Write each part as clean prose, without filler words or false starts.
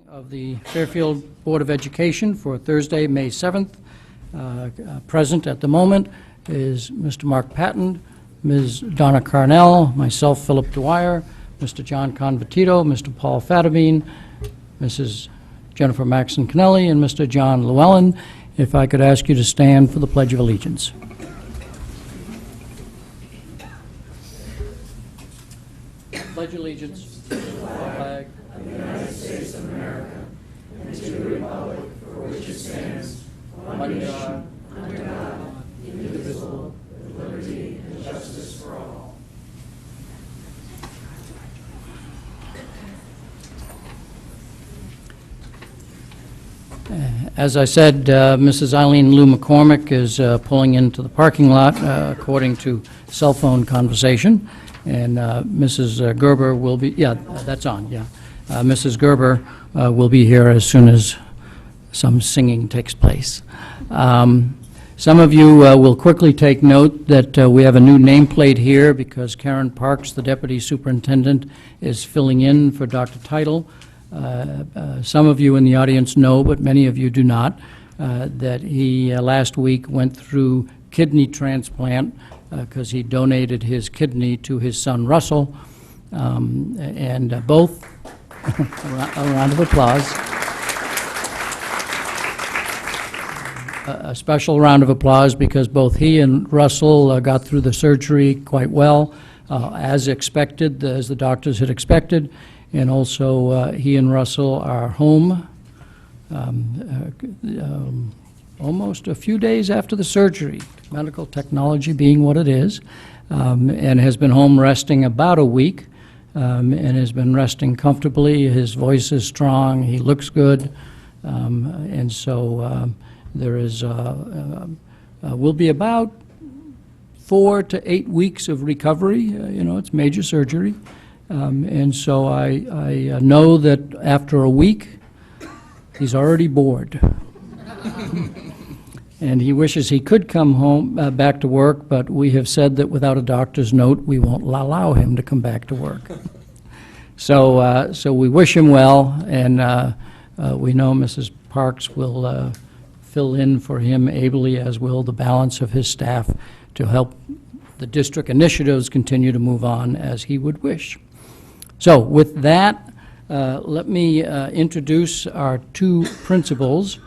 Of the Fairfield Board of Education for Thursday, May 7th. Present at the moment is Mr. Mark Patton, Ms. Donna Carnell, myself, Philip Dwyer, Mr. John Convertito, Mr. Paul Fattabine, Mrs. Jennifer Maxon Kennelly, and Mr. John Llewellyn. If I could ask you to stand for the Pledge of Allegiance. Pledge allegiance to the flag of the United States of America and to the republic for which it stands, one nation, under God, indivisible, with liberty and justice for all. As I said, Mrs. Eileen Lou McCormick is pulling into the parking lot, according to cell phone conversation. And Mrs. Gerber will be, that's on, Mrs. Gerber will be here as soon as some singing takes place. Some of you will quickly take note that we have a new nameplate here because Karen Parks, the Deputy Superintendent, is filling in for Dr. Title. Some of you in the audience know, but many of you do not, that he last week went through kidney transplant because he donated his kidney to his son Russell, and both, a round of applause. A special round of applause because both he and Russell got through the surgery quite well, as expected, as the doctors had expected, and also he and Russell are home almost a few days after the surgery, medical technology being what it is, and has been home resting about a week, and has been resting comfortably. His voice is strong, he looks good, and so there is, will be about 4 to 8 weeks of recovery. It's major surgery, and so I know that after a week, he's already bored. And he wishes he could come home, back to work, but we have said that without a doctor's note, we won't allow him to come back to work. So we wish him well, and we know Mrs. Parks will fill in for him ably, as will the balance of his staff, to help the district initiatives continue to move on as he would wish. So with that, let me introduce our two principals.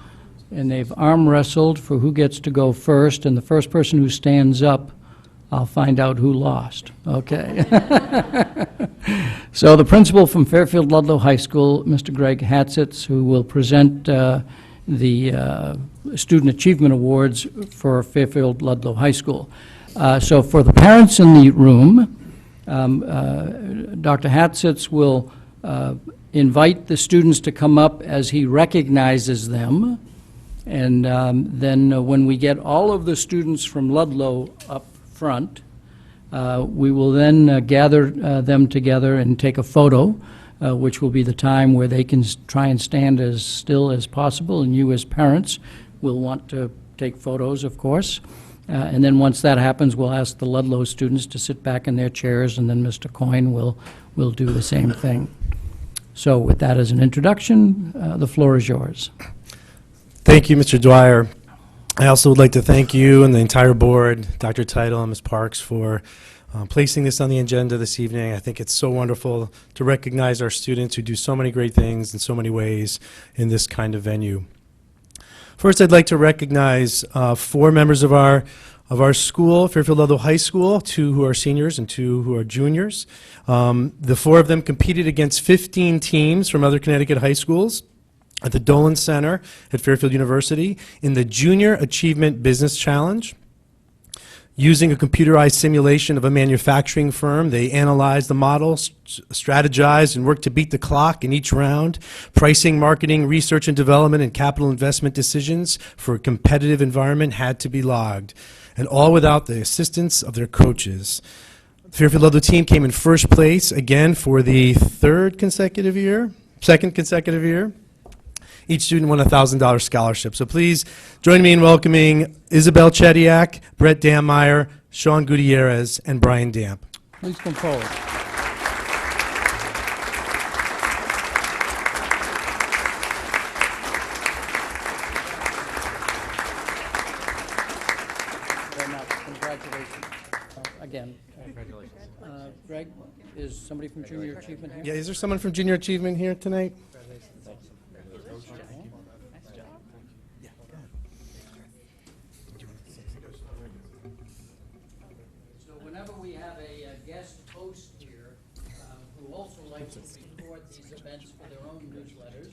And they've arm wrestled for who gets to go first, and the first person who stands up, I'll find out who lost. Okay. So the principal from Fairfield Ludlow High School, Mr. Greg Hatzitz, who will present the Student Achievement Awards for Fairfield Ludlow High School. So for the parents in the room, Dr. Hatzitz will invite the students to come up as he recognizes them. And then when we get all of the students from Ludlow up front, we will then gather them together and take a photo, which will be the time where they can try and stand as still as possible, and you as parents will want to take photos, of course. And then once that happens, we'll ask the Ludlow students to sit back in their chairs, and then Mr. Coyne will do the same thing. So with that as an introduction, the floor is yours. Thank you, Mr. Dwyer. I also would like to thank you and the entire board, Dr. Title and Ms. Parks, for placing this on the agenda this evening. I think it's so wonderful to recognize our students who do so many great things in so many ways in this kind of venue. First, I'd like to recognize 4 members of our school, Fairfield Ludlow High School, 2 who are seniors and 2 who are juniors. The 4 of them competed against 15 teams from other Connecticut high schools at the Dolan Center at Fairfield University in the Junior Achievement Business Challenge. Using a computerized simulation of a manufacturing firm, they analyzed the model, strategized, and worked to beat the clock in each round. Pricing, marketing, research and development, and capital investment decisions for a competitive environment had to be logged, and all without the assistance of their coaches. The Fairfield Ludlow team came in first place again for the second consecutive year. Each student won a $1,000 scholarship. So please join me in welcoming Isabel Chediak, Brett Dammeier, Sean Gutierrez, and Brian Damp. Please come forward. Greg, is somebody from Junior Achievement here? Yeah, is there someone from Junior Achievement here tonight? So whenever we have a guest host here who also likes to record these events for their own newsletters,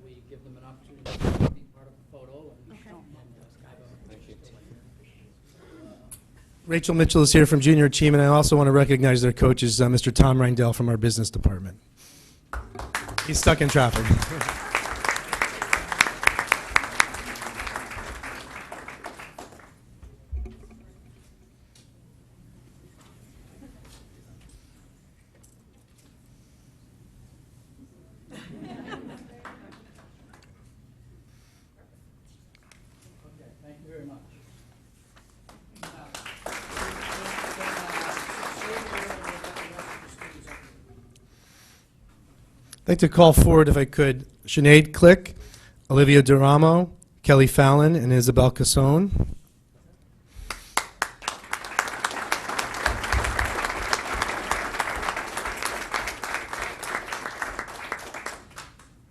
we give them an opportunity to be part of a photo and have a Rachel Mitchell is here from Junior Achievement. I also want to recognize their coaches, Mr. Tom Reindell from our business department. He's stuck in traffic. Thank you very much. I'd like to call forward, if I could, Sinead Click, Olivia Duramo, Kelly Fallon, and Isabel Casone.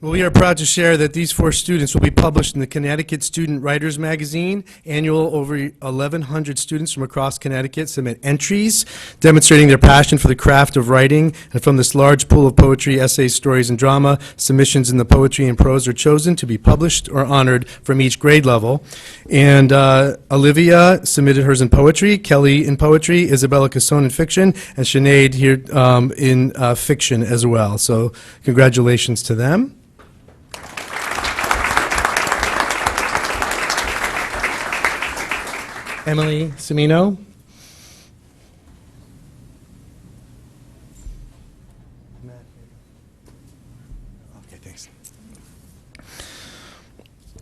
Well, we are proud to share that these 4 students will be published in the Connecticut Student Writers Magazine. Annual, over 1,100 students from across Connecticut submit entries demonstrating their passion for the craft of writing. And from this large pool of poetry, essays, stories, and drama, submissions in the poetry and prose are chosen to be published or honored from each grade level. And Olivia submitted hers in poetry, Kelly in poetry, Isabella Casone in fiction, and Sinead here in fiction as well. So congratulations to them. Emily Semino. Okay, thanks.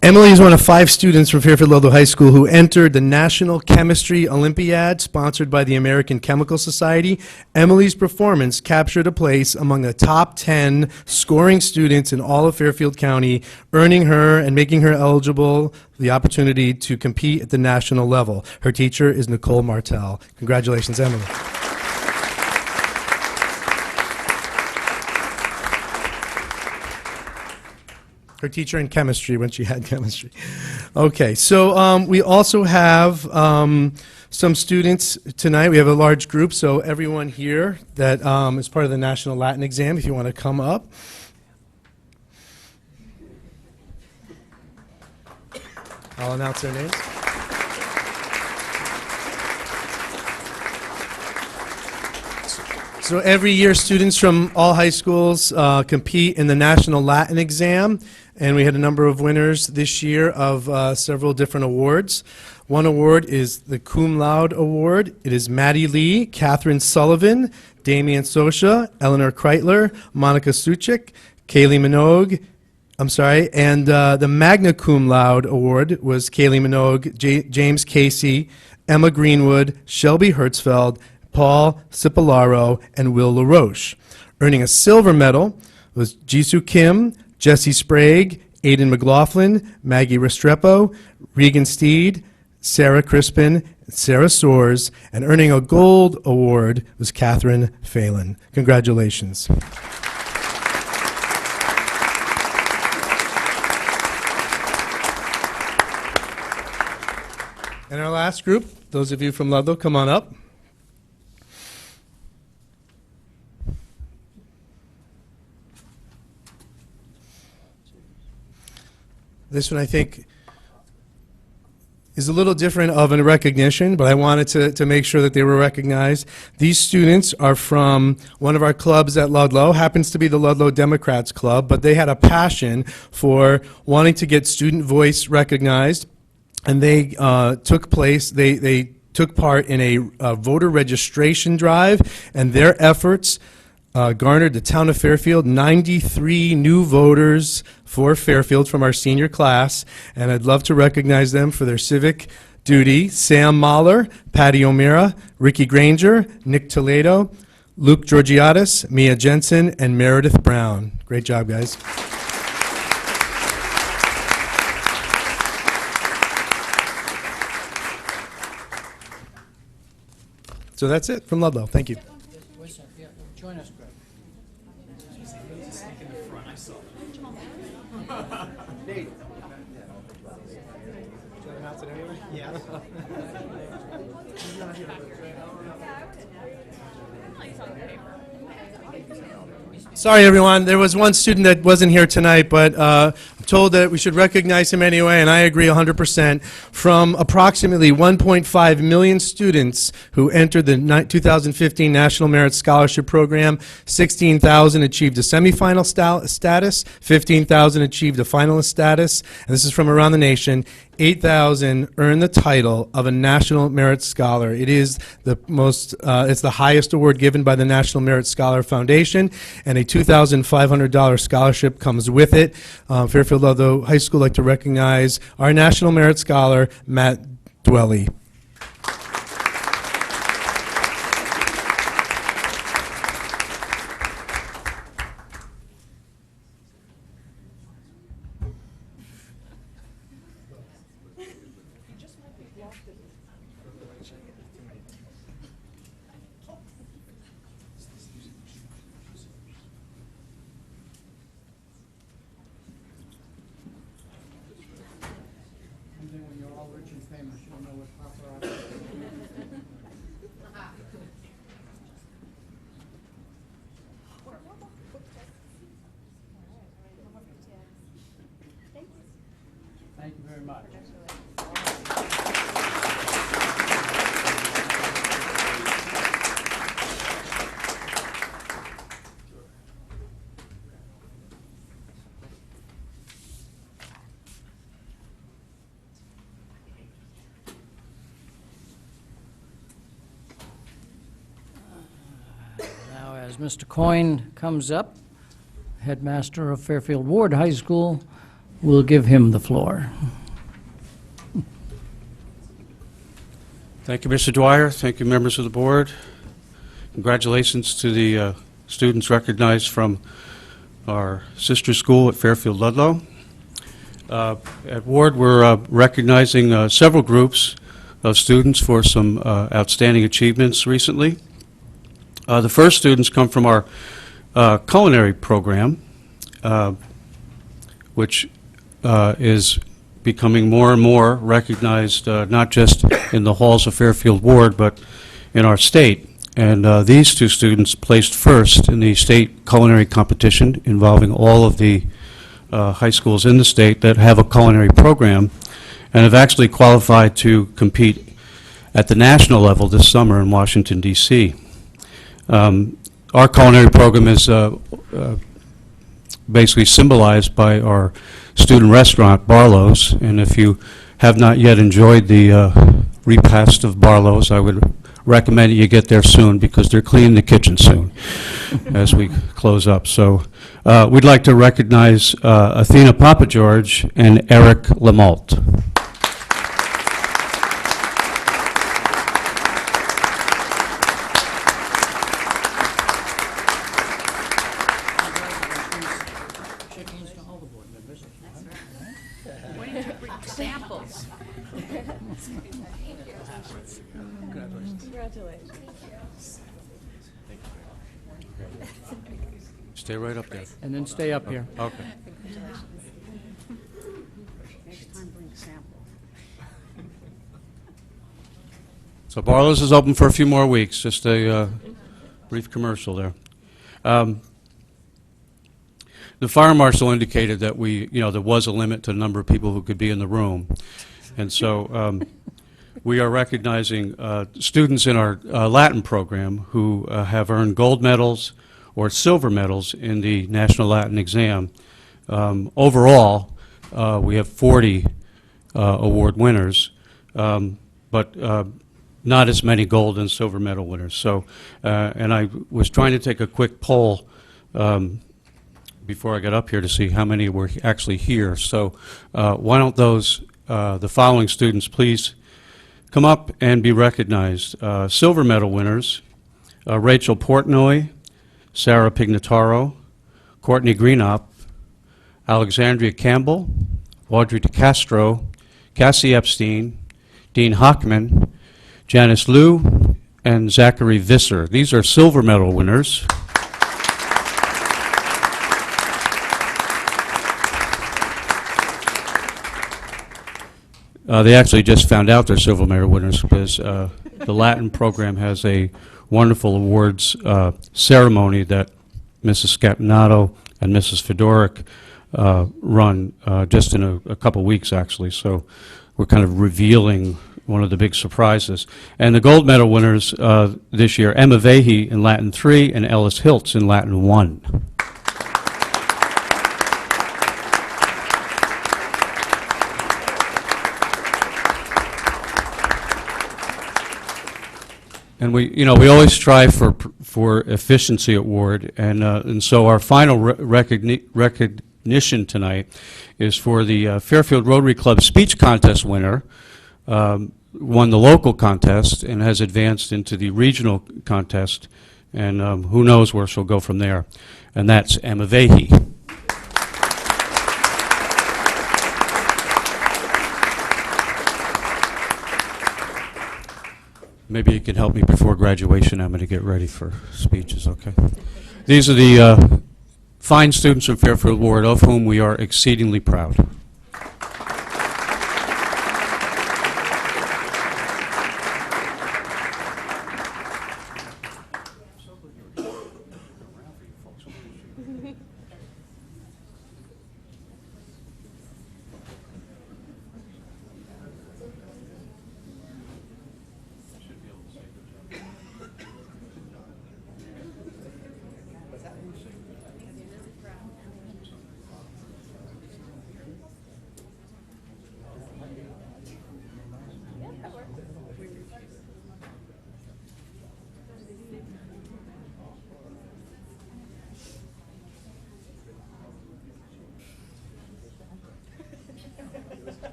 Emily is one of 5 students from Fairfield Ludlow High School who entered the National Chemistry Olympiad sponsored by the American Chemical Society. Emily's performance captured a place among the top 10 scoring students in all of Fairfield County, earning her and making her eligible the opportunity to compete at the national level. Her teacher is Nicole Martell. Congratulations, Emily. Her teacher in chemistry when she had chemistry. Okay, so we also have some students tonight. We have a large group, so everyone here that is part of the National Latin Exam, if you want to come up. I'll announce their names. So every year, students from all high schools compete in the National Latin Exam, and we had a number of winners this year of several different awards. One award is the Cum Laude Award. It is Maddie Lee, Catherine Sullivan, Damian Sosha, Eleanor Kreitler, Monica Suchik, Kaylee Minogue, and the Magna Cum Laude Award was Kaylee Minogue, James Casey, Emma Greenwood, Shelby Hertzfeld, Paul Cipollaro, and Will LaRoche. Earning a silver medal was Jisoo Kim, Jesse Sprague, Aidan McLaughlin, Maggie Restrepo, Regan Steed, Sarah Crispin, Sarah Soares, and earning a gold award was Catherine Phelan. Congratulations. And our last group, those of you from Ludlow, come on up. This one, I think, is a little different of a recognition, but I wanted to make sure that they were recognized. These students are from one of our clubs at Ludlow, happens to be the Ludlow Democrats Club, but they had a passion for wanting to get student voice recognized, and they took part in a voter registration drive, and their efforts garnered the town of Fairfield 93 new voters for Fairfield from our senior class, and I'd love to recognize them for their civic duty. Sam Mahler, Patty O'Meara, Ricky Granger, Nick Toledo, Luke Georgiadis, Mia Jensen, and Meredith Brown. Great job, guys. So that's it from Ludlow. Thank you. Join us, Greg. Sorry, everyone. There was one student that wasn't here tonight, but I'm told that we should recognize him anyway, and I agree 100%. From approximately 1.5 million students who entered the 2015 National Merit Scholarship Program, 16,000 achieved a semifinal status, 15,000 achieved a finalist status, and this is from around the nation. 8,000 earned the title of a National Merit Scholar. It is the it's the highest award given by the National Merit Scholar Foundation, and a $2,500 scholarship comes with it. Fairfield Ludlow High School would like to recognize our National Merit Scholar, Matt Dwelly. Thank you very much. Now, as Mr. Coyne comes up, headmaster of Fairfield Ward High School, we'll give him the floor. Thank you, Mr. Dwyer. Thank you, members of the board. Congratulations to the students recognized from our sister school at Fairfield Ludlow. At Ward, we're recognizing several groups of students for some outstanding achievements recently. The first students come from our culinary program, which is becoming more and more recognized, not just in the halls of Fairfield Ward, but in our state. And these two students placed first in the state culinary competition involving all of the high schools in the state that have a culinary program, and have actually qualified to compete at the national level this summer in Washington, D.C. Our culinary program is basically symbolized by our student restaurant, Barlow's, and if you have not yet enjoyed the repast of Barlow's, I would recommend that you get there soon because they're cleaning the kitchen soon as we close up. So we'd like to recognize Athena Papageorge and Eric Lamalt. Samples. Congratulations. Stay right up there. And then stay up here. Okay. Next time bring samples. So Barlow's is open for a few more weeks. Just a brief commercial there. The fire marshal indicated that there was a limit to the number of people who could be in the room. And so we are recognizing students in our Latin program who have earned gold medals or silver medals in the National Latin exam. Overall, we have 40 award winners, but not as many gold and silver medal winners. So, and I was trying to take a quick poll before I got up here to see how many were actually here. So why don't the following students please come up and be recognized. Silver medal winners, Rachel Portnoy, Sarah Pignataro, Courtney Greenop, Alexandria Campbell, Audrey DeCastro, Cassie Epstein, Dean Hockman, Janice Liu, and Zachary Visser. These are silver medal winners. They actually just found out they're silver medal winners because the Latin program has a wonderful awards ceremony that Mrs. Scapinato and Mrs. Fedoric run just in a couple weeks, actually. So we're kind of revealing one of the big surprises. And the gold medal winners this year, Emma Vahey in Latin 3 and Ellis Hiltz in Latin 1. And we always strive for efficiency at Ward, and so our final recognition tonight is for the Fairfield Rotary Club speech contest winner. Won the local contest and has advanced into the regional contest, and who knows where she'll go from there. And that's Emma Vahey. Maybe you can help me before graduation, Emma, to get ready for speeches, okay? These are the fine students from Fairfield Ward, of whom we are exceedingly proud.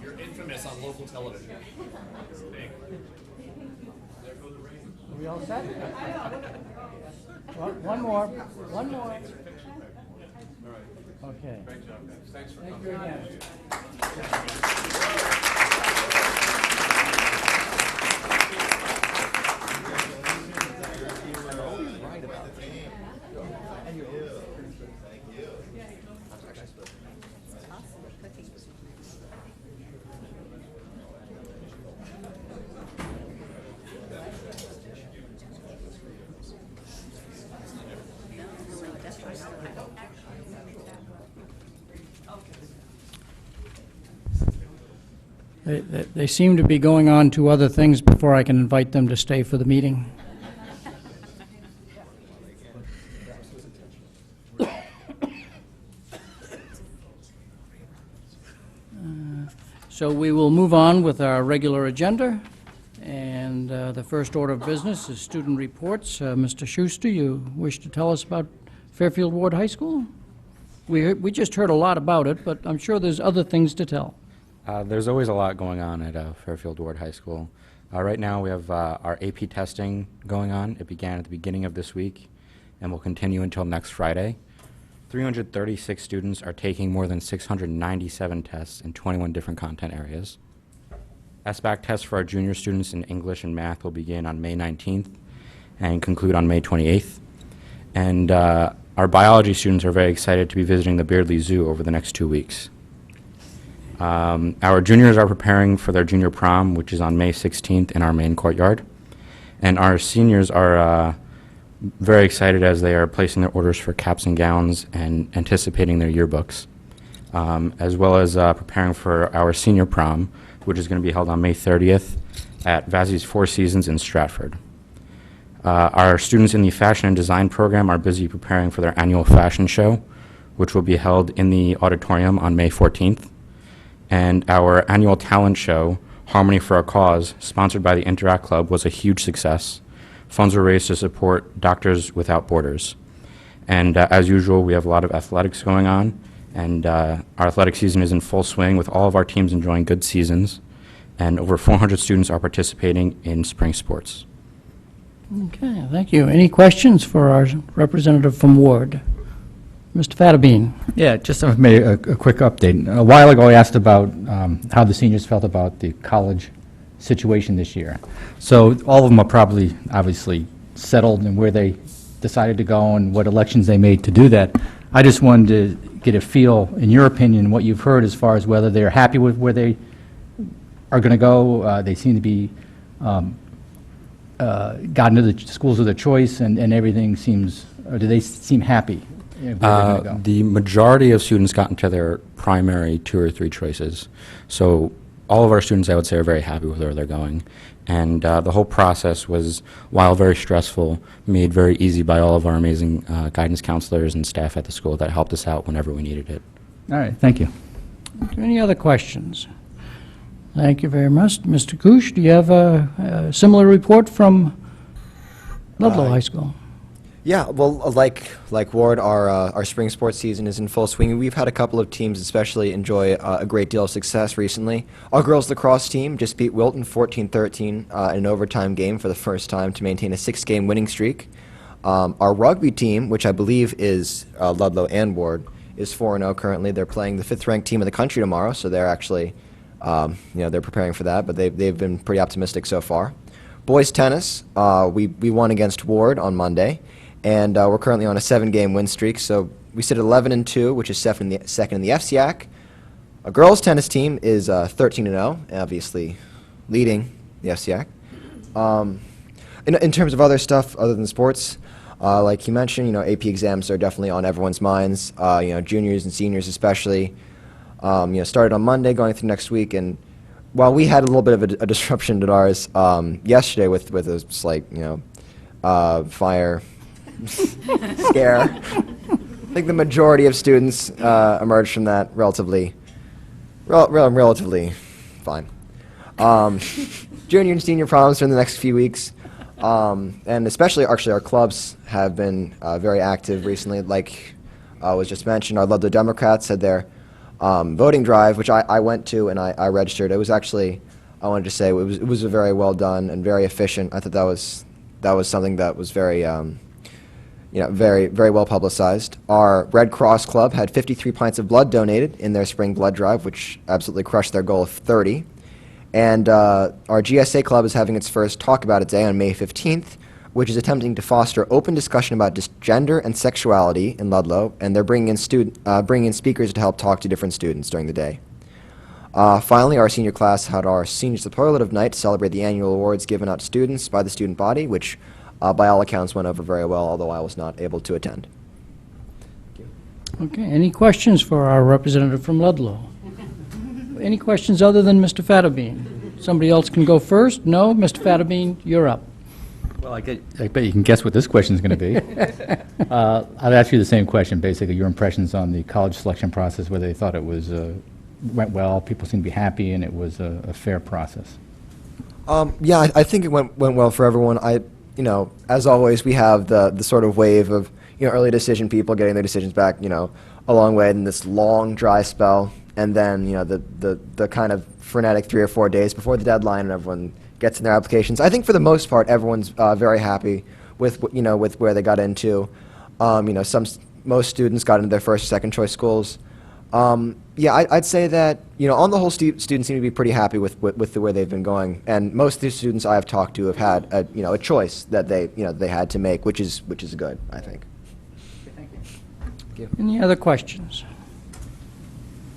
You're infamous on local television. Are we all set? One more. One more. Okay. Great job, guys. Thanks for Thank you again. They seem to be going on to other things before I can invite them to stay for the meeting. So we will move on with our regular agenda, and the first order of business is student reports. Mr. Schuster, you wish to tell us about Fairfield Ward High School? We just heard a lot about it, but I'm sure there's other things to tell. There's always a lot going on at Fairfield Ward High School. Right now we have our AP testing going on. It began at the beginning of this week and will continue until next Friday. 336 students are taking more than 697 tests in 21 different content areas. SBAC tests for our junior students in English and math will begin on May 19th and conclude on May 28th. And our biology students are very excited to be visiting the Beardley Zoo over the next 2 weeks. Our juniors are preparing for their junior prom, which is on May 16th in our main courtyard. And our seniors are very excited as they are placing their orders for caps and gowns and anticipating their yearbooks, as well as preparing for our senior prom, which is going to be held on May 30th at Vazzi's Four Seasons in Stratford. Our students in the fashion and design program are busy preparing for their annual fashion show, which will be held in the auditorium on May 14th. And our annual talent show, Harmony for a Cause, sponsored by the Interact Club, was a huge success. Funds were raised to support Doctors Without Borders. And as usual, we have a lot of athletics going on, and our athletic season is in full swing with all of our teams enjoying good seasons, and over 400 students are participating in spring sports. Okay, thank you. Any questions for our representative from Ward? Mr. Fattabine? Yeah, just maybe a quick update. A while ago, I asked about how the seniors felt about the college situation this year. So all of them are probably, obviously, settled in where they decided to go and what elections they made to do that. I just wanted to get a feel, in your opinion, what you've heard as far as whether they're happy with where they are going to go. They seem to be gotten to the schools of their choice, and everything seems, or do they seem happy where they're going to go? The majority of students got into their primary 2 or 3 choices. So all of our students, I would say, are very happy with where they're going. And the whole process was, while very stressful, made very easy by all of our amazing guidance counselors and staff at the school that helped us out whenever we needed it. All right, thank you. Any other questions? Thank you very much. Mr. Kush, do you have a similar report from Ludlow High School? Yeah, well, like Ward, our spring sports season is in full swing. We've had a couple of teams especially enjoy a great deal of success recently. Our girls lacrosse team just beat Wilton 14-13 in an overtime game for the first time to maintain a 6-game winning streak. Our rugby team, which I believe is Ludlow and Ward, is 4-0 currently. They're playing the 5th-ranked team in the country tomorrow, so they're actually, they're preparing for that, but they've been pretty optimistic so far. Boys tennis, we won against Ward on Monday. And we're currently on a 7-game win streak, so we sit at 11-2, which is second in the FCIAC. Our girls' tennis team is 13-0, obviously leading the FCIAC. In terms of other stuff other than sports, like you mentioned, AP exams are definitely on everyone's minds. Juniors and seniors especially. Started on Monday, going through next week, and while we had a little bit of a disruption at ours yesterday with a slight, fire scare. I think the majority of students emerged from that relatively fine. Junior and senior proms are in the next few weeks, and especially actually our clubs have been very active recently. Like was just mentioned, our Ludlow Democrats had their voting drive, which I went to and I registered. It was actually, I wanted to say, it was a very well done and very efficient. I thought that was something that was very very, very well publicized. Our Red Cross Club had 53 pints of blood donated in their spring blood drive, which absolutely crushed their goal of 30. And our GSA Club is having its first Talk About It Day on May 15th, which is attempting to foster open discussion about gender and sexuality in Ludlow, and they're bringing in speakers to help talk to different students during the day. Finally, our senior class had our senior superlative night to celebrate the annual awards given out to students by the student body, which by all accounts went over very well, although I was not able to attend. Okay, any questions for our representative from Ludlow? Any questions other than Mr. Fattabine? Somebody else can go first? No? Mr. Fattabine, you're up. Well, I bet you can guess what this question is going to be. I'll ask you the same question, basically, your impressions on the college selection process, whether they thought it was went well, people seemed to be happy, and it was a fair process. Yeah, I think it went well for everyone. As always, we have the sort of wave of early decision people getting their decisions back, a long way in this long dry spell, and then the kind of frenetic 3 or 4 days before the deadline, and everyone gets in their applications. I think for the most part, everyone's very happy with where they got into. Most students got into their first, second choice schools. I'd say that on the whole, students seem to be pretty happy with the way they've been going, and most of the students I've talked to have had a choice that they had to make, which is good, I think. Thank you. Any other questions?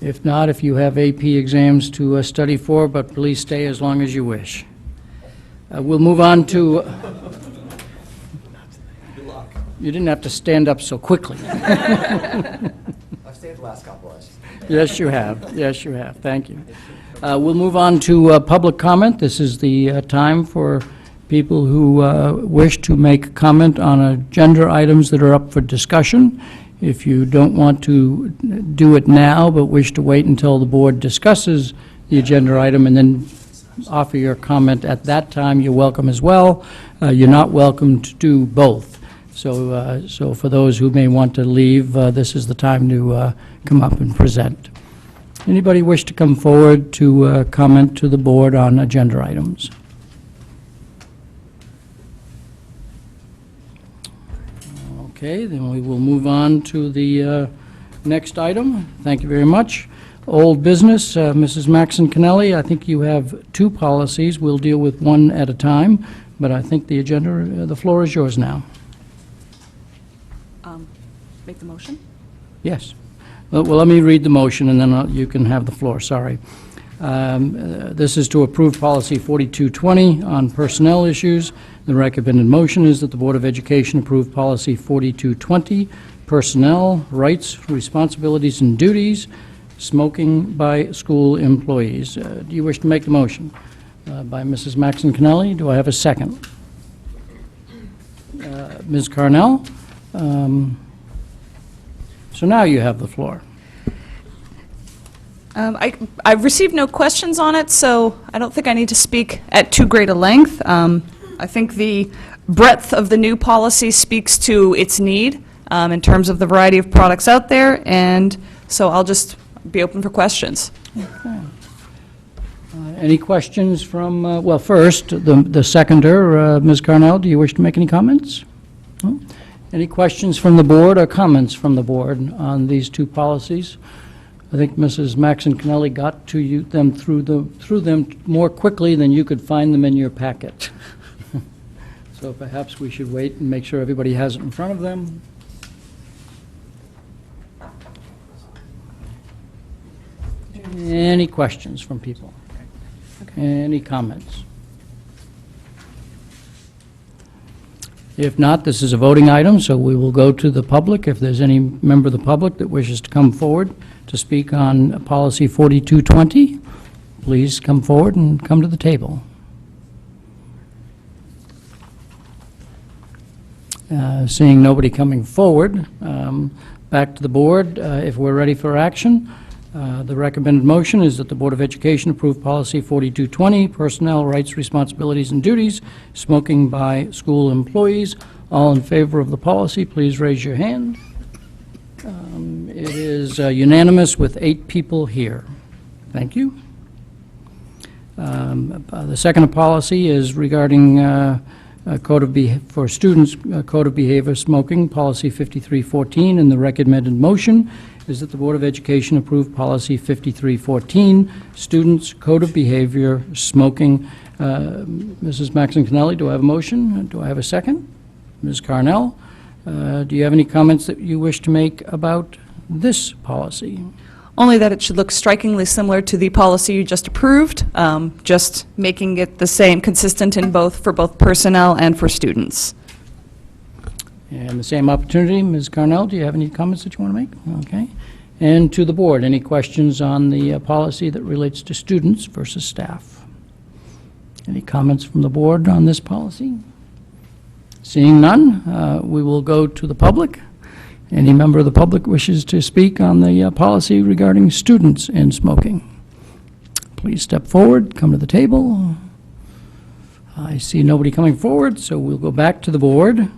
If not, if you have AP exams to study for, but please stay as long as you wish. We'll move on to... Good luck. You didn't have to stand up so quickly. I've stayed the last couple of us. Yes, you have. Yes, you have. Thank you. We'll move on to public comment. This is the time for people who wish to make comment on agenda items that are up for discussion. If you don't want to do it now, but wish to wait until the board discusses the agenda item and then offer your comment at that time, you're welcome as well. You're not welcome to do both. So for those who may want to leave, this is the time to come up and present. Anybody wish to come forward to comment to the board on agenda items? Okay. Okay, then we will move on to the next item. Thank you very much. Old business, Mrs. Maxon Kennelly, I think you have two policies. We'll deal with one at a time, but I think the agenda, the floor is yours now. Make the motion? Yes. Well, let me read the motion, and then you can have the floor. Sorry. This is to approve Policy 4220 on personnel issues. The recommended motion is that the Board of Education approve Policy 4220, personnel, rights, responsibilities, and duties, smoking by school employees. Do you wish to make the motion? By Mrs. Maxon Kennelly. Do I have a second? Ms. Carnell? So now you have the floor. I've received no questions on it, so I don't think I need to speak at too great a length. I think the breadth of the new policy speaks to its need in terms of the variety of products out there, and so I'll just be open for questions. Any questions from, well, first, the seconder, Ms. Carnell, do you wish to make any comments? No? Any questions from the board or comments from the board on these two policies? I think Mrs. Maxon Kennelly got to them through them more quickly than you could find them in your packet. So perhaps we should wait and make sure everybody has it in front of them. Any questions from people? Any comments? If not, this is a voting item, so we will go to the public. If there's any member of the public that wishes to come forward to speak on Policy 4220, please come forward and come to the table. Seeing nobody coming forward, back to the board, if we're ready for action. The recommended motion is that the Board of Education approve Policy 4220, personnel, rights, responsibilities, and duties, smoking by school employees. All in favor of the policy, please raise your hand. It is unanimous with 8 people here. Thank you. The second policy is regarding for students, Code of Behavior Smoking, Policy 5314, and the recommended motion is that the Board of Education approve Policy 5314, Students' Code of Behavior Smoking. Mrs. Maxon Kennelly, do I have a motion? Do I have a second? Ms. Carnell, do you have any comments that you wish to make about this policy? Only that it should look strikingly similar to the policy you just approved, just making it the same, consistent in both, for both personnel and for students. And the same opportunity, Ms. Carnell, do you have any comments that you want to make? Okay. And to the board, any questions on the policy that relates to students versus staff? Any comments from the board on this policy? Seeing none, we will go to the public. Any member of the public wishes to speak on the policy regarding students and smoking? Please step forward, come to the table. I see nobody coming forward, so we'll go back to the board.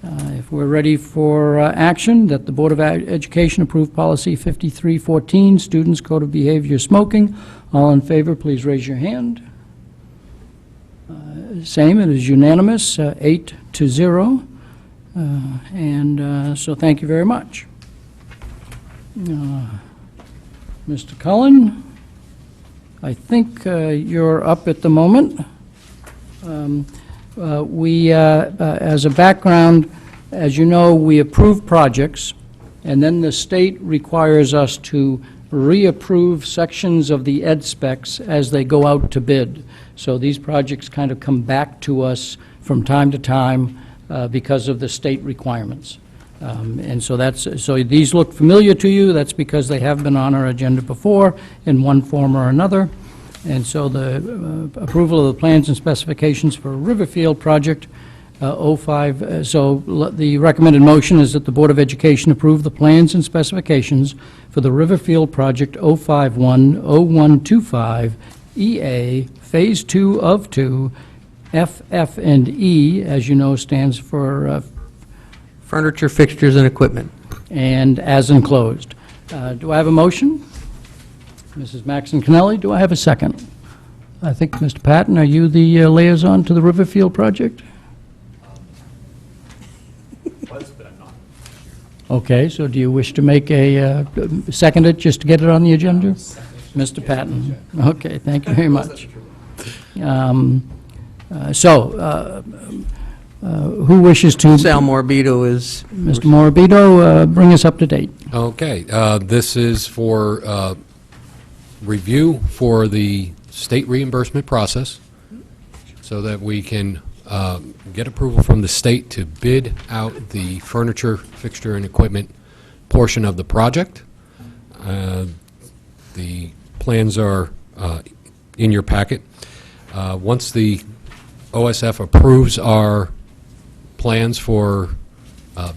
If we're ready for action, that the Board of Education approve Policy 5314, Students' Code of Behavior Smoking. All in favor, please raise your hand. Same, it is unanimous, 8-0. So thank you very much. Mr. Cullen, I think you're up at the moment. As a background, as you know, we approve projects, and then the state requires us to reapprove sections of the ed specs as they go out to bid. So these projects kind of come back to us from time to time because of the state requirements. And so these look familiar to you. That's because they have been on our agenda before in one form or another. And so the approval of the plans and specifications for Riverfield project 05. So the recommended motion is that the Board of Education approve the plans and specifications for the Riverfield project 051-0125 EA Phase 2 of 2. FF and E, as you know, stands for Furniture, fixtures, and equipment. And as enclosed. Do I have a motion? Mrs. Maxon Kennelly, do I have a second? I think, Mr. Patton, are you the liaison to the Riverfield project? Was, but Okay, so do you wish to make a, second it, just to get it on the agenda? Mr. Patton. Okay, thank you very much. Who wishes to? Sal Morbido is, Mr. Morabito, bring us up to date. Okay, this is for review for the state reimbursement process, so that we can get approval from the state to bid out the furniture, fixture, and equipment portion of the project. The plans are in your packet. Once the OSF approves our plans for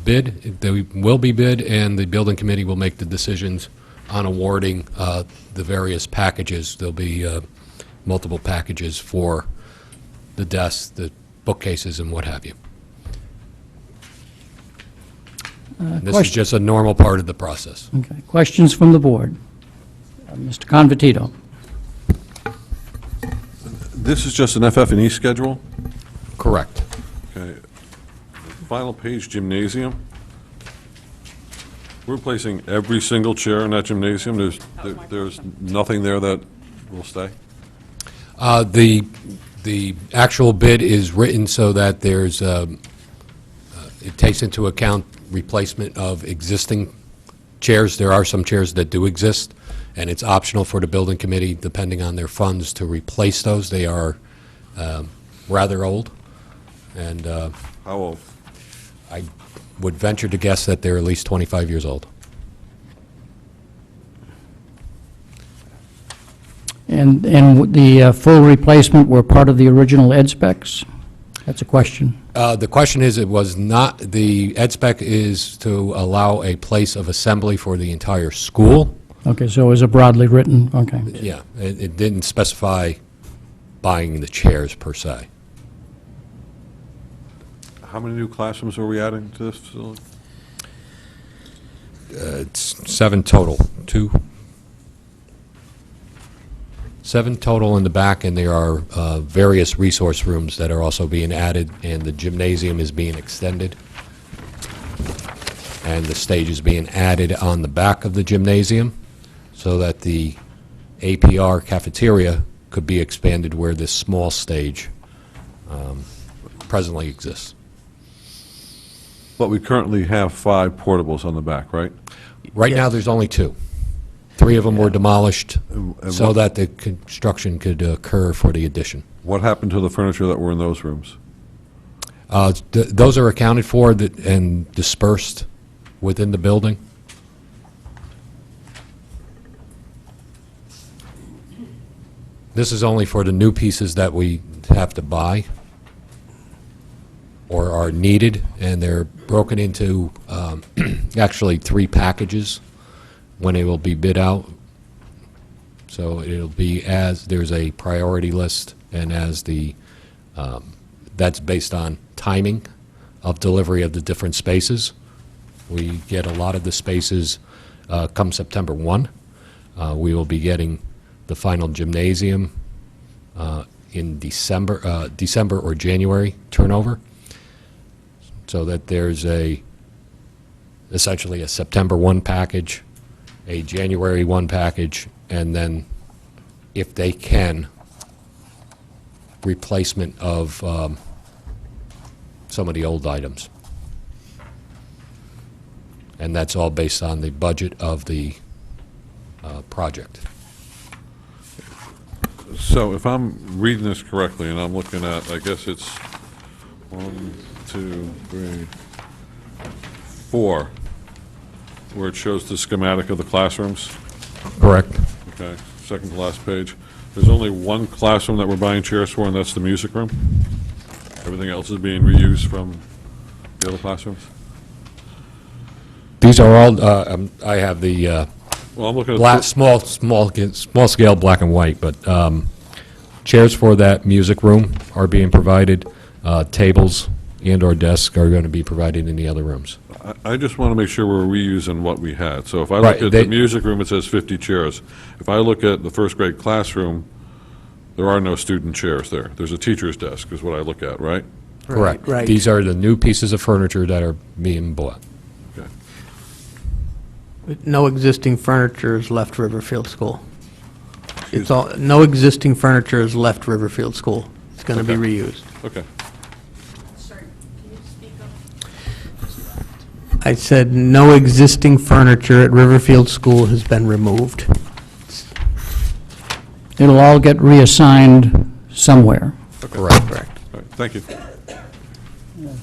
bid, they will be bid, and the building committee will make the decisions on awarding the various packages. There'll be multiple packages for the desks, the bookcases, and what have you. This is just a normal part of the process. Okay, questions from the board? Mr. Convertito. This is just an FF&E schedule? Correct. Okay. Final page, gymnasium. We're replacing every single chair in that gymnasium? There's nothing there that will stay? The actual bid is written so that there's, it takes into account replacement of existing chairs. There are some chairs that do exist, and it's optional for the building committee, depending on their funds, to replace those. They are rather old, and How old? I would venture to guess that they're at least 25 years old. And the full replacement were part of the original ed specs? That's a question. The question is, it was not, the ed spec is to allow a place of assembly for the entire school. Okay, so it was a broadly written, okay. Yeah, it didn't specify buying the chairs per se. How many new classrooms are we adding to this facility? It's 7 total, 7 total in the back, and there are various resource rooms that are also being added, and the gymnasium is being extended. And the stage is being added on the back of the gymnasium, so that the APR cafeteria could be expanded where this small stage presently exists. But we currently have 5 portables on the back, right? Right now, there's only 2. 3 of them were demolished And so what- that the construction could occur for the addition. What happened to the furniture that were in those rooms? Those are accounted for and dispersed within the building. This is only for the new pieces that we have to buy or are needed, and they're broken into actually 3 packages when it will be bid out. So it'll be as there's a priority list, and as the that's based on timing of delivery of the different spaces. We get a lot of the spaces come September 1. We will be getting the final gymnasium in December or January turnover, so that there's essentially a September 1 package, a January 1 package, and then, if they can, replacement of some of the old items. And that's all based on the budget of the project. So if I'm reading this correctly, and I'm looking at, I guess it's 1, 2, 3, 4, where it shows the schematic of the classrooms. Correct. Okay, second to last page. There's only 1 classroom that we're buying chairs for, and that's the music room? Everything else is being reused from the other classrooms? These are all, I have the Well, I'm looking at... small scale black and white, but chairs for that music room are being provided. Tables and/or desks are going to be provided in the other rooms. I just want to make sure we're reusing what we had. So if I Right, look at the music room, it says 50 chairs. If I look at the first grade classroom, there are no student chairs there. There's a teacher's desk is what I look at, right? Correct. right. These are the new pieces of furniture that are being bought. Okay. No existing furniture has left Riverfield School. It's all, no existing furniture has left Riverfield School. It's going to be reused. Okay. I said no existing furniture at Riverfield School has been removed. It'll all get reassigned somewhere. Correct. Correct. All right, thank you.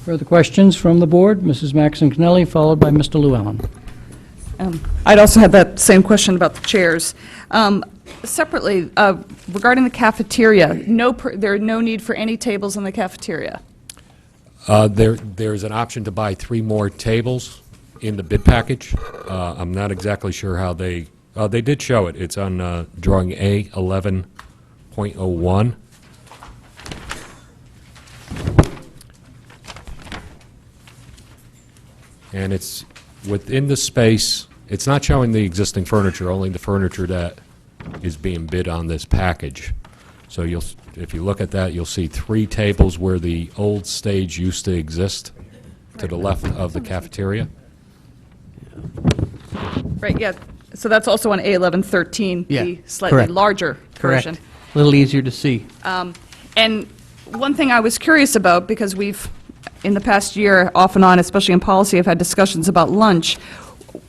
Further questions from the board? Mrs. Maxon Connelly, followed by Mr. Llewellyn. I'd also had that same question about the chairs. Separately, regarding the cafeteria, there are no need for any tables in the cafeteria. There's an option to buy 3 more tables in the bid package. I'm not exactly sure how they did show it. It's on drawing A11.01. And it's within the space. It's not showing the existing furniture, only the furniture that is being bid on this package. So if you look at that, you'll see 3 tables where the old stage used to exist to the left of the cafeteria. Right, yeah. So that's also on A1113, Yeah, the slightly correct. larger version. Correct. A little easier to see. And one thing I was curious about, because we've, in the past year, off and on, especially in policy, have had discussions about lunch.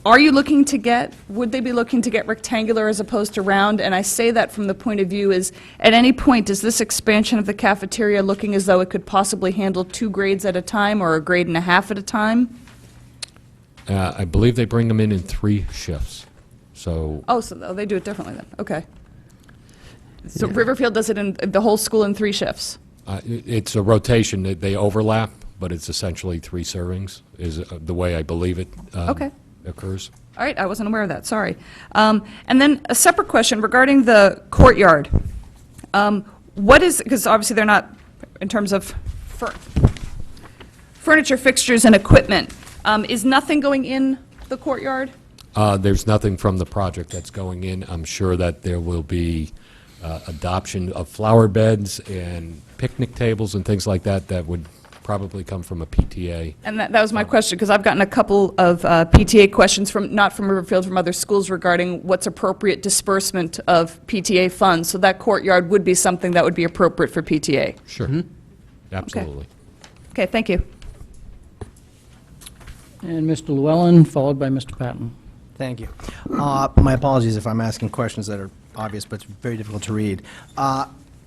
Are you looking to get, would they be looking to get rectangular as opposed to round? And I say that from the point of view is, at any point, is this expansion of the cafeteria looking as though it could possibly handle 2 grades at a time or a grade and a half at a time? I believe they bring them in 3 shifts. So Oh, so they do it differently then, okay. So Riverfield does it in the whole school in 3 shifts? it's a rotation. They overlap, but it's essentially 3 servings is the way I believe it Okay. occurs. All right, I wasn't aware of that, sorry. And then a separate question regarding the courtyard. What is, because obviously they're not, in terms of furniture, fixtures, and equipment, is nothing going in the courtyard? There's nothing from the project that's going in. I'm sure that there will be adoption of flower beds and picnic tables and things like that that would probably come from a PTA. And that was my question, because I've gotten a couple of PTA questions from, not from Riverfield, from other schools regarding what's appropriate disbursement of PTA funds. So that courtyard would be something that would be appropriate for PTA. Sure. Absolutely. Okay, thank you. And Mr. Llewellyn, followed by Mr. Patton. Thank you. My apologies if I'm asking questions that are obvious, but it's very difficult to read.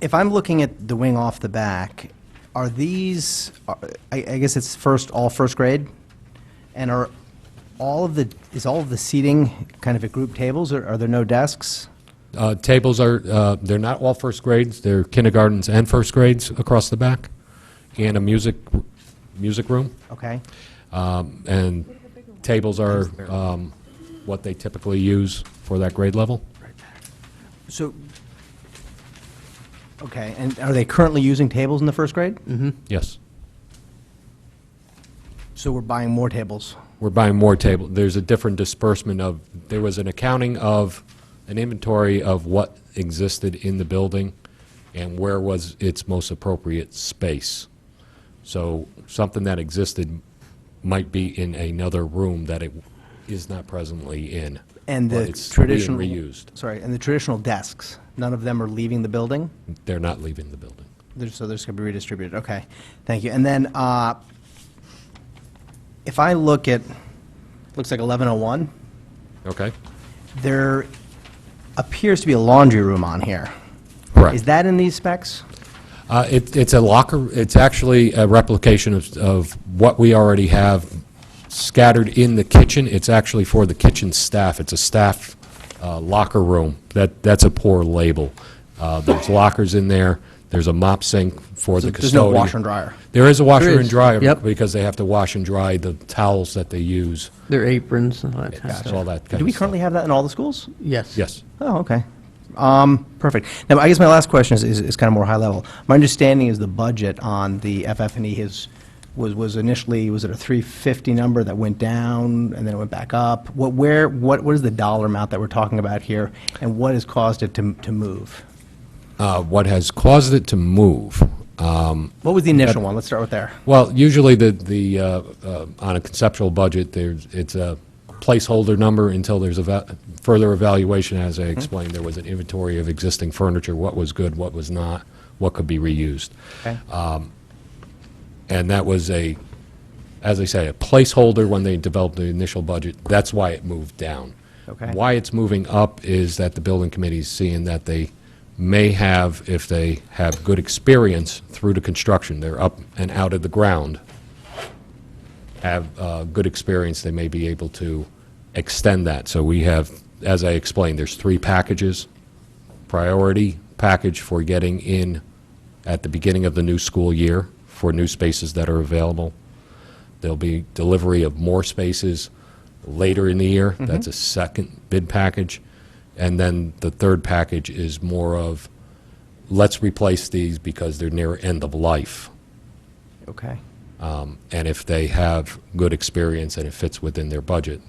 If I'm looking at the wing off the back, are these, I guess it's all first grade? And is all of the seating kind of at group tables, or are there no desks? Tables are, they're not all first grades. They're kindergartens and first grades across the back, and a music room. Okay. And tables are what they typically use for that grade level. So, okay, and are they currently using tables in the first grade? Mm-hmm. Yes. So we're buying more tables? We're buying more tables. There's a different disbursement of, there was an accounting of an inventory of what existed in the building and where was its most appropriate space. So something that existed might be in another room that it is not presently in. And but the it's traditional, being reused. sorry, and the traditional desks, none of them are leaving the building? They're not leaving the building. So they're just going to be redistributed, okay. Thank you. And then, if I look at, looks like 1101, Okay? there appears to be a laundry room on here. Correct. Is that in these specs? It's a locker, it's actually a replication of what we already have scattered in the kitchen. It's actually for the kitchen staff. It's a staff locker room. That's a poor label. There's lockers in there. There's a mop sink for the There's no custodian. washer and dryer? There is a washer There and is. dryer Yep. because they have to wash and dry the towels that they use. Their aprons and all that kind of It's stuff. all that kind Do we of stuff. currently have that in all the schools? Yes. Yes. Oh, okay. Perfect. Now, I guess my last question is kind of more high level. My understanding is the budget on the FF&E was initially, was it a 350 number that went down and then it went back up? What is the dollar amount that we're talking about here, and what has caused it to move? What has caused it to move? What was the initial one? Let's start with there. Well, usually on a conceptual budget, it's a placeholder number until there's further evaluation. As I explained, there was an inventory of existing furniture, what was good, what was not, what could be reused. Okay. And that was as I say, a placeholder when they developed the initial budget. That's why it moved down. Okay. Why it's moving up is that the building committee is seeing that they may have, if they have good experience through the construction, they're up and out of the ground, have good experience, they may be able to extend that. So we have, as I explained, there's 3 packages. Priority package for getting in at the beginning of the new school year for new spaces that are available. There'll be delivery of more spaces later in the year. That's a second bid package. And then the third package is more of, let's replace these because they're near end of life. Okay. And if they have good experience and it fits within their budget,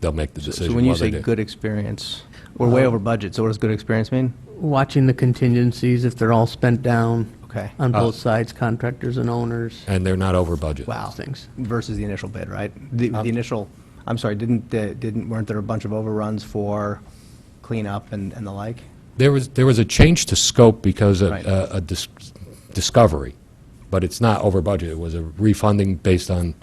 they'll make the decision. So when you whether say to- good experience, we're way over budget, so what does good experience mean? Watching the contingencies, if they're all spent down Okay. on both sides, contractors and owners, And they're not over budget. Wow. things. Versus the initial bid, right? The initial, I'm sorry, weren't there a bunch of overruns for cleanup and the like? There was a change to scope because of Right. a discovery, but it's not over budget. It was a refunding based on,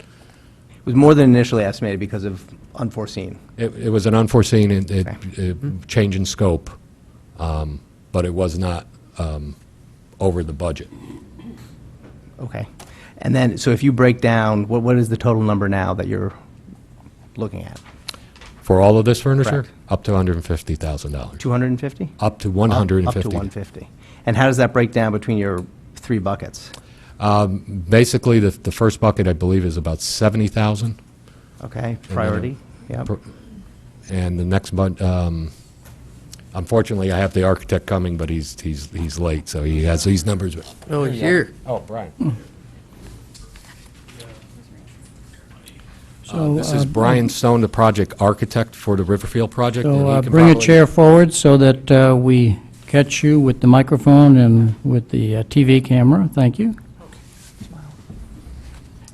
It was more than initially estimated because of unforeseen. it was an unforeseen Okay. change in scope, but it was not over the budget. Okay. And then, so if you break down, what is the total number now that you're looking at? For all of this furniture, Correct. up to $150,000. 250? Up to 150. Up to 150. And how does that break down between your 3 buckets? Basically, the first bucket, I believe, is about 70,000. Okay, priority, yep. And the next unfortunately, I have the architect coming, but he's late, so he has these numbers. Oh, it's here. Oh, Brian. So, This is Brian Stone, the project architect for the Riverfield project. and So he can bring a probably- chair forward so that we catch you with the microphone and with the TV camera. Thank you.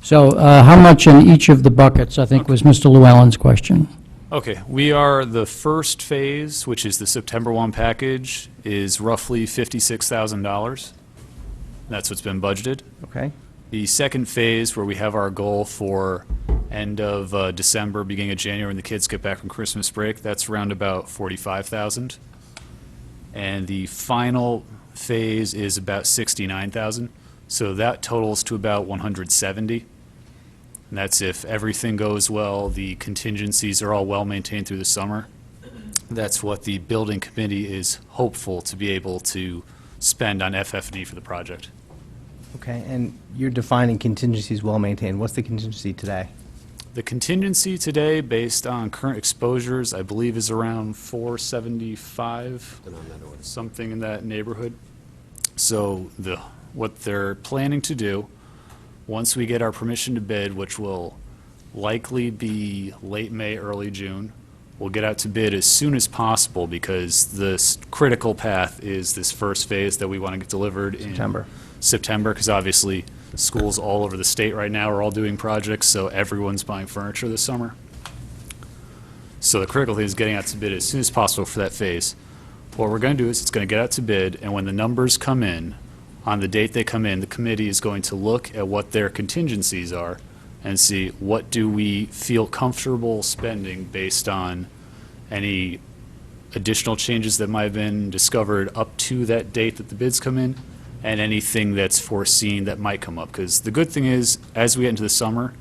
So how much in each of the buckets, I think was Mr. Llewellyn's question. Okay, we are, the first phase, which is the September 1 package, is roughly $56,000. That's what's been budgeted. Okay, The second phase, where we have our goal for end of December, beginning of January, when the kids get back from Christmas break, that's around about 45,000. And the final phase is about 69,000. So that totals to about 170. And that's if everything goes well, the contingencies are all well maintained through the summer. That's what the building committee is hopeful to be able to spend on FF&E for the project. okay, and you're defining contingencies well-maintained. What's the contingency today? The contingency today, based on current exposures, I believe is around 475, something in that neighborhood. So what they're planning to do, once we get our permission to bid, which will likely be late May, early June, we'll get out to bid as soon as possible, because the critical path is this first phase that we want to get delivered in September, because obviously schools all over the state right now are all doing projects, so everyone's buying furniture this summer. So the critical thing is getting out to bid as soon as possible for that phase. What we're going to do is it's going to get out to bid, and when the numbers come in, on the date they come in, the committee is going to look at what their contingencies are and see what do we feel comfortable spending based on any additional changes that might have been discovered up to that date that the bids come in, and anything that's foreseen that might come up. Because the good thing is, as we get into the summer,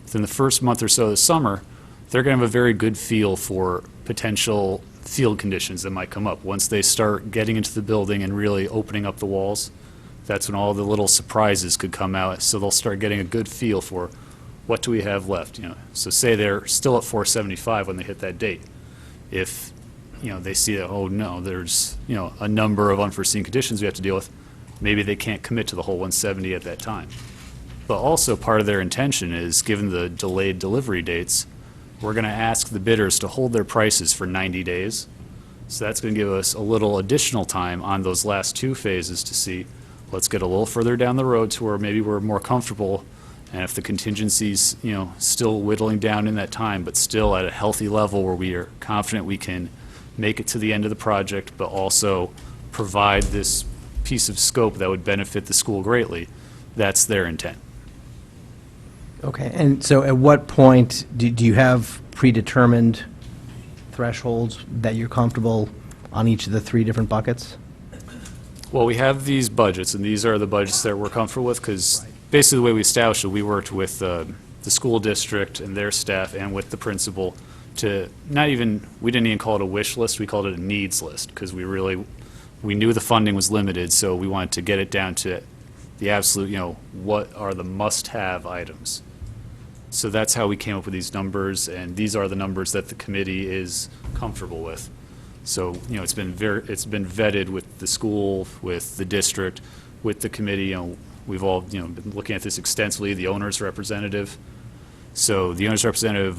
within the first month or so of the summer, they're going to have a very good feel for potential field conditions that might come up. Once they start getting into the building and really opening up the walls, that's when all the little surprises could come out. So they'll start getting a good feel for what do we have left. So say they're still at 475 when they hit that date. If they see that, oh no, there's a number of unforeseen conditions we have to deal with, maybe they can't commit to the whole 170 at that time. But also part of their intention is, given the delayed delivery dates, we're going to ask the bidders to hold their prices for 90 days. So that's going to give us a little additional time on those last 2 phases to see, let's get a little further down the road to where maybe we're more comfortable And if the contingency's, still whittling down in that time, but still at a healthy level where we are confident we can make it to the end of the project, but also provide this piece of scope that would benefit the school greatly, that's their intent. Okay, and so at what point, do you have predetermined thresholds that you're comfortable on each of the 3 different buckets? Well, we have these budgets, and these are the budgets that we're comfortable with, because basically the way we established it, we worked with the school district and their staff and with the principal to we didn't even call it a wish list, we called it a needs list, because we knew the funding was limited, so we wanted to get it down to the absolute, what are the must-have items. So that's how we came up with these numbers, and these are the numbers that the committee is comfortable with. So, it's been vetted with the school, with the district, with the committee. We've all, been looking at this extensively, the owner's representative. So the owner's representative,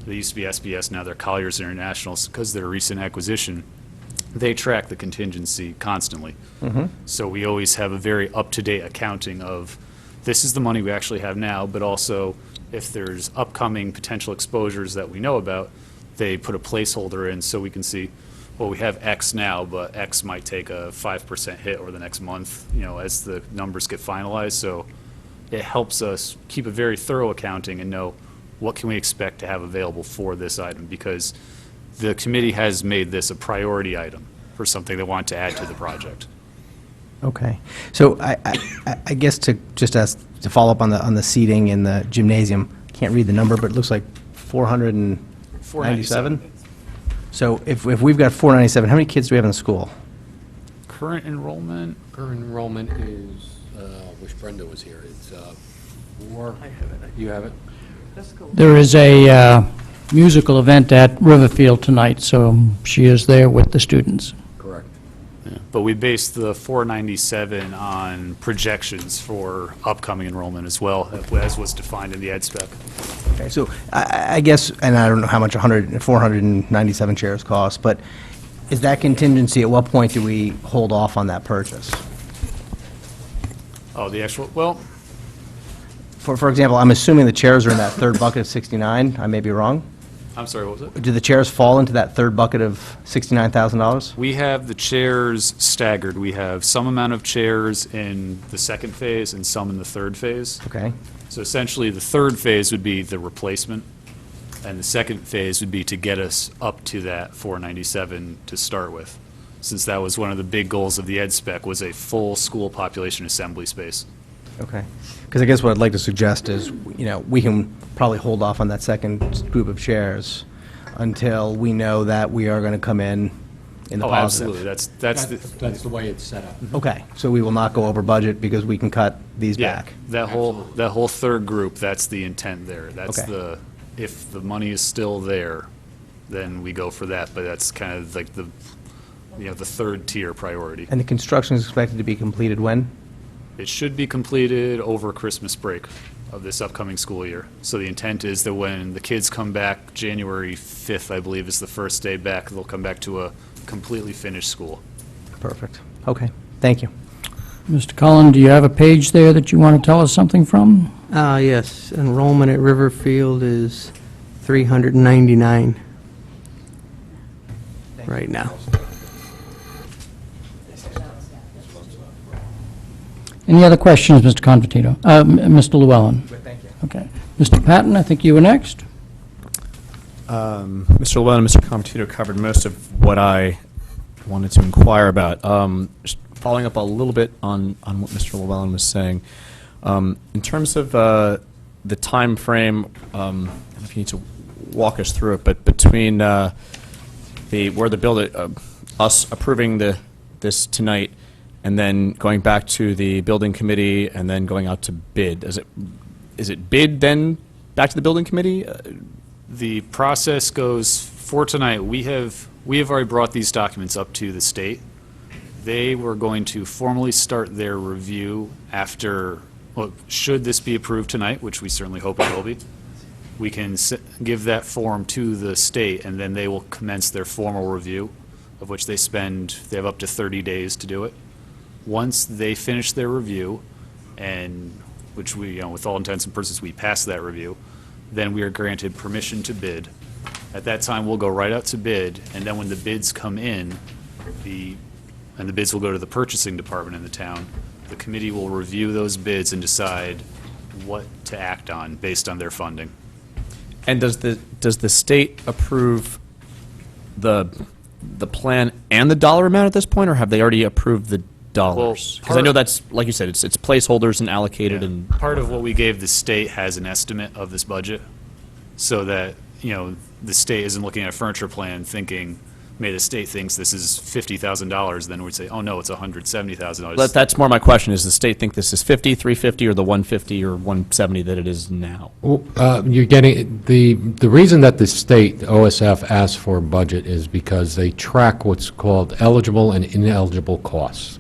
they used to be SBS, now they're Colliers International, because they're a recent acquisition. They track the contingency constantly. So we always have a very up-to-date accounting of, this is the money we actually have now, but also if there's upcoming potential exposures that we know about, they put a placeholder in so we can see, well, we have X now, but X might take a 5% hit over the next month, as the numbers get finalized. So it helps us keep a very thorough accounting and know what can we expect to have available for this item, because the committee has made this a priority item for something they want to add to the project. Okay, so I guess to follow up on the seating in the gymnasium, can't read the number, but it looks like 497? So if we've got 497, how many kids do we have in the school? Current enrollment? Current enrollment is, wish Brenda was here, it's 4. I have it. You have it? There is a musical event at Riverfield tonight, so she is there with the students. Correct. But we based the 497 on projections for upcoming enrollment as well, as was defined in the ed spec. Okay, so I guess, and I don't know how much 497 chairs cost, but is that contingency, at what point do we hold off on that purchase? Oh, the actual, well, For example, I'm assuming the chairs are in that third bucket of 69, I may be wrong? I'm sorry, what was it? Do the chairs fall into that third bucket of $69,000? We have the chairs staggered. We have some amount of chairs in the second phase and some in the third phase. Okay. So essentially, the third phase would be the replacement, and the second phase would be to get us up to that 497 to start with, since that was one of the big goals of the ed spec, was a full school population assembly space. Okay. Because I guess what I'd like to suggest is, we can probably hold off on that second group of chairs until we know that we are going to come in the Oh, positive. absolutely. That's the way it's set up. Okay, so we will not go over budget because we can cut these Yeah, back. that whole third group, that's the intent there. That's Okay. if the money is still there, then we go for that, but that's kind of like the third tier priority. And the construction is expected to be completed when? It should be completed over Christmas break of this upcoming school year. So the intent is that when the kids come back, January 5th, I believe, is the first day back, they'll come back to a completely finished school. Perfect. Okay, thank you. Mr. Cullen, do you have a page there that you want to tell us something from? Yes, enrollment at Riverfield is 399 right now. Any other questions, Mr. Convertito? Mr. Llewellyn? Thank you. Okay. Mr. Patton, I think you were next. Mr. Llewellyn and Mr. Comtito covered most of what I wanted to inquire about. Just following up a little bit on what Mr. Llewellyn was saying, in terms of the time frame, I don't know if you need to walk us through it, but between us approving this tonight and then going back to the building committee and then going out to bid, is it bid then back to the building committee? The process goes, for tonight, we have already brought these documents up to the state. They were going to formally start their review after, well, should this be approved tonight, which we certainly hope it will be, we can give that form to the state, and then they will commence their formal review, of which they have up to 30 days to do it. Once they finish their review, and which we, with all intents and purposes, we pass that review, then we are granted permission to bid. At that time, we'll go right out to bid, and then when the bids come in, and the bids will go to the purchasing department in the town, the committee will review those bids and decide what to act on based on their funding. And does the state approve the plan and the dollar amount at this point, or have they already approved the dollars? Because I know that's, like you said, it's placeholders and allocated and... Part of what we gave the state has an estimate of this budget, so that, the state isn't looking at a furniture plan thinking, maybe the state thinks this is $50,000, then we'd say, oh, no, it's $170,000. That's more my question. Does the state think this is 50, 350, or the 150 or 170 that it is now? Well, you're getting, the reason that the state, OSF, asks for a budget is because they track what's called eligible and ineligible costs.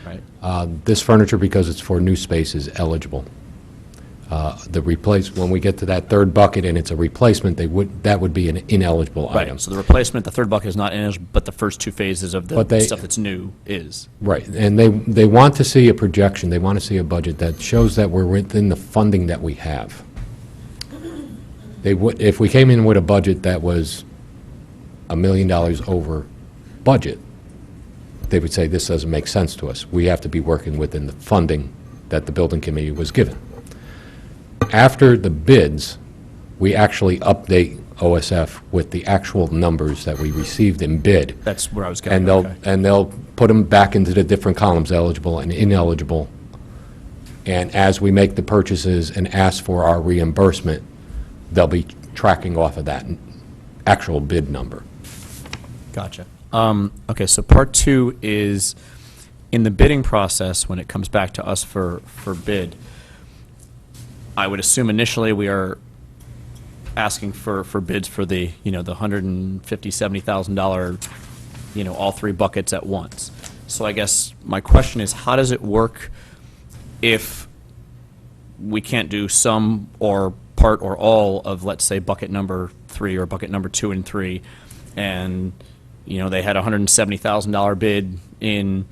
Right. This furniture, because it's for new space, is eligible. When we get to that third bucket and it's a replacement, that would be an ineligible item. Right, so the replacement, the third bucket is not ineligible, but the first two phases of the stuff that's new is. Right, and they want to see a projection, they want to see a budget that shows that we're within the funding that we have. If we came in with a budget that was $1 million over budget, they would say, this doesn't make sense to us. We have to be working within the funding that the building committee was given. After the bids, we actually update OSF with the actual numbers that we received in bid. That's where I was going. And they'll put them back into the different columns, eligible and ineligible. And as we make the purchases and ask for our reimbursement, they'll be tracking off of that actual bid number. Gotcha. Okay, so part two is, in the bidding process, when it comes back to us for bid, I would assume initially we are asking for bids for the, the $150,000, $70,000, all three buckets at once. So I guess my question is, how does it work if we can't do some or part or all of, let's say, bucket number 3 or bucket number 2 and 3, and, they had a $170,000 bid in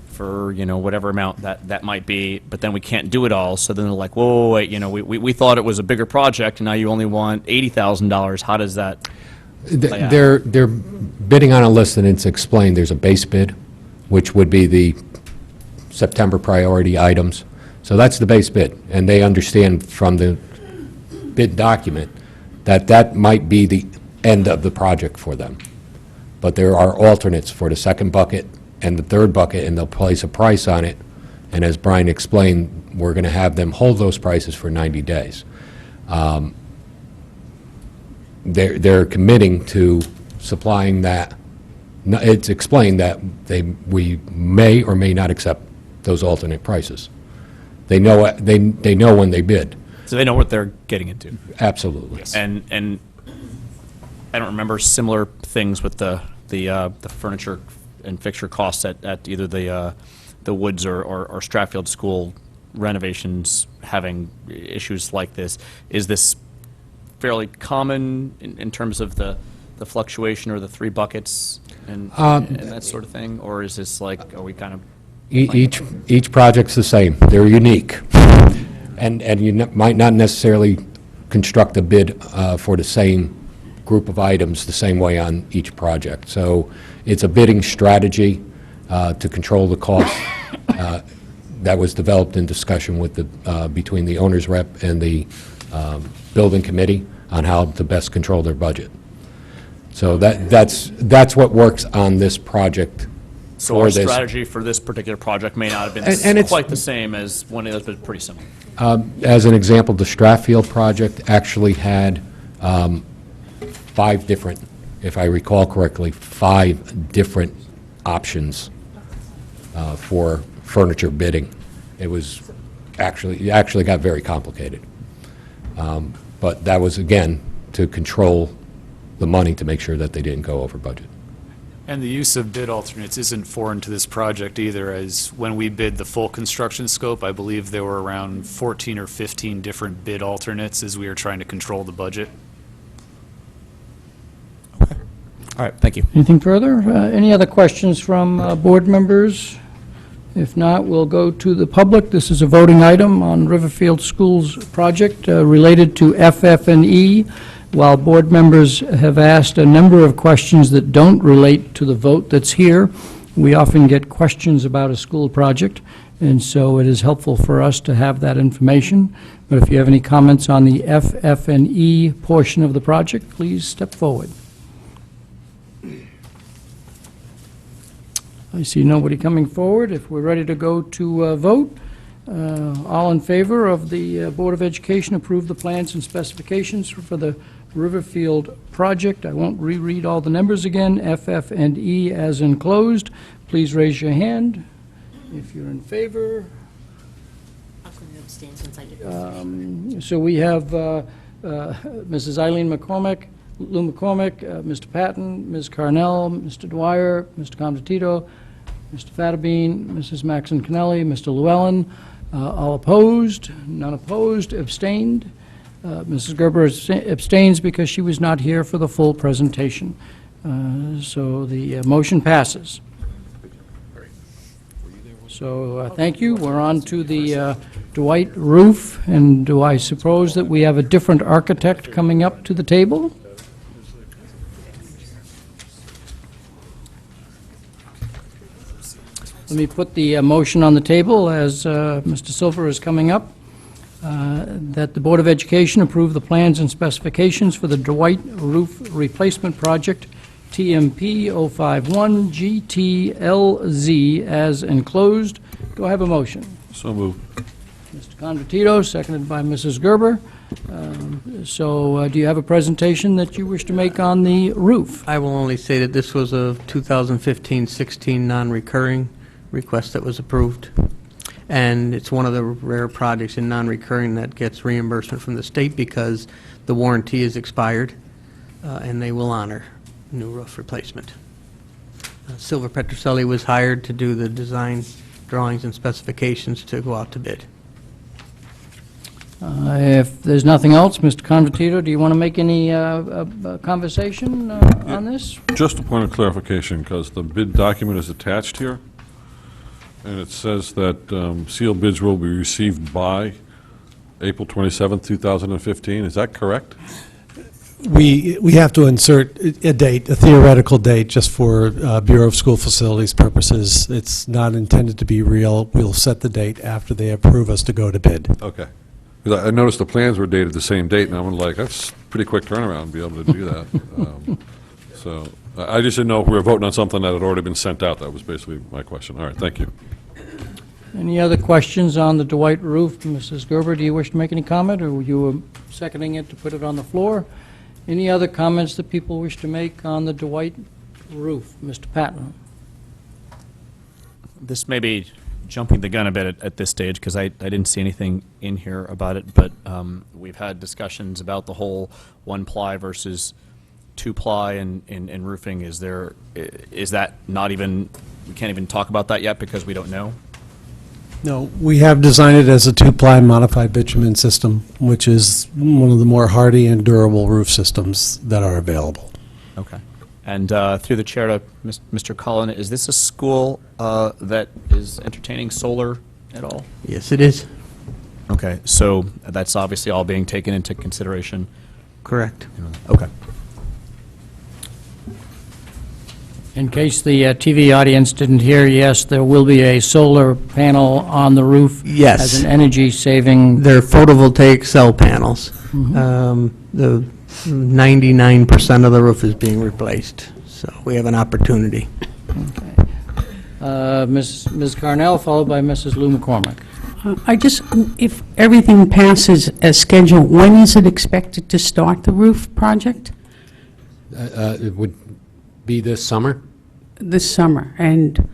for, whatever amount that might be, but then we can't do it all, so then they're like, whoa, wait, we thought it was a bigger project, and now you only want $80,000. How does that play out? They're bidding on a list, and it's explained. There's a base bid, which would be the September priority items. So that's the base bid, and they understand from the bid document that might be the end of the project for them. But there are alternates for the second bucket and the third bucket, and they'll place a price on it. And as Brian explained, we're going to have them hold those prices for 90 days. They're committing to supplying that. It's explained that we may or may not accept those alternate prices. They know they know when they bid. So they know what they're getting into. Absolutely. And I don't remember similar things with the furniture and fixture costs at either the Woods or Stratfield School renovations having issues like this. Is this fairly common in terms of the fluctuation or the three buckets and that sort of thing, or is this like, are we kind of each project's the same? They're unique, and you might not necessarily construct a bid for the same group of items the same way on each project. So it's a bidding strategy to control the cost that was developed in discussion with between the owner's rep and the building committee on how to best control their budget. So that's what works on this project. So our strategy for this particular project may not have been quite the same as one of those, but pretty similar. As an example, the Stratfield project actually had 5 different, if I recall correctly, 5 different options for furniture bidding. It actually got very complicated. But that was, again, to control the money to make sure that they didn't go over budget. And the use of bid alternates isn't foreign to this project either, as when we bid the full construction scope, I believe there were around 14 or 15 different bid alternates as we were trying to control the budget. Okay. All right, thank you. Anything further? Any other questions from board members? If not, we'll go to the public. This is a voting item on Riverfield Schools project related to FF&E. While board members have asked a number of questions that don't relate to the vote that's here, we often get questions about a school project, and so it is helpful for us to have that information. But if you have any comments on the FF&E portion of the project, please step forward. I see nobody coming forward. If we're ready to go to vote, all in favor of the Board of Education approve the plans and specifications for the Riverfield project. I won't reread all the numbers again. FF&E as enclosed. Please raise your hand if you're in favor. I'm going to abstain since I didn't. So we have Mrs. Eileen McCormick, Lou McCormick, Mr. Patton, Ms. Carnell, Mr. Dwyer, Mr. Convertito, Mr. Fattabine, Mrs. Maxon Cannelli, Mr. Llewellyn. All opposed? None opposed? Abstained? Mrs. Gerber abstains because she was not here for the full presentation. So the motion passes. So thank you. We're on to the Dwight roof, and do I suppose that we have a different architect coming up to the table? Let me put the motion on the table as Mr. Silver is coming up, that the Board of Education approve the plans and specifications for the Dwight Roof Replacement Project, TMP 051 GTLZ, as enclosed. Do I have a motion? So moved. Mr. Convertito, seconded by Mrs. Gerber. Do you have a presentation that you wish to make on the roof? I will only say that this was a 2015-16 non-recurring request that was approved. And it's one of the rare projects in non-recurring that gets reimbursement from the state because the warranty is expired, and they will honor new roof replacement. Silver Petroselli was hired to do the design drawings and specifications to go out to bid. If there's nothing else, Mr. Convertito, do you want to make any conversation on this? Just a point of clarification, because the bid document is attached here, and it says that sealed bids will be received by April 27th, 2015. Is that correct? We have to insert a date, a theoretical date, just for Bureau of School Facilities purposes. It's not intended to be real. We'll set the date after they approve us to go to bid. Okay. Because I noticed the plans were dated the same date, and I'm like, that's a pretty quick turnaround to be able to do that. So I just didn't know if we were voting on something that had already been sent out. That was basically my question. All right, thank you. Any other questions on the Dwight roof? Mrs. Gerber, do you wish to make any comment, or you were seconding it to put it on the floor? Any other comments that people wish to make on the Dwight roof? Mr. Patton? This may be jumping the gun a bit at this stage because I didn't see anything in here about it, but we've had discussions about the whole one-ply versus two-ply in roofing. Is that not even, we can't even talk about that yet because we don't know? No, we have designed it as a two-ply modified bitumen system, which is one of the more hardy and durable roof systems that are available. Okay. And through the chair to Mr. Cullen, is this a school that is entertaining solar at all? Yes, it is. Okay, so that's obviously all being taken into consideration? Correct. Okay. In case the TV audience didn't hear, yes, there will be a solar panel on the roof. Yes. As an energy-saving. They're photovoltaic cell panels. The 99% of the roof is being replaced, so we have an opportunity. Ms. Carnell, followed by Mrs. Lou McCormick. If everything passes as scheduled, when is it expected to start the roof project? It would be this summer? This summer. And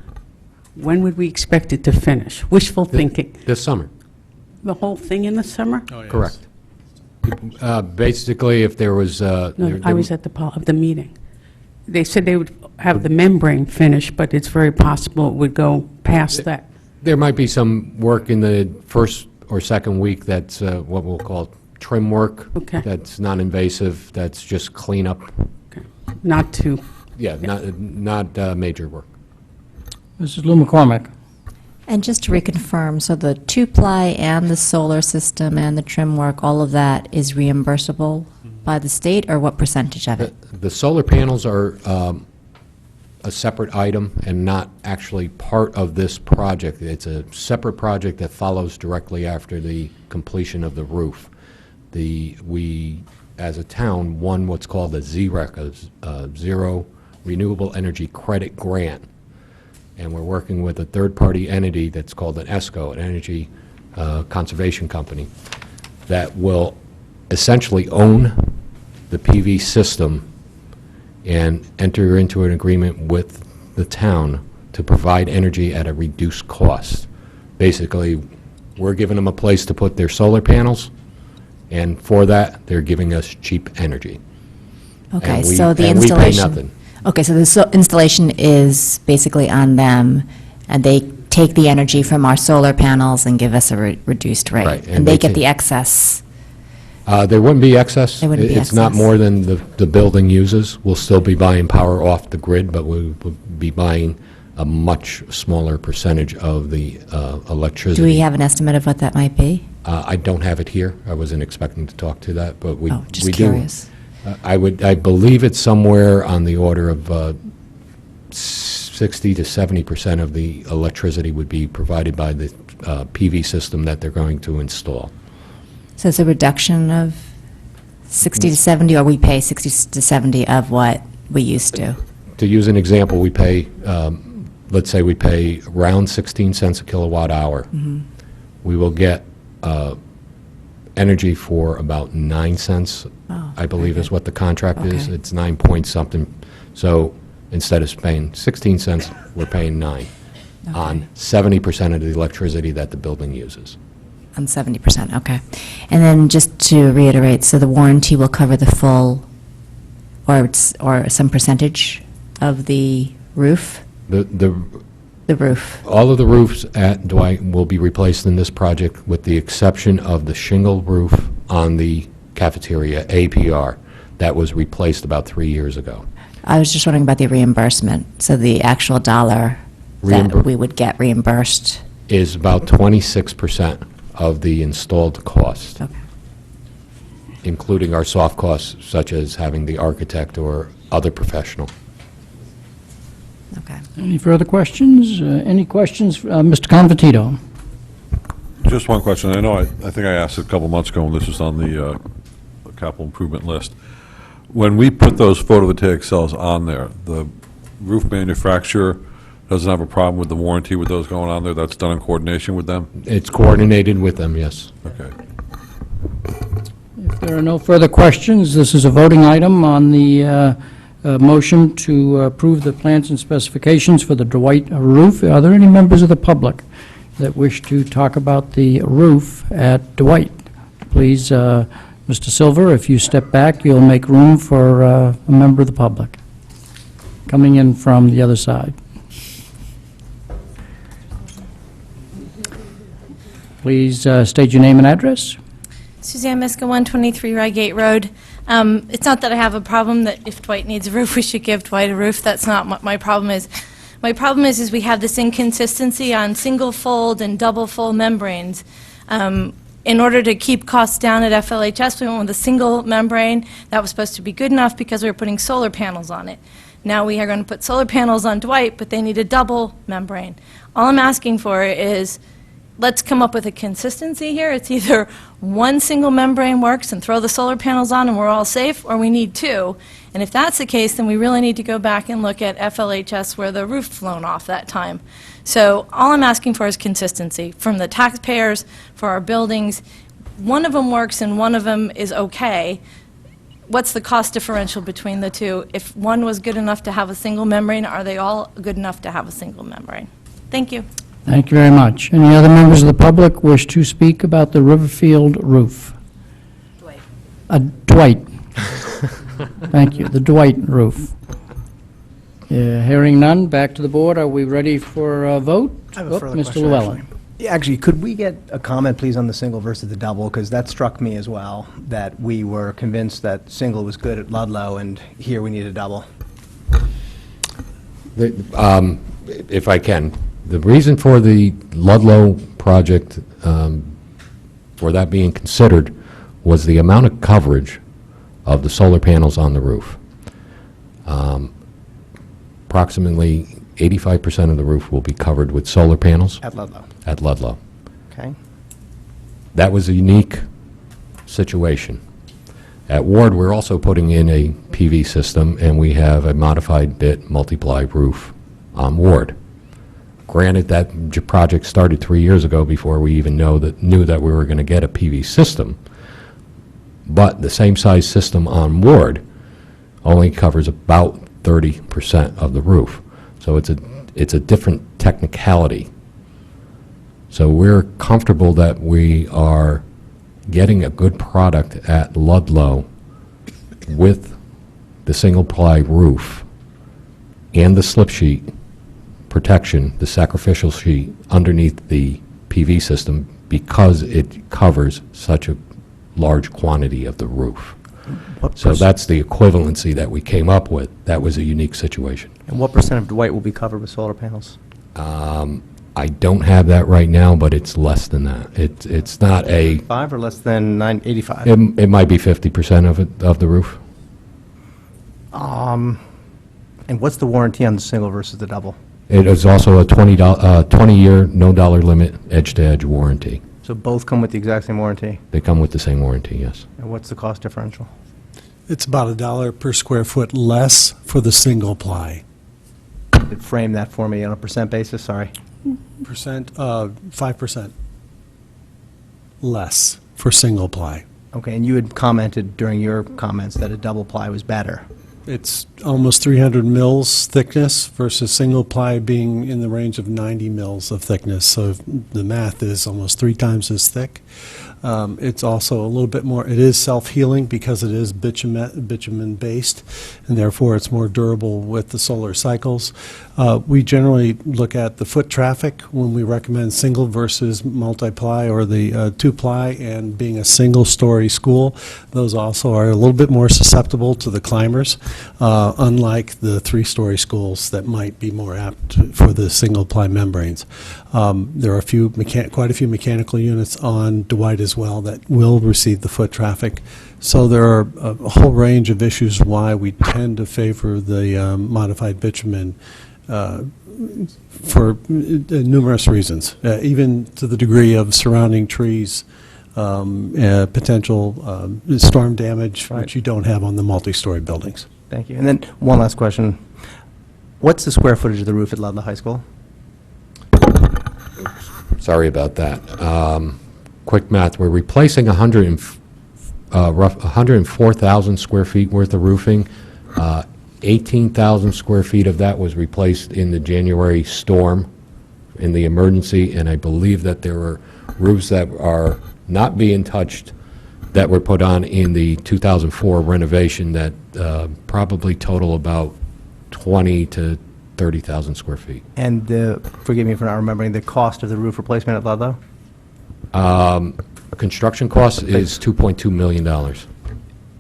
when would we expect it to finish? Wishful thinking. This summer. The whole thing in the summer? Correct. Basically, if there was... No, I was at the meeting. They said they would have the membrane finished, but it's very possible it would go past that. There might be some work in the first or second week that's what we'll call trim work. Okay. That's non-invasive, that's just cleanup. Okay. Not to... Yeah, not major work. Mrs. Lou McCormick. And just to reconfirm, so the two-ply and the solar system and the trim work, all of that is reimbursable by the state, or what percentage of it? The solar panels are a separate item and not actually part of this project. It's a separate project that follows directly after the completion of the roof. We, as a town, won what's called a ZREC, a Zero Renewable Energy Credit Grant. And we're working with a third-party entity that's called an ESCO, an Energy Conservation Company, that will essentially own the PV system and enter into an agreement with the town to provide energy at a reduced cost. Basically, we're giving them a place to put their solar panels, and for that, they're giving us cheap energy. Okay, And we- so the and we pay installation. nothing. Okay, so the installation is basically on them, and they take the energy from our solar panels and give us a reduced rate. Right, And and they they get can- the excess. There wouldn't be excess. There wouldn't be It's not excess. more than the building uses. We'll still be buying power off the grid, but we will be buying a much smaller percentage of the electricity. Do we have an estimate of what that might be? I don't have it here. I wasn't expecting to talk to that, but we do. Oh, just curious. I believe it's somewhere on the order of 60 to 70% of the electricity would be provided by the PV system that they're going to install. So it's a reduction of 60 to 70, or we pay 60 to 70 of what we used to? To use an example, we pay, let's say we pay around 16 cents a kilowatt hour. We will get energy for about 9 cents, I believe is what the contract is. Okay. It's 9 point something. So instead of paying 16 cents, we're paying 9 on 70% of the electricity that the building uses. On 70%, okay. And then just to reiterate, so the warranty will cover the full, or some percentage of the roof? The roof. All of the roofs at Dwight will be replaced in this project, with the exception of the shingle roof on the cafeteria, APR, that was replaced about 3 years ago. I was just wondering about the reimbursement, so the actual dollar that we would get reimbursed. Is about 26% of the installed cost, including our soft costs, such as having the architect or other professional. Okay. Any further questions? Any questions? Mr. Convertito? Just one question. I know, I think I asked it a couple months ago when this was on the capital improvement list. When we put those photovoltaic cells on there, the roof manufacturer doesn't have a problem with the warranty with those going on there? That's done in coordination with them? It's coordinated with them, yes. Okay. If there are no further questions, this is a voting item on the motion to approve the plans and specifications for the Dwight roof. Are there any members of the public that wish to talk about the roof at Dwight? Please, Mr. Silver, if you step back, you'll make room for a member of the public coming in from the other side. Please state your name and address. Suzanne Miska, 123 Rygate Road. It's not that I have a problem that if Dwight needs a roof, we should give Dwight a roof. That's not what my problem is. My problem is we have this inconsistency on single-fold and double-fold membranes. In order to keep costs down at FLHS, we went with a single membrane. That was supposed to be good enough because we were putting solar panels on it. Now we are going to put solar panels on Dwight, but they need a double membrane. All I'm asking for is, let's come up with a consistency here. It's either one single membrane works and throw the solar panels on and we're all safe, or we need two. And if that's the case, then we really need to go back and look at FLHS where the roof flown off that time. So all I'm asking for is consistency from the taxpayers for our buildings. One of them works and one of them is okay. What's the cost differential between the two? If one was good enough to have a single membrane, are they all good enough to have a single membrane? Thank you. Thank you very much. Any other members of the public wish to speak about the Riverfield roof? Dwight. Dwight. Thank you, the Dwight roof. Hearing none, back to the board. Are we ready for a vote? I have a further Mr. question, Llewellyn. actually. Yeah, actually, could we get a comment, please, on the single versus the double? Because that struck me as well, that we were convinced that single was good at Ludlow, and here we need a double. If I can, The reason for the Ludlow project, for that being considered, was the amount of coverage of the solar panels on the roof. Approximately 85% of the roof will be covered with solar panels At Ludlow. at Ludlow. Okay. That was a unique situation. At Ward, we're also putting in a PV system, and we have a modified bit multiply roof on Ward. Granted, that project started 3 years ago before we even knew that we were going to get a PV system, but the same size system on Ward only covers about 30% of the roof. So it's a different technicality. So we're comfortable that we are getting a good product at Ludlow with the single-ply roof and the slip sheet protection, the sacrificial sheet underneath the PV system, because it covers such a large quantity of the roof. So that's the equivalency that we came up with. That was a unique situation. And what percent of Dwight will be covered with solar panels? I don't have that right now, but it's less than that. It's not a... 5 or less than 85? It might be 50% of the roof. And what's the warranty on the single versus the double? It is also a 20-year, no dollar limit, edge-to-edge warranty. So both come with the exact same warranty? They come with the same warranty, yes. And what's the cost differential? It's about $1 per square foot less for the single ply. Frame that for me on a percent basis, sorry. 5% less for single ply. Okay, and you had commented during your comments that a double ply was better. It's almost 300 mils thickness versus single ply being in the range of 90 mils of thickness. So the math is almost 3 times as thick. It's also a little bit more, it is self-healing because it is bitumen-based, and therefore it's more durable with the solar cycles. We generally look at the foot traffic when we recommend single versus multiply or the two-ply, and being a single-story school, those also are a little bit more susceptible to the climbers, unlike the 3-story schools that might be more apt for the single-ply membranes. There are quite a few mechanical units on Dwight as well that will receive the foot traffic. So there are a whole range of issues why we tend to favor the modified bitumen for numerous reasons, even to the degree of surrounding trees, potential storm damage, which you don't have on the multi-story buildings. Thank you. And then one last question. What's the square footage of the roof at Ludlow High School? Sorry about that. Quick math, we're replacing 104,000 square feet worth of roofing. 18,000 square feet of that was replaced in the January storm, in the emergency, and I believe that there were roofs that are not being touched that were put on in the 2004 renovation that probably total about 20 to 30,000 square feet. And forgive me for not remembering, the cost of the roof replacement at Ludlow? Construction cost is $2.2 million. And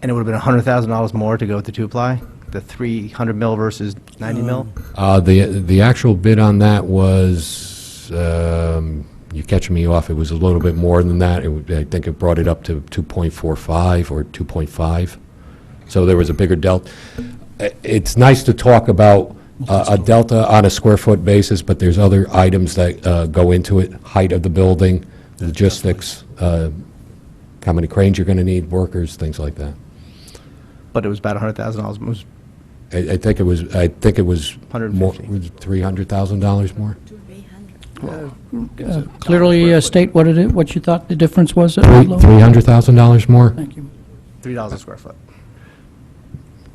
it would have been $100,000 more to go with the two-ply? The 300 mil versus 90 mil? The actual bid on that was, you're catching me off, it was a little bit more than that. I think it brought it up to 2.45 or 2.5. So there was a bigger delta. It's nice to talk about a delta on a square foot basis, but there's other items that go into it: height of the building, logistics, how many cranes you're going to need, workers, things like that. But it was about $100,000. I think it was more, $300,000 more. Clearly state what it is, what you thought the difference was at Ludlow? $300,000 more. Thank you. $3 a square foot.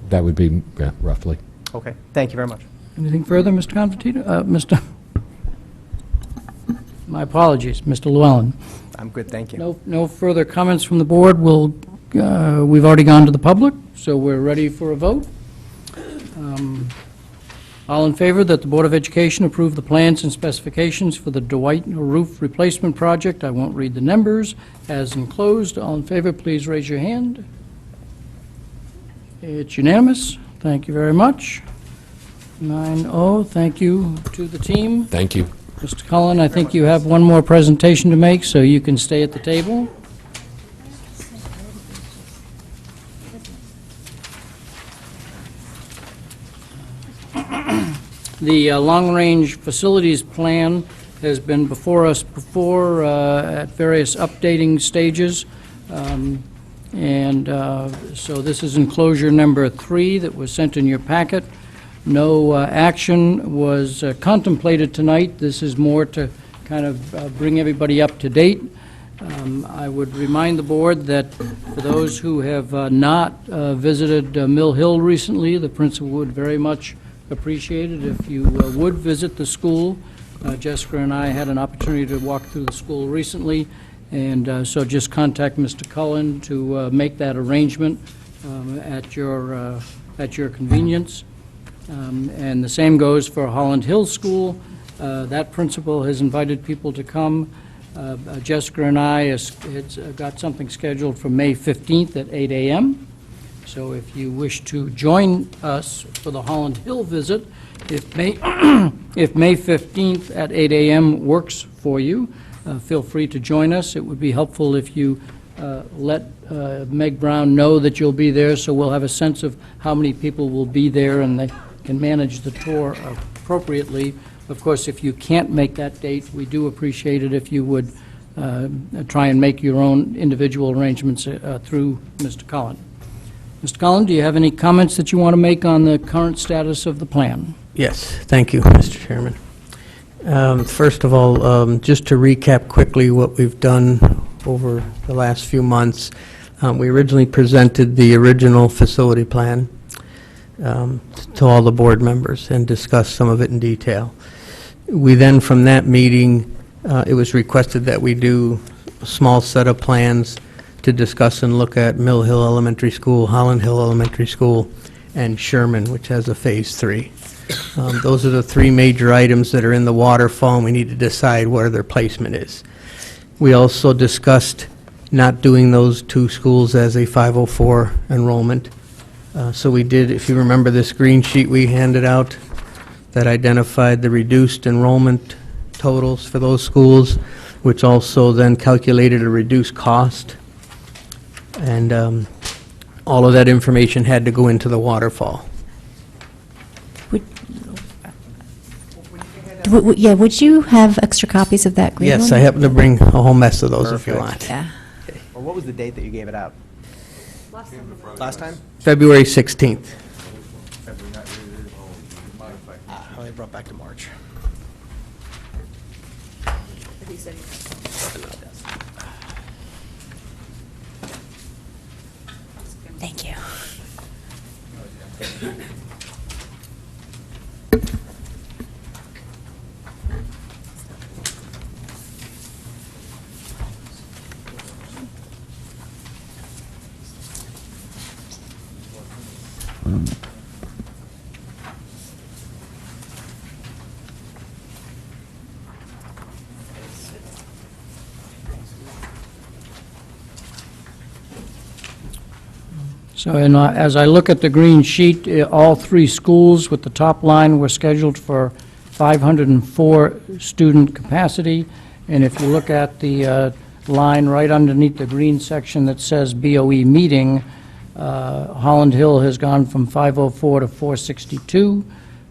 That would be, yeah, roughly. Okay, thank you very much. Anything further, Mr. Confortito? My apologies, Mr. Llewellyn. I'm good, thank you. No further comments from the board. We've already gone to the public, so we're ready for a vote. All in favor that the Board of Education approve the plans and specifications for the Dwight roof replacement project? I won't read the numbers. As enclosed, all in favor, please raise your hand. It's unanimous. Thank you very much. 9-0. Thank you to the team. Thank you. Mr. Cullen, I think you have one more presentation to make, so you can stay at the table. The long-range facilities plan has been before us before at various updating stages. So this is enclosure number 3 that was sent in your packet. No action was contemplated tonight. This is more to kind of bring everybody up to date. I would remind the board that for those who have not visited Mill Hill recently, the principal would very much appreciate it if you would visit the school. Jessica and I had an opportunity to walk through the school recently, and so just contact Mr. Cullen to make that arrangement at your convenience. And the same goes for Holland Hill School. That principal has invited people to come. Jessica and I has got something scheduled for May 15th at 8 a.m. So if you wish to join us for the Holland Hill visit, if May 15th at 8 a.m. works for you, feel free to join us. It would be helpful if you let Meg Brown know that you'll be there, so we'll have a sense of how many people will be there and they can manage the tour appropriately. Of course, if you can't make that date, we do appreciate it if you would try and make your own individual arrangements through Mr. Cullen. Mr. Cullen, do you have any comments that you want to make on the current status of the plan? Yes, thank you, Mr. Chairman. First of all, just to recap quickly what we've done over the last few months, we originally presented the original facility plan to all the board members and discussed some of it in detail. We then, from that meeting, it was requested that we do a small set of plans to discuss and look at Mill Hill Elementary School, Holland Hill Elementary School, and Sherman, which has a Phase 3. Those are the 3 major items that are in the waterfall, and we need to decide where their placement is. We also discussed not doing those 2 schools as a 504 enrollment. So we did, if you remember this green sheet we handed out that identified the reduced enrollment totals for those schools, which also then calculated a reduced cost. And all of that information had to go into the waterfall. Would you have extra copies of that green one? Yes, I happen to bring a whole mess of those if you want. Yeah. Or what was the date that you gave it out? Last time? February 16th. Oh, they brought back to March. Thank you. So as I look at the green sheet, all 3 schools with the top line were scheduled for 504 student capacity. And if you look at the line right underneath the green section that says BOE meeting, Holland Hill has gone from 504 to 462,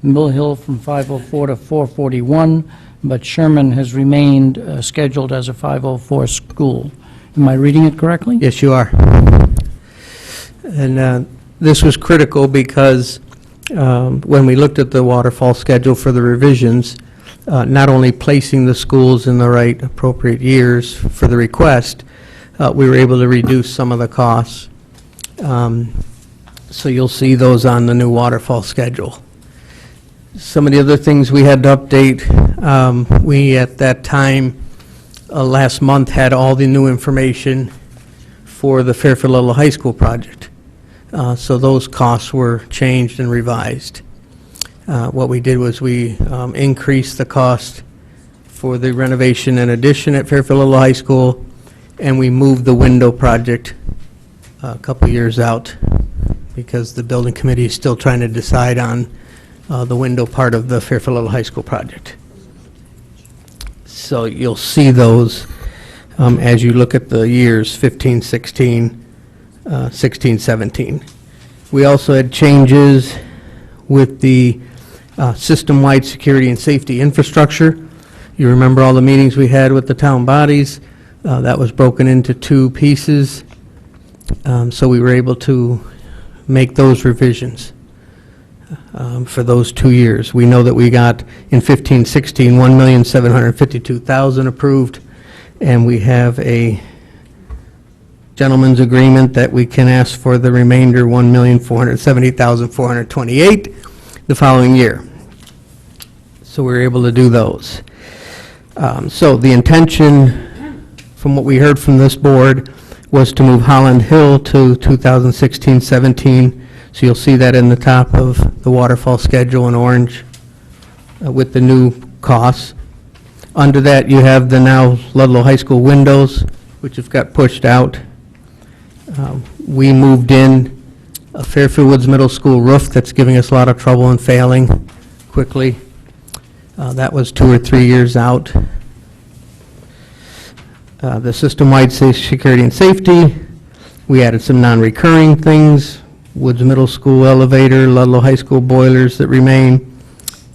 Mill Hill from 504 to 441, but Sherman has remained scheduled as a 504 school. Am I reading it correctly? Yes, you are. And this was critical because when we looked at the waterfall schedule for the revisions, not only placing the schools in the right appropriate years for the request, we were able to reduce some of the costs. So you'll see those on the new waterfall schedule. Some of the other things we had to update, we at that time, last month, had all the new information for the Fairfield Ludlow High School project. So those costs were changed and revised. What we did was we increased the cost for the renovation and addition at Fairfield Ludlow High School, and we moved the window project a couple years out because the building committee is still trying to decide on the window part of the Fairfield Ludlow High School project. So you'll see those as you look at the years 15, 16, 16, 17. We also had changes with the system-wide security and safety infrastructure. You remember all the meetings we had with the town bodies. That was broken into two pieces. So we were able to make those revisions for those 2 years. We know that we got in 15, 16, $1,752,000 approved, and we have a gentleman's agreement that we can ask for the remainder, $1,470,428 the following year. So we were able to do those. So the intention, from what we heard from this board, was to move Holland Hill to 2016-17. So you'll see that in the top of the waterfall schedule in orange with the new costs. Under that, you have the now Ludlow High School windows, which have got pushed out. We moved in a Fairfield Woods Middle School roof that's giving us a lot of trouble and failing quickly. That was 2 or 3 years out. The system-wide security and safety, we added some non-recurring things, Woods Middle School elevator, Ludlow High School boilers that remain,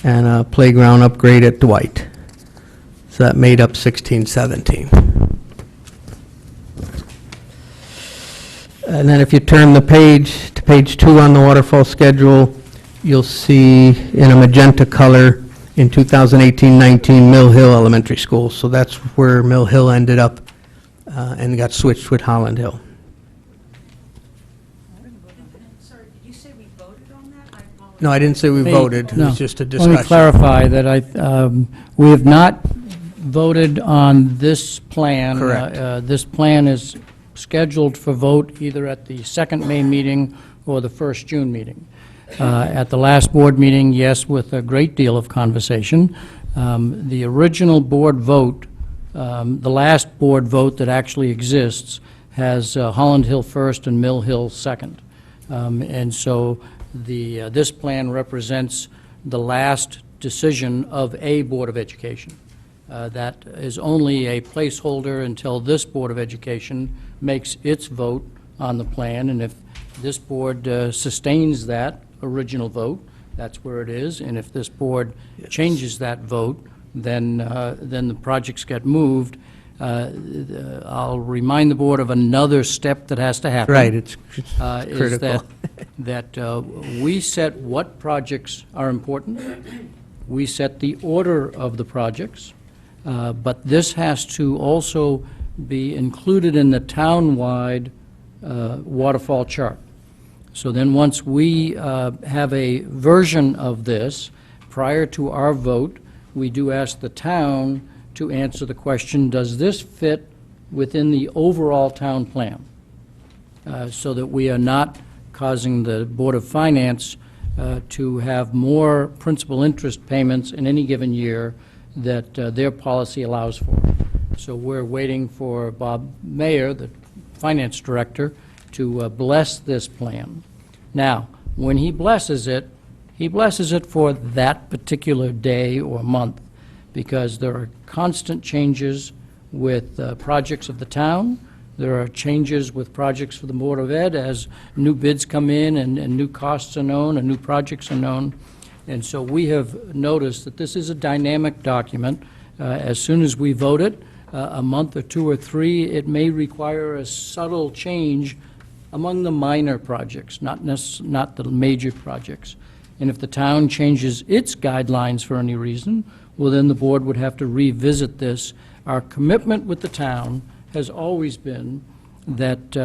and a playground upgrade at Dwight. So that made up 16, 17. And then if you turn the page to page 2 on the waterfall schedule, you'll see in a magenta color in 2018-19 Mill Hill Elementary School. So that's where Mill Hill ended up and got switched with Holland Hill. Sorry, did you say we voted on that? I apologize. No, I didn't say we voted. It No. was just a Let discussion. me clarify that we have not voted on this plan. Correct. This plan is scheduled for vote either at the second May meeting or the first June meeting. At the last board meeting, yes, with a great deal of conversation. The original board vote, the last board vote that actually exists, has Holland Hill first and Mill Hill second. And so this plan represents the last decision of a Board of Education. That is only a placeholder until this Board of Education makes its vote on the plan, and if this board sustains that original vote, that's where it is, and if this board changes that vote, then the projects get moved. I'll remind the board of another step that has to happen. Right, it's Is critical. that we set what projects are important, we set the order of the projects, but this has to also be included in the town-wide waterfall chart. So then once we have a version of this, prior to our vote, we do ask the town to answer the question, does this fit within the overall town plan? So that we are not causing the Board of Finance to have more principal interest payments in any given year that their policy allows for. So we're waiting for Bob Mayer, the Finance Director, to bless this plan. Now, when he blesses it for that particular day or month, because there are constant changes with projects of the town. There are changes with projects for the Board of Ed as new bids come in and new costs are known and new projects are known. And so we have noticed that this is a dynamic document. As soon as we vote it, a month or 2 or 3, it may require a subtle change among the minor projects, not the major projects. And if the town changes its guidelines for any reason, well, then the board would have to revisit this. Our commitment with the town has always been that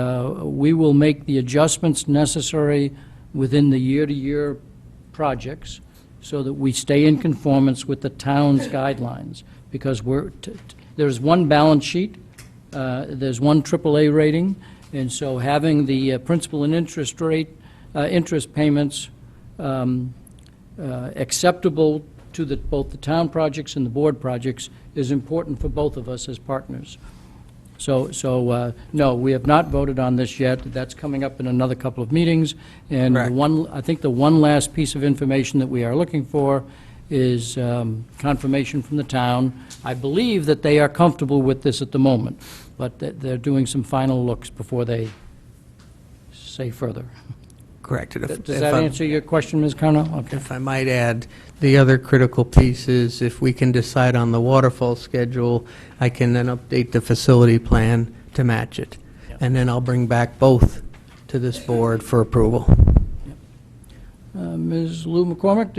we will make the adjustments necessary within the year-to-year projects so that we stay in conformance with the town's guidelines. Because there's one balance sheet, there's one AAA rating, and so having the principal and interest payments acceptable to both the town projects and the board projects is important for both of us as partners. So no, we have not voted on this yet. That's coming up in another couple of meetings. And Correct. I think the one last piece of information that we are looking for is confirmation from the town. I believe that they are comfortable with this at the moment, but that they're doing some final looks before they say further. Correct. Does that answer your question, Ms. Carnell? Okay. If I might add, the other critical piece is if we can decide on the waterfall schedule, I can then update the facility plan to match it. And then I'll bring back both to this board for approval. Ms. Lou McCormick,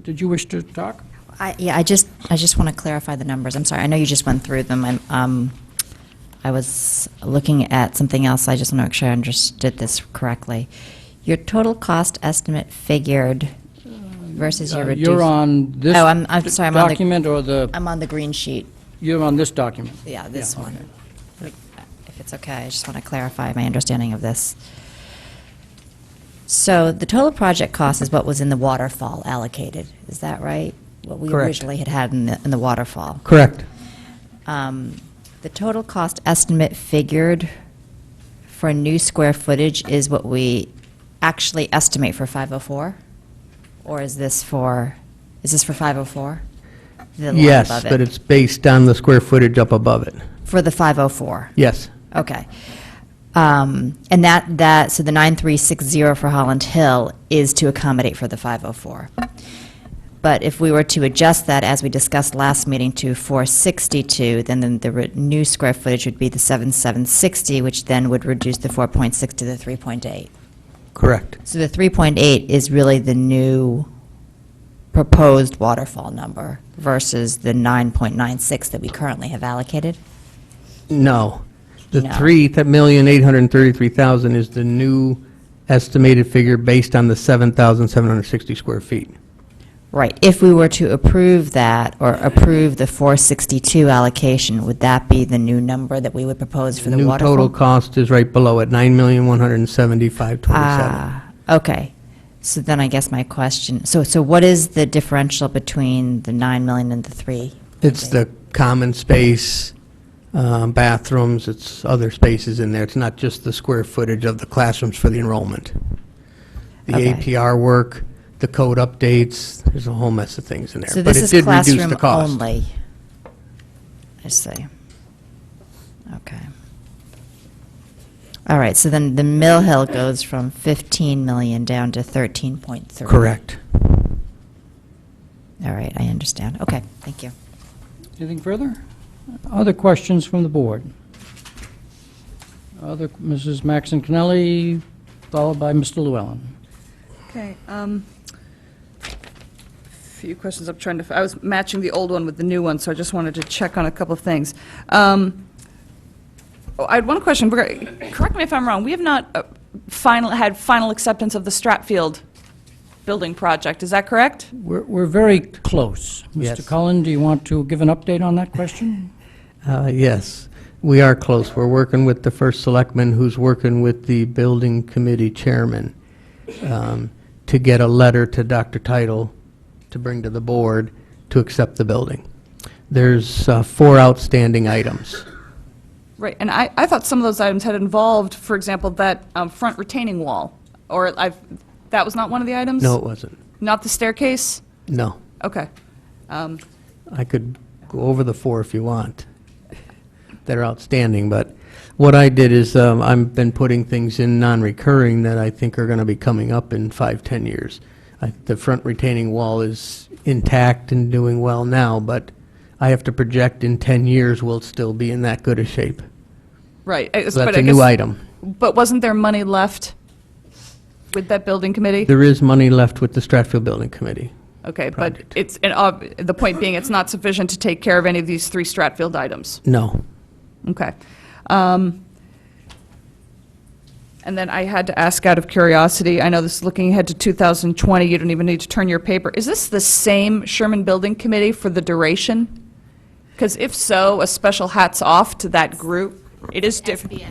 did you wish to talk? I just want to clarify the numbers. I'm sorry, I know you just went through them. I was looking at something else. I just want to make sure I understood this correctly. Your total cost estimate figured versus your reduced... You're on this I'm sorry, document or the... I'm on the green sheet. You're on this document? Yeah, this one. Okay. If it's okay, I just want to clarify my understanding of this. So the total project cost is what was in the waterfall allocated. Is that right? What we Correct. originally had in the waterfall. Correct. The total cost estimate figured for new square footage is what we actually estimate for 504? Or is this for 504? The line Yes, above it? but it's based on the square footage up above it. For the 504? Yes. Okay. And so the 9360 for Holland Hill is to accommodate for the 504. But if we were to adjust that, as we discussed last meeting, to 462, then the new square footage would be the 7760, which then would reduce the 4.6 to the 3.8. Correct. So the 3.8 is really the new proposed waterfall number versus the 9.96 that we currently have allocated? No. The No. $3,833,000 is the new estimated figure based on the 7,760 square feet. Right. If we were to approve that, or approve the 462 allocation, would that be the new number that we would propose for the New waterfall? total cost is right below it, $9,175,27. Okay. So then I guess my question, so what is the differential between the 9 million and the 3? It's the common space, bathrooms, it's other spaces in there. It's not just the square footage of the classrooms for the enrollment. The Okay. APR work, the code updates, there's a whole mess of things in there. So But this it is did reduce classroom the cost. only? I see. Okay. All right, so then the Mill Hill goes from 15 million down to 13.3. Correct. All right, I understand. Okay, thank you. Anything further? Other questions from the board? Mrs. Maxon Cannelli, followed by Mr. Llewellyn. Okay, few questions I'm trying to, I was matching the old one with the new one, so I just wanted to check on a couple of things. I had one question, correct me if I'm wrong, we have not had final acceptance of the Stratfield building project, is that correct? We're very close. Yes. Mr. Cullen, do you want to give an update on that question? Yes, we are close. We're working with the first selectman, who's working with the building committee chairman, to get a letter to Dr. Title to bring to the board to accept the building. There's 4 outstanding items. Right, and I thought some of those items had involved, for example, that front retaining wall, or that was not one of the items? No, it wasn't. Not the staircase? No. Okay. I could go over the 4 if you want that are outstanding, but what I did is I've been putting things in non-recurring that I think are going to be coming up in 5-10 years. The front retaining wall is intact and doing well now, but I have to project in 10 years we'll still be in that good a shape. Right. So that's a new item. But wasn't there money left with that building committee? There is money left with the Stratfield Building Committee. Okay, but it's, the point being, it's not sufficient to take care of any of these 3 Stratfield items? No. Okay. And then I had to ask out of curiosity, I know this is looking ahead to 2020, you don't even need to turn your paper. Is this the same Sherman Building Committee for the duration? Because if so, a special hats off to that group. It is different.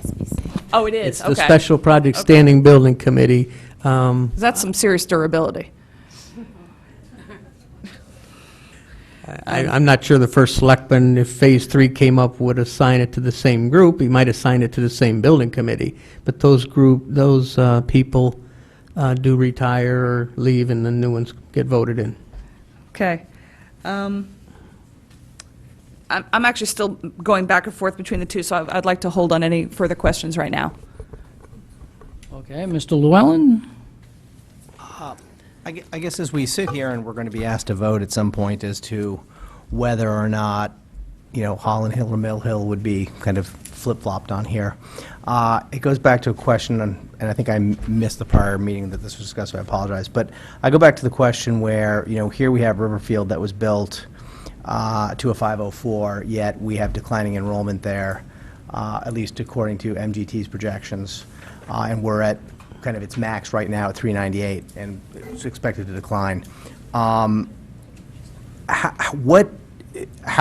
Oh, it is, It's okay. the Special Project Standing Building Committee. 'Cause that's some serious durability. I'm not sure the first selectman, if Phase 3 came up, would assign it to the same group. He might assign it to the same building committee. But those people do retire or leave, and the new ones get voted in. Okay. I'm actually still going back and forth between the two, so I'd like to hold on any further questions right now. Okay, Mr. Llewellyn? I guess as we sit here and we're going to be asked to vote at some point as to whether or not, Holland Hill or Mill Hill would be kind of flip-flopped on here. It goes back to a question, and I think I missed the prior meeting that this was discussed, so I apologize. But I go back to the question where, here we have Riverfield that was built to a 504, yet we have declining enrollment there, at least according to MGT's projections. And we're at kind of its max right now at 398, and it's expected to decline. How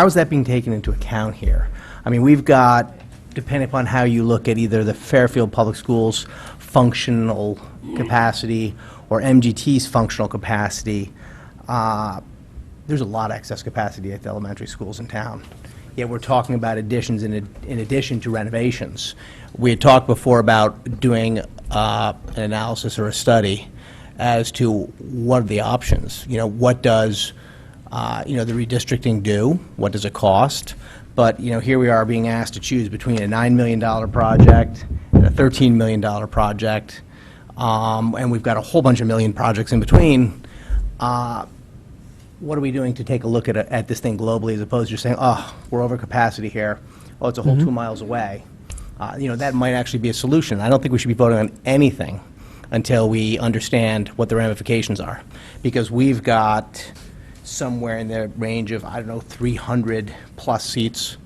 is that being taken into account here? I mean, we've got, depending upon how you look at either the Fairfield Public Schools functional capacity or MGT's functional capacity, there's a lot of excess capacity at the elementary schools in town. Yet we're talking about additions in addition to renovations. We had talked before about doing an analysis or a study as to what are the options. What does the redistricting do? What does it cost? But, here we are being asked to choose between a $9 million project and a $13 million project, and we've got a whole bunch of million projects in between. What are we doing to take a look at this thing globally as opposed to just saying, oh, we're over capacity here, oh, it's a whole 2 miles away? That might actually be a solution. I don't think we should be voting on anything until we understand what the ramifications are, because we've got somewhere in the range of, 300-plus seats,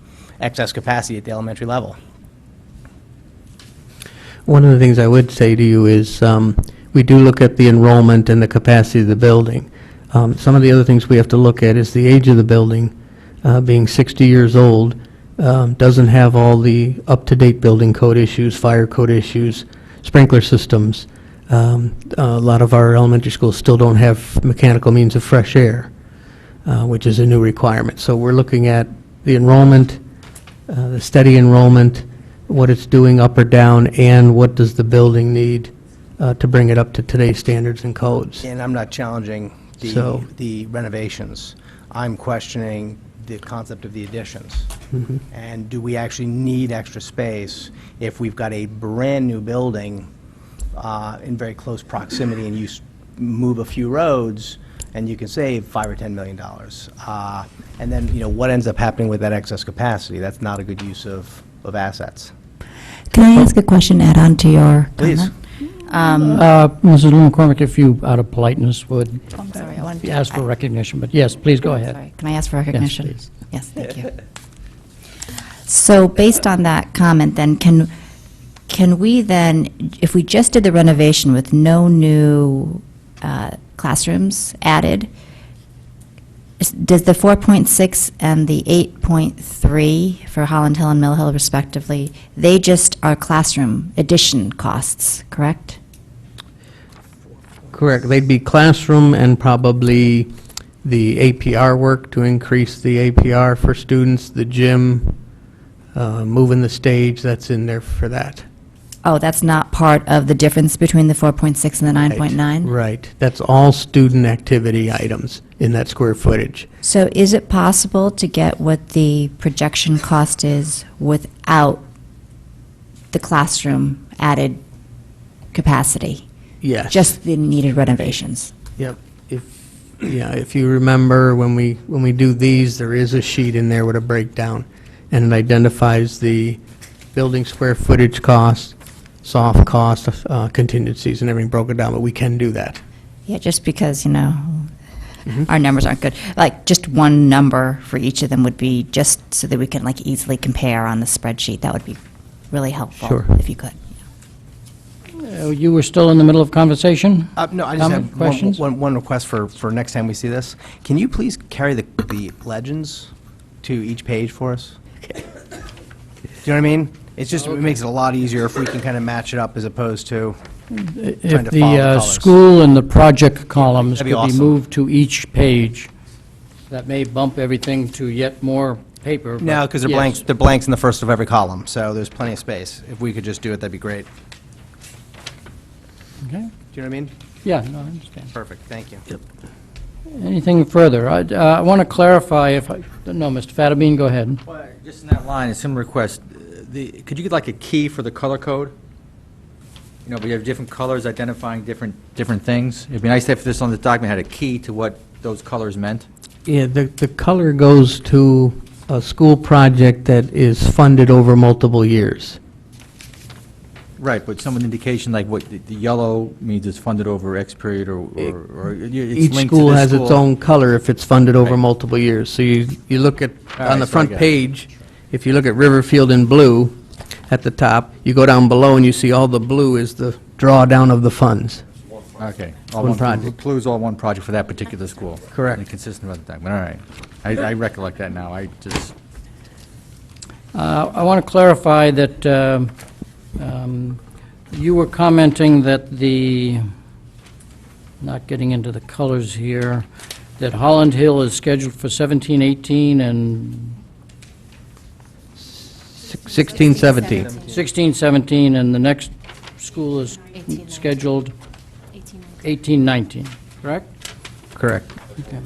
excess capacity at the elementary level. One of the things I would say to you is we do look at the enrollment and the capacity of the building. Some of the other things we have to look at is the age of the building, being 60 years old, doesn't have all the up-to-date building code issues, fire code issues, sprinkler systems. A lot of our elementary schools still don't have mechanical means of fresh air, which is a new requirement. So we're looking at the enrollment, the steady enrollment, what it's doing up or down, and what does the building need to bring it up to today's standards and codes. And I'm not challenging the renovations. I'm questioning the concept of the additions. And do we actually need extra space if we've got a brand-new building in very close proximity and you move a few roads and you can save $5 or $10 million? And then, what ends up happening with that excess capacity? That's not a good use of assets. Can I ask a question, add on to your Please. comment? Mrs. McCormick, if you, out of politeness, would I'm sorry, I wanted to ask for recognition, but yes, please go ahead. Sorry, can I ask for recognition? Yes, please. Yes, thank you. So based on that comment, then, can we then, if we just did the renovation with no new classrooms added, does the 4.6 and the 8.3 for Holland Hill and Mill Hill respectively, they just are classroom addition costs, correct? Correct. They'd be classroom and probably the APR work to increase the APR for students, the gym, moving the stage, that's in there for that. Oh, that's not part of the difference between the 4.6 and the 9.9? Right. That's all student activity items in that square footage. So is it possible to get what the projection cost is without the classroom added capacity? Yes. Just the needed renovations? Yep. If you remember, when we do these, there is a sheet in there with a breakdown, and it identifies the building square footage cost, soft cost, contingencies, and everything broken down, but we can do that. Yeah, just because, our numbers aren't good. Like, just one number for each of them would be just so that we can, easily compare on the spreadsheet. That would be really helpful. Sure. If you could. You were still in the middle of conversation? No, I just Comment, have questions? one request for next time we see this. Can you please carry the legends to each page for us? Do you know what I mean? It's just, it makes it a lot easier if we can kind of match it up as opposed to trying If to follow the the colors. school and the project columns That'd could be be awesome. moved to each page, that may bump everything to yet more paper. but No, because yes. they're blanks in the first of every column, so there's plenty of space. If we could just do it, that'd be great. Okay. Do you know what I mean? Yeah, no, I understand. Perfect, thank you. Anything further? I want to clarify if I, no, Mr. Fattabine, go ahead. Well, just in that line, a similar request, could you get like a key for the color code? You know, we have different colors identifying different things. It'd be nice if this on the document had a key to what those colors meant. Yeah, the color goes to a school project that is funded over multiple years. Right, but some indication like what the yellow means it's funded over X period or it's Each linked to school this has its school. own color if it's funded over Right. multiple years. So you look at, All on right, the so I front get it. page, if you look at Riverfield in blue at the top, you go down below and you see all the blue is the drawdown of the funds. Okay. One project. Includes all one project for that particular school. Correct. And consistent with the document, all right. I recollect that now, I just, I want to clarify that you were commenting that not getting into the colors here, that Holland Hill is scheduled for 17-18 and 16-17. 16-17, and the next school is 18. scheduled 18. 18-19, correct? Correct. Okay.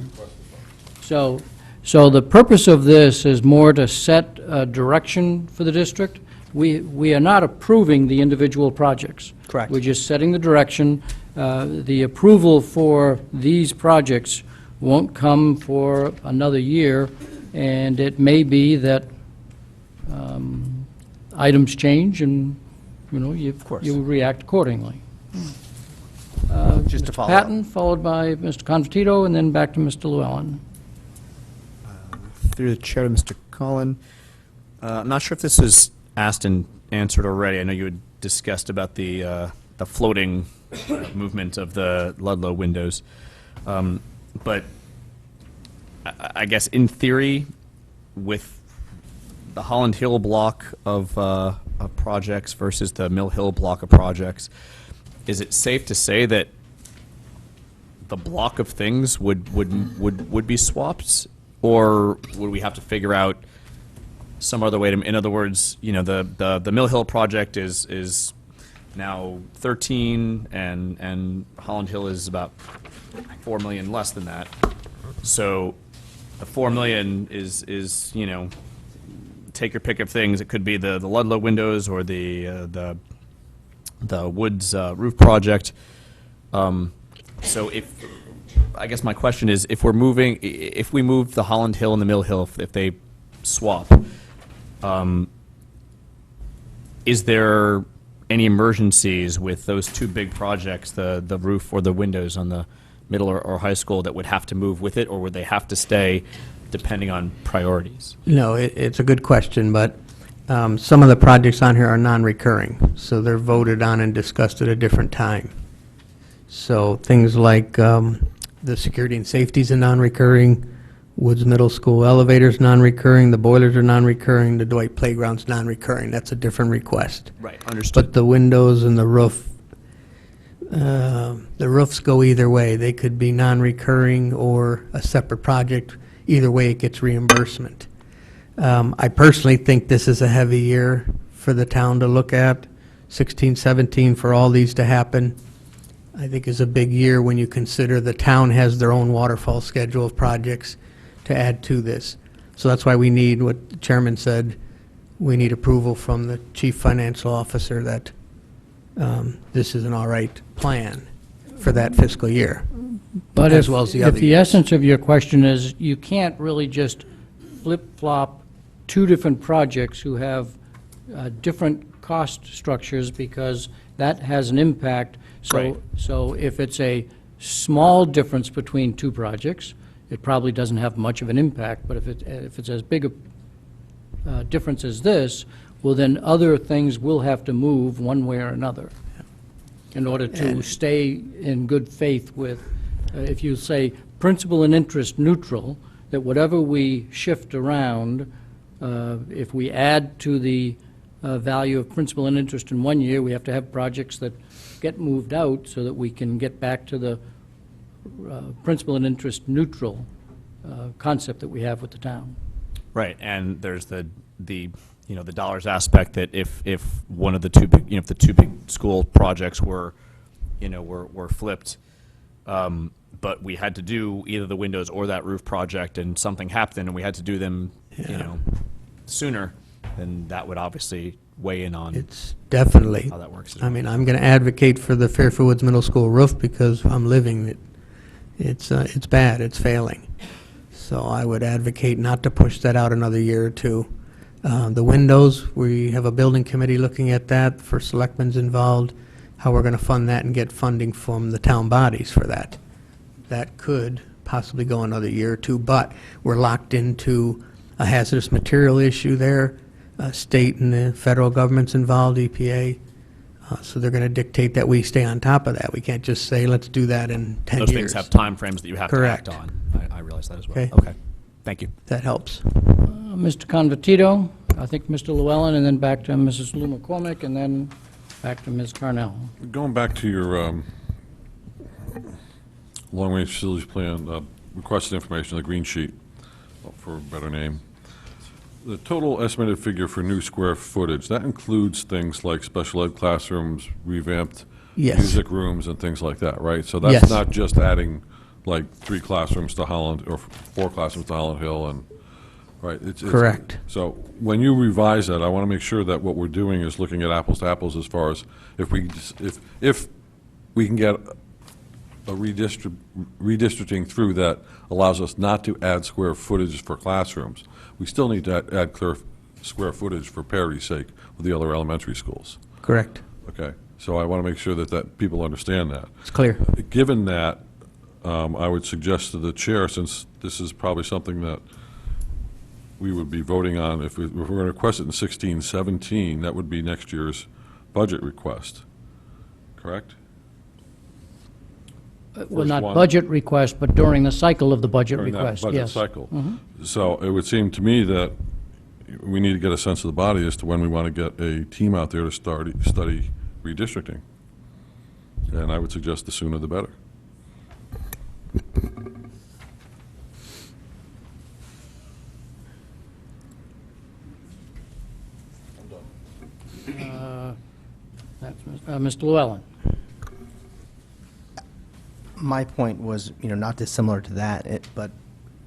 So the purpose of this is more to set a direction for the district. We are not approving the individual projects. Correct. We're just setting the direction. The approval for these projects won't come for another year, and it may be that items change and, you know, you react accordingly. Just to Mr. follow up. Patton, followed by Mr. Confortito, and then back to Mr. Llewellyn. Through the chair to Mr. Cullen. I'm not sure if this was asked and answered already. I know you had discussed about the floating movement of the Ludlow windows. But I guess in theory, with the Holland Hill block of projects versus the Mill Hill block of projects, is it safe to say that the block of things would be swapped? Or would we have to figure out some other way to, in other words, you know, the Mill Hill project is now 13 and Holland Hill is about 4 million less than that. So the 4 million is, you know, take your pick of things. It could be the Ludlow windows or the Woods roof project. So I guess my question is, if we move the Holland Hill and the Mill Hill, if they swap, is there any emergencies with those two big projects, the roof or the windows on the middle or high school, that would have to move with it, or would they have to stay depending on priorities? No, it's a good question, but some of the projects on here are non-recurring, so they're voted on and discussed at a different time. So things like the security and safety is a non-recurring, Woods Middle School elevators non-recurring, the boilers are non-recurring, the Dwight playground's non-recurring. That's a different request. Right, understood. But the windows and the roof, the roofs go either way. They could be non-recurring or a separate project. Either way, it gets reimbursement. I personally think this is a heavy year for the town to look at. 16, 17 for all these to happen, I think is a big year when you consider the town has their own waterfall schedule of projects to add to this. So that's why we need, what the chairman said, we need approval from the chief financial officer that this is an all right plan for that fiscal year. But as if, well as the if other the years. essence of your question is, you can't really just flip-flop two different projects who have different cost structures, because that has an impact. Right. So if it's a small difference between two projects, it probably doesn't have much of an impact. But if it's as big a difference as this, well, then other things will have to move one way or another in order to stay in good faith with, if you say principal and interest neutral, that whatever we shift around, if we add to the value of principal and interest in one year, we have to have projects that get moved out so that we can get back to the principal and interest neutral concept that we have with the town. Right, and there's the you know, the dollars aspect, that if one of the two big, if the two big school projects were flipped, but we had to do either the windows or that roof project, and something happened, and we had to do them, sooner, then that would obviously weigh in on It's definitely. how that works. I mean, I'm going to advocate for the Fairfield Woods Middle School roof because I'm living it. It's bad, it's failing. So I would advocate not to push that out another year or two. The windows, we have a building committee looking at that for selectmen's involved, how we're going to fund that and get funding from the town bodies for that. That could possibly go another year or two, but we're locked into a hazardous material issue there. State and the federal government's involved, EPA. So they're going to dictate that we stay on top of that. We can't just say, let's do that in 10 Those years. things have timeframes that you have Correct. to act on. I realize that as well. Okay. Okay. Thank you. That helps. Mr. Convertito, I think Mr. Llewellyn, and then back to Mrs. Lou McCormick, and then back to Ms. Carnell. Going back to your long-range facilities plan, requested information, the green sheet, for a better name. The total estimated figure for new square footage, that includes things like special ed classrooms, revamped Yes. music rooms, and things like that, right? So that's Yes. not just adding like 3 classrooms to Holland, or 4 classrooms to Holland Hill, and, right? Correct. So when you revise that, I want to make sure that what we're doing is looking at apples to apples as far as if we can get a redistricting through that allows us not to add square footage for classrooms. We still need to add clear square footage for parity's sake with the other elementary schools. Correct. Okay, so I want to make sure that people understand that. It's clear. Given that, I would suggest to the chair, since this is probably something that we would be voting on, if we're going to request it in 16-17, that would be next year's budget request, correct? Well, not one. budget request, but during the cycle of the budget During that request, budget yes. cycle. Mhm. So it would seem to me that we need to get a sense of the body as to when we want to get a team out there to study redistricting. And I would suggest the sooner the better. Mr. Llewellyn. My point was, not dissimilar to that, but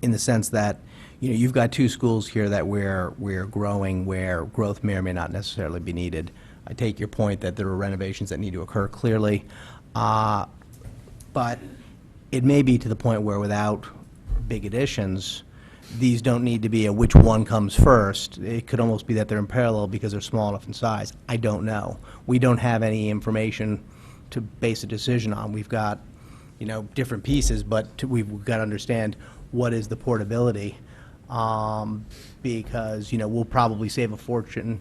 in the sense that, you've got 2 schools here that we're growing, where growth may or may not necessarily be needed. I take your point that there are renovations that need to occur clearly, but it may be to the point where without big additions, these don't need to be a which one comes first. It could almost be that they're in parallel because they're small enough in size. I don't know. We don't have any information to base a decision on. We've got, different pieces, but we've got to understand what is the portability, because, we'll probably save a fortune,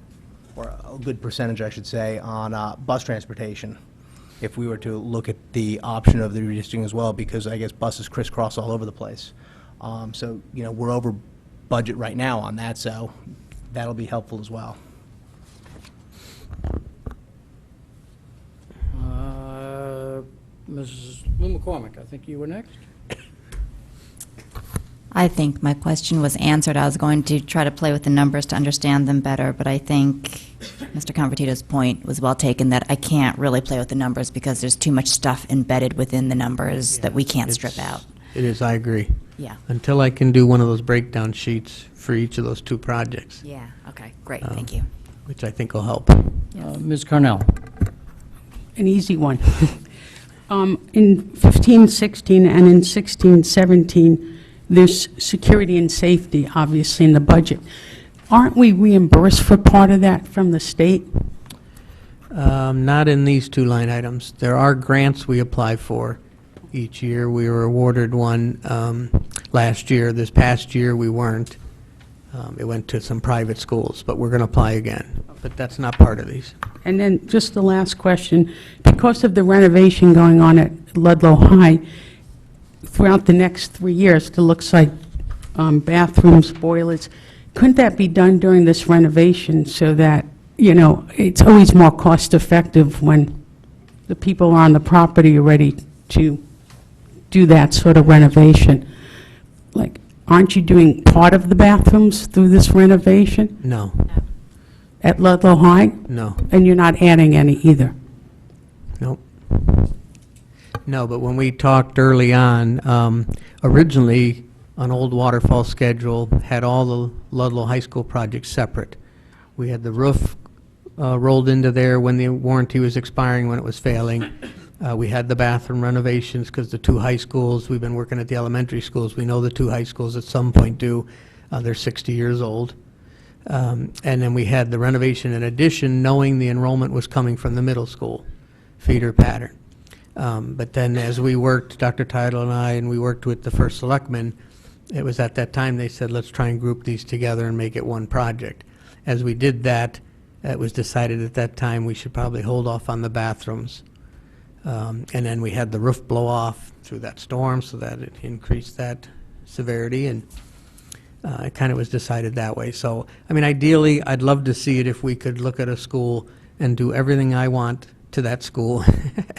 or a good percentage, I should say, on bus transportation, if we were to look at the option of the redistricting as well, because I guess buses crisscross all over the place. So, we're over budget right now on that, so that'll be helpful as well. Mrs. Lou McCormick, I think you were next. I think my question was answered. I was going to try to play with the numbers to understand them better, but I think Mr. Convertito's point was well taken, that I can't really play with the numbers because there's too much stuff embedded within the numbers that we can't strip out. It is, I agree. Yeah. Until I can do one of those breakdown sheets for each of those 2 projects. Yeah, okay, great, thank you. Which I think will help. Ms. Carnell. An easy one. In 15-16 and in 16-17, there's security and safety, obviously, in the budget. Aren't we reimbursed for part of that from the state? Not in these 2 line items. There are grants we apply for each year. We were awarded one last year. This past year, we weren't. It went to some private schools, but we're going to apply again. But that's not part of these. And then just the last question, because of the renovation going on at Ludlow High, throughout the next 3 years, it looks like bathrooms, boilers, couldn't that be done during this renovation so that, it's always more cost-effective when the people on the property are ready to do that sort of renovation? Like, aren't you doing part of the bathrooms through this renovation No, at Ludlow High? no, And you're not adding any either? nope. No, but when we talked early on, originally, an old waterfall schedule had all the Ludlow High School projects separate. We had the roof rolled into there when the warranty was expiring, when it was failing. We had the bathroom renovations, because the two high schools, we've been working at the elementary schools, we know the two high schools at some point do, they're 60 years old. And then we had the renovation in addition, knowing the enrollment was coming from the middle school feeder pattern. But then as we worked, Dr. Title and I, and we worked with the first selectman, it was at that time they said, let's try and group these together and make it one project. As we did that, it was decided at that time we should probably hold off on the bathrooms. And then we had the roof blow off through that storm, so that it increased that severity, and it kind of was decided that way. So, I mean, ideally, I'd love to see it if we could look at a school and do everything I want to that school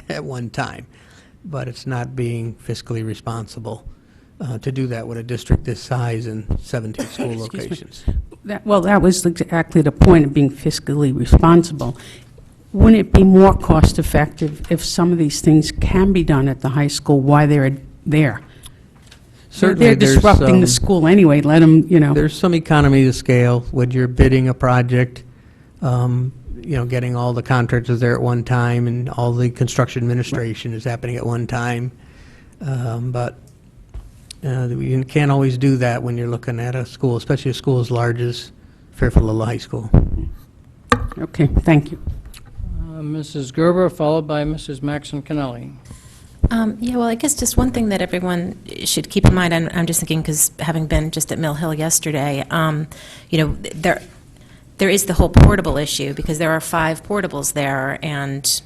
at one time. But it's not being fiscally responsible to do that with a district this size and 17 school locations. Well, that was exactly the point of being fiscally responsible. Wouldn't it be more cost-effective if some of these things can be done at the high school while they're there? Certainly, They're disrupting the school anyway, let them, There's some economy of scale when you're bidding a project, getting all the contractors there at one time, and all the construction administration is happening at one time. But you can't always do that when you're looking at a school, especially a school as large as Fairfield Ludlow High School. Okay, thank you. Mrs. Gerber, followed by Mrs. Maxon Kennelly. Yeah, well, I guess just one thing that everyone should keep in mind, I'm just thinking, because having been just at Mill Hill yesterday, there is the whole portable issue, because there are 5 portables there, and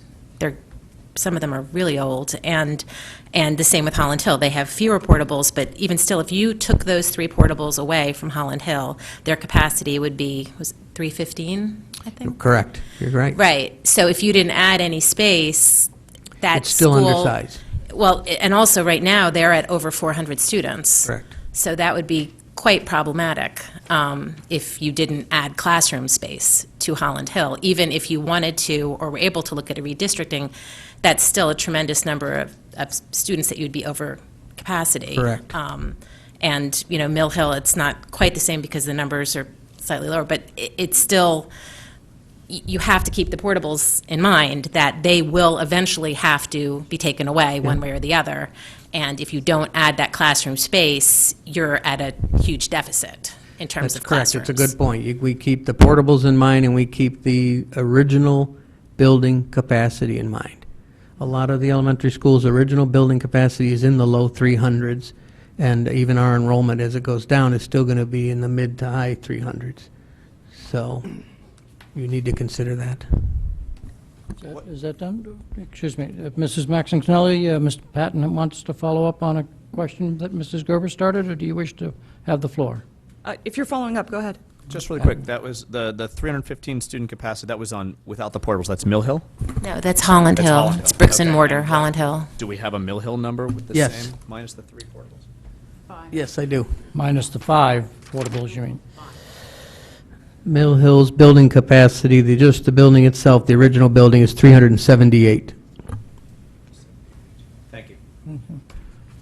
some of them are really old, and the same with Holland Hill. They have fewer portables, but even still, if you took those 3 portables away from Holland Hill, their capacity would be, was it 315, I think? Correct. You're right. Right. So if you didn't add any space, that It's still school- undersized. Well, and also right now, they're at over 400 students. Correct. So that would be quite problematic if you didn't add classroom space to Holland Hill. Even if you wanted to or were able to look at a redistricting, that's still a tremendous number of students that you'd be over capacity. Correct. And, Mill Hill, it's not quite the same because the numbers are slightly lower, but it's still, you have to keep the portables in mind, that they will eventually have to be taken away one way or the other. And if you don't add that classroom space, you're at a huge deficit in terms of That's correct. classrooms. It's a good point. We keep the portables in mind, and we keep the original building capacity in mind. A lot of the elementary schools' original building capacity is in the low 300s, and even our enrollment, as it goes down, is still going to be in the mid to high 300s. So you need to consider that. Is that done? Excuse me. Mrs. Maxon Kennelly, Mr. Patton wants to follow up on a question that Mrs. Gerber started, or do you wish to have the floor? If you're following up, go ahead. Just really quick, that was the 315 student capacity, that was on without the portables. That's Mill Hill? No, that's Holland That's Hill. Holland Hill. It's bricks and Okay. mortar, Holland Hill. Do we have a Mill Hill number with the Yes. same, minus the 3 portables? Yes, I do. Minus the 5 portables, you mean? Mill Hill's building capacity, just the building itself, the original building is 378. Thank you.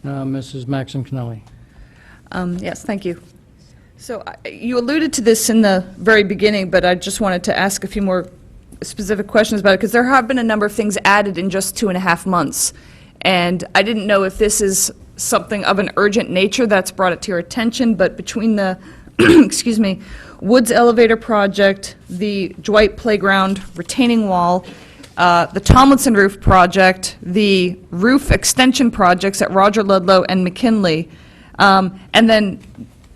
Mrs. Maxon Kennelly. Yes, thank you. So you alluded to this in the very beginning, but I just wanted to ask a few more specific questions about it, because there have been a number of things added in just 2.5 months. And I didn't know if this is something of an urgent nature that's brought it to your attention, but between the, excuse me, Woods Elevator Project, the Dwight Playground retaining wall, the Tomlinson Roof Project, the roof extension projects at Roger Ludlow and McKinley, and then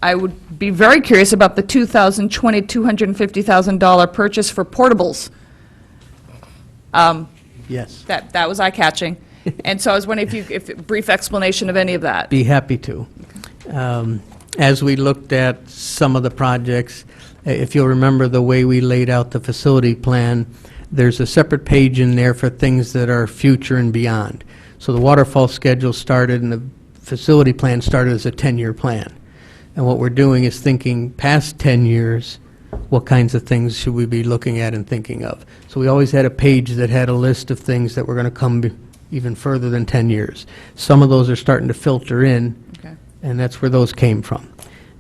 I would be very curious about the 2020 $250,000 purchase for portables. Yes. That was eye-catching. And so I was wondering if a brief explanation of any of that. Be happy to. As we looked at some of the projects, if you'll remember the way we laid out the facility plan, there's a separate page in there for things that are future and beyond. So the waterfall schedule started and the facility plan started as a 10-year plan. And what we're doing is thinking past 10 years, what kinds of things should we be looking at and thinking of? So we always had a page that had a list of things that were going to come even further than 10 years. Some of those are starting to filter in, Okay. and that's where those came from.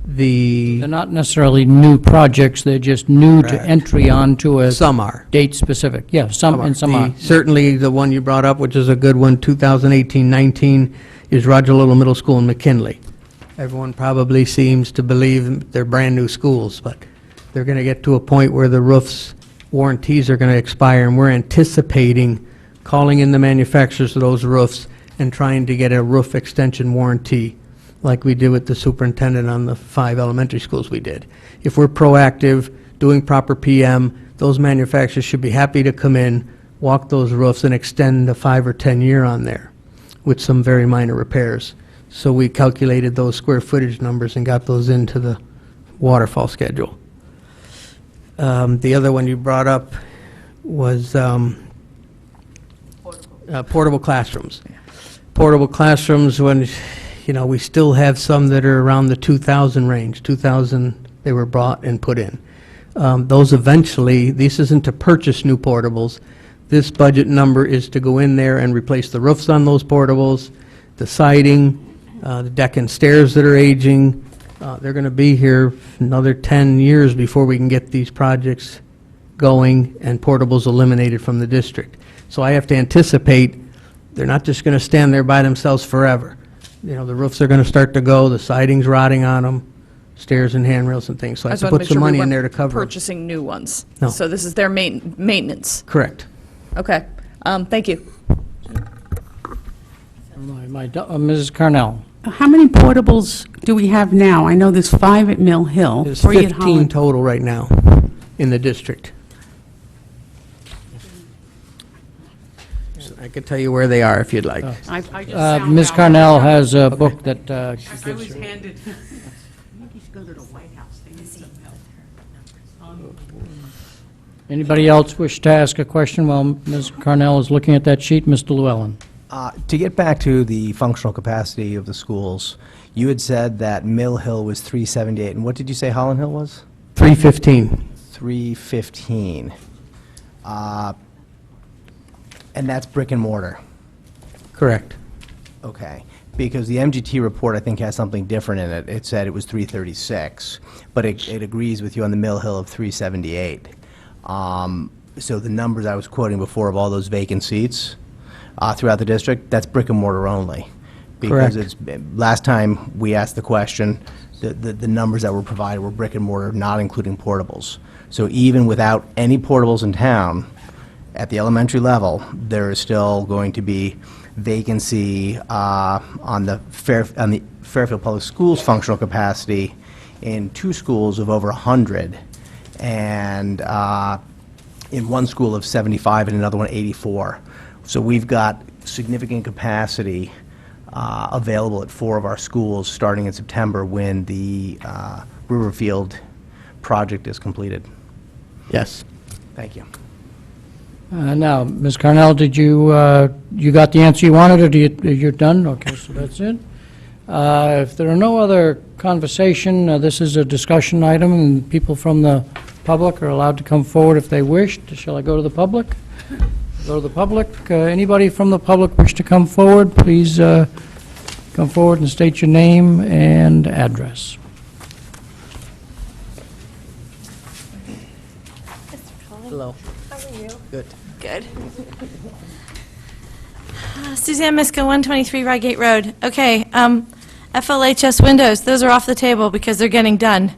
They're not necessarily new projects, they're just new to Correct. entry onto a Some are. date specific. Yeah, some are. Certainly, the one you brought up, which is a good one, 2018-19, is Roger Little Middle School in McKinley. Everyone probably seems to believe they're brand-new schools, but they're going to get to a point where the roofs' warranties are going to expire, and we're anticipating calling in the manufacturers of those roofs and trying to get a roof extension warranty like we did with the superintendent on the 5 elementary schools we did. If we're proactive, doing proper PM, those manufacturers should be happy to come in, walk those roofs, and extend the 5 or 10 year on there with some very minor repairs. So we calculated those square footage numbers and got those into the waterfall schedule. The other one you brought up was portable classrooms. Portable classrooms, when, we still have some that are around the 2,000 range. 2,000 they were brought and put in. Those eventually, this isn't to purchase new portables. This budget number is to go in there and replace the roofs on those portables, the siding, the deck and stairs that are aging. They're going to be here another 10 years before we can get these projects going and portables eliminated from the district. So I have to anticipate they're not just going to stand there by themselves forever. The roofs are going to start to go, the siding's rotting on them, stairs and handrails and things. So I have to put some money in there to cover them. Purchasing new ones. No. So this is their maintenance. Correct. Okay. Thank you. Mrs. Carnell? How many portables do we have now? I know there's 5 at Mill Hill. There's 3 at 15 Holland. total right now in the district. I could tell you where they are if you'd like. I just found Ms. out. Carnell has a book that she I gives was her. handed. I think you should go to the White House. They need some help. Anybody else wish to ask a question while Ms. Carnell is looking at that sheet? Mr. Llewellyn? To get back to the functional capacity of the schools, you had said that Mill Hill was 378, and what did you say Holland Hill was? 315. 315. And that's brick and mortar? Correct. Okay. Because the MGT report, I think, has something different in it. It said it was 336, but it agrees with you on the Mill Hill of 378. So the numbers I was quoting before of all those vacant seats throughout the district, that's brick and mortar only. Because Correct. last time we asked the question, the numbers that were provided were brick and mortar, not including portables. So even without any portables in town, at the elementary level, there is still going to be vacancy on the Fairfield Public Schools functional capacity in 2 schools of over 100, and in one school of 75 and another one 84. So we've got significant capacity available at 4 of our schools starting in September when the Riverfield project is completed. Yes. Thank you. Now, Ms. Carnell, did you got the answer you wanted, or you're done? Okay, so that's it. If there are no other conversation, this is a discussion item, and people from the public are allowed to come forward if they wish. Shall I go to the public? Go to the public. Anybody from the public wish to come forward, please come forward and state your name and address. Hello. How are you? Good. Good. Suzanne Miska, 123 Rygate Road. Okay, FLHS windows, those are off the table because they're getting done.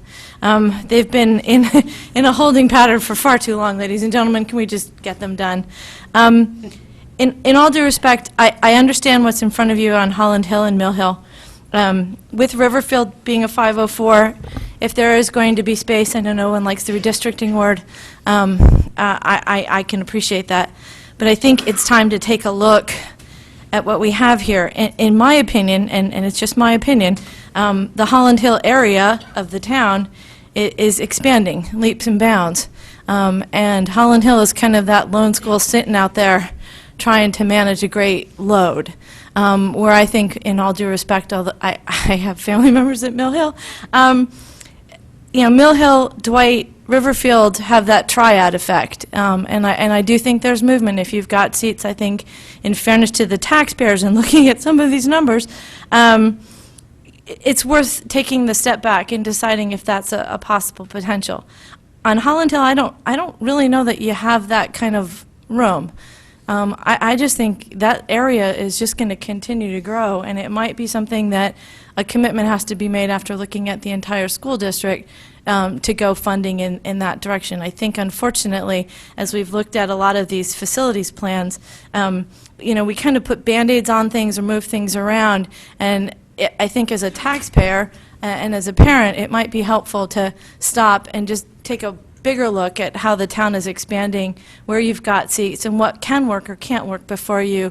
They've been in a holding pattern for far too long, ladies and gentlemen. Can we just get them done? In all due respect, I understand what's in front of you on Holland Hill and Mill Hill. With Riverfield being a 504, if there is going to be space, I know no one likes the redistricting word, I can appreciate that. But I think it's time to take a look at what we have here. In my opinion, and it's just my opinion, the Holland Hill area of the town is expanding leaps and bounds. And Holland Hill is kind of that lone school sitting out there trying to manage a great load. Where I think, in all due respect, although I have family members at Mill Hill, Mill Hill, Dwight, Riverfield have that triad effect, and I do think there's movement. If you've got seats, I think, in fairness to the taxpayers and looking at some of these numbers, it's worth taking the step back and deciding if that's a possible potential. On Holland Hill, I don't really know that you have that kind of room. I just think that area is just going to continue to grow, and it might be something that a commitment has to be made after looking at the entire school district to go funding in that direction. I think, unfortunately, as we've looked at a lot of these facilities plans, we kind of put Band-Aids on things or move things around, and I think as a taxpayer and as a parent, it might be helpful to stop and just take a bigger look at how the town is expanding, where you've got seats, and what can work or can't work before you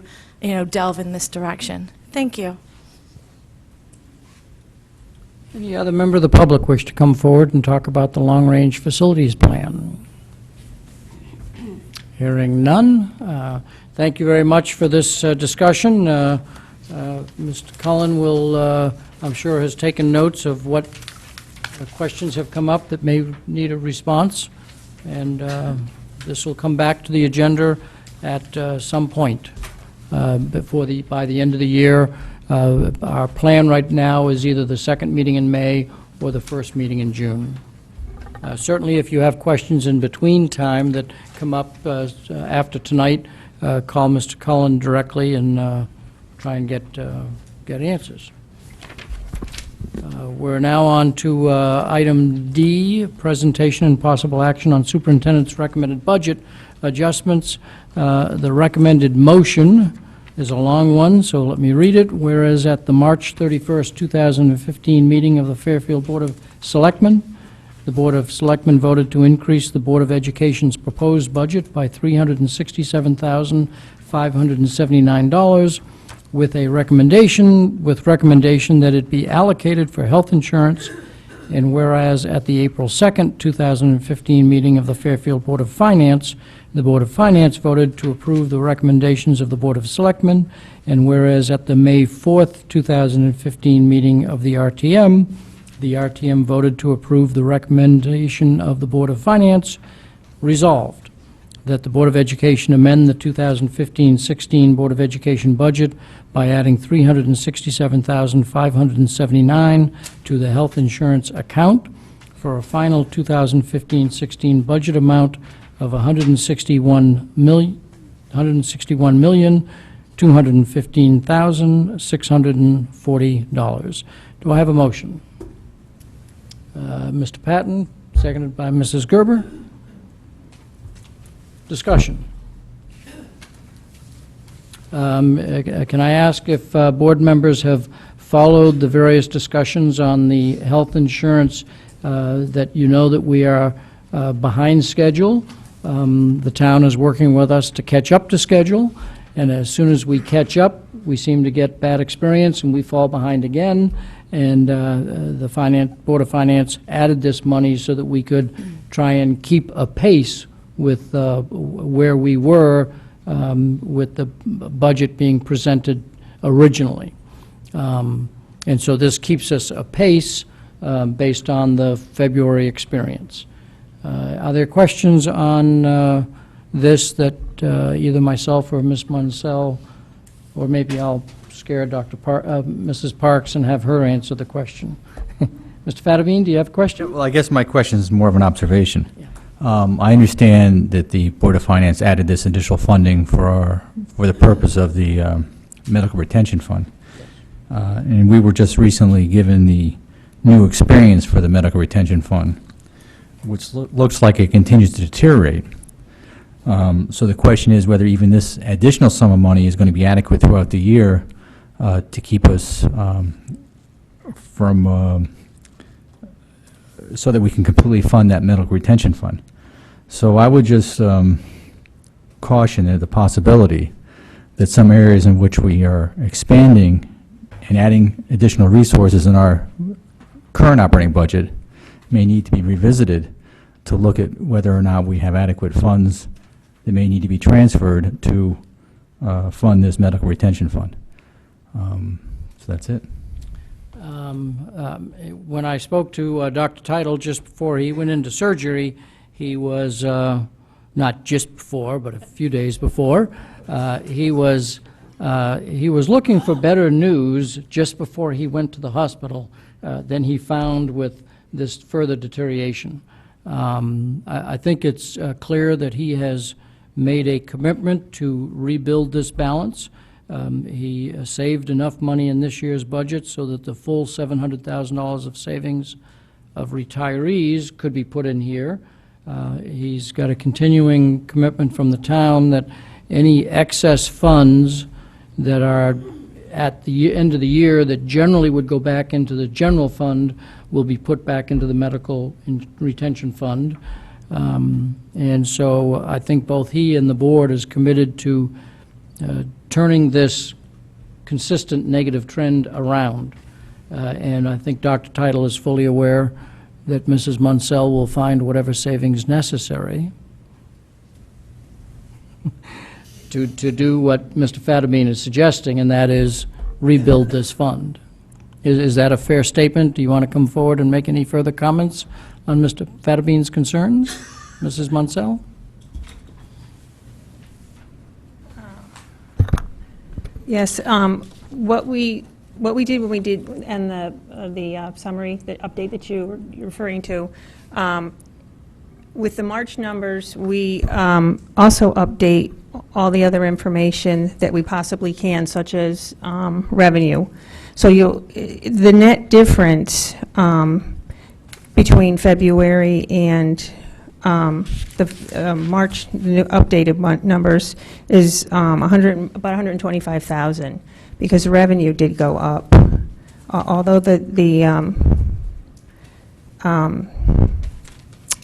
delve in this direction. Thank you. Any other member of the public wish to come forward and talk about the long-range facilities plan? Hearing none. Thank you very much for this discussion. Mr. Cullen will, I'm sure, has taken notes of what questions have come up that may need a response, and this will come back to the agenda at some point by the end of the year. Our plan right now is either the second meeting in May or the first meeting in June. Certainly, if you have questions in between time that come up after tonight, call Mr. Cullen directly and try and get answers. We're now on to item D, presentation and possible action on superintendent's recommended budget adjustments. The recommended motion is a long one, so let me read it. Whereas at the March 31st, 2015 meeting of the Fairfield Board of Selectmen, the Board of Selectmen voted to increase the Board of Education's proposed budget by $367,579 with recommendation that it be allocated for health insurance. And whereas at the April 2nd, 2015 meeting of the Fairfield Board of Finance, the Board of Finance voted to approve the recommendations of the Board of Selectmen, and whereas at the May 4th, 2015 meeting of the RTM voted to approve the recommendation of the Board of Finance, resolved that the Board of Education amend the 2015-16 Board of Education budget by adding $367,579 to the health insurance account for a final 2015-16 budget amount of $161,215,640. Do I have a motion? Mr. Patton, seconded by Mrs. Gerber. Discussion. Can I ask if board members have followed the various discussions on the health insurance that you know that we are behind schedule? The town is working with us to catch up to schedule, and as soon as we catch up, we seem to get bad experience and we fall behind again. And the Board of Finance added this money so that we could try and keep a pace with where we were with the budget being presented originally. And so this keeps us apace based on the February experience. Are there questions on this that either myself or Ms. Munsell, or maybe I'll scare Mrs. Parks and have her answer the question? Mr. Fattabine, do you have a question? Well, I guess my question is more of an observation. I understand that the Board of Finance added this additional funding for the purpose of the medical retention fund. And we were just recently given the new experience for the medical retention fund, which looks like it continues to deteriorate. So the question is whether even this additional sum of money is going to be adequate throughout the year to keep us from so that we can completely fund that medical retention fund. So I would just caution the possibility that some areas in which we are expanding and adding additional resources in our current operating budget may need to be revisited to look at whether or not we have adequate funds that may need to be transferred to fund this medical retention fund. So that's it. When I spoke to Dr. Title just before he went into surgery, he was, not just before, but a few days before, he was looking for better news just before he went to the hospital than he found with this further deterioration. I think it's clear that he has made a commitment to rebuild this balance. He saved enough money in this year's budget so that the full $700,000 of savings of retirees could be put in here. He's got a continuing commitment from the town that any excess funds that are at the end of the year that generally would go back into the general fund will be put back into the medical retention fund. And so I think both he and the board is committed to turning this consistent negative trend around. And I think Dr. Title is fully aware that Mrs. Munsell will find whatever savings necessary to do what Mr. Fatabeen is suggesting, and that is rebuild this fund. Is that a fair statement? Do you want to come forward and make any further comments on Mr. Fatabeen's concerns? Mrs. Munsell? Yes, what we did when we did, and the summary, the update that you're referring to, with the March numbers, we also update all the other information that we possibly can, such as revenue. So the net difference between February and the March updated numbers is about 125,000, because revenue did go up. Although the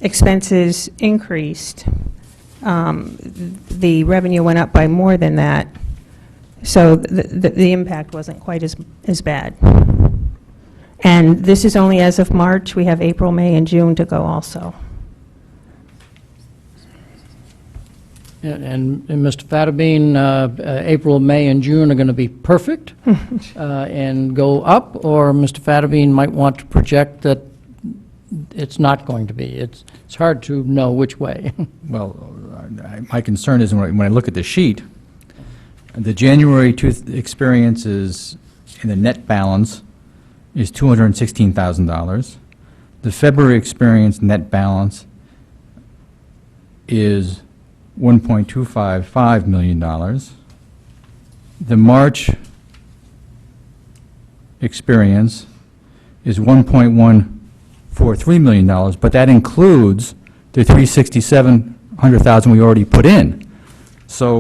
expenses increased, the revenue went up by more than that, so the impact wasn't quite as bad. And this is only as of March. We have April, May, and June to go also. And Mr. Fatabeen, April, May, and June are going to be perfect and go up, or Mr. Fatabeen might want to project that it's not going to be. It's hard to know which way. Well, my concern is when I look at the sheet, the January experience is in the net balance is $216,000. The February experience net balance is $1.255 million. The March experience is $1.143 million, but that includes the $367,000 we already put in. So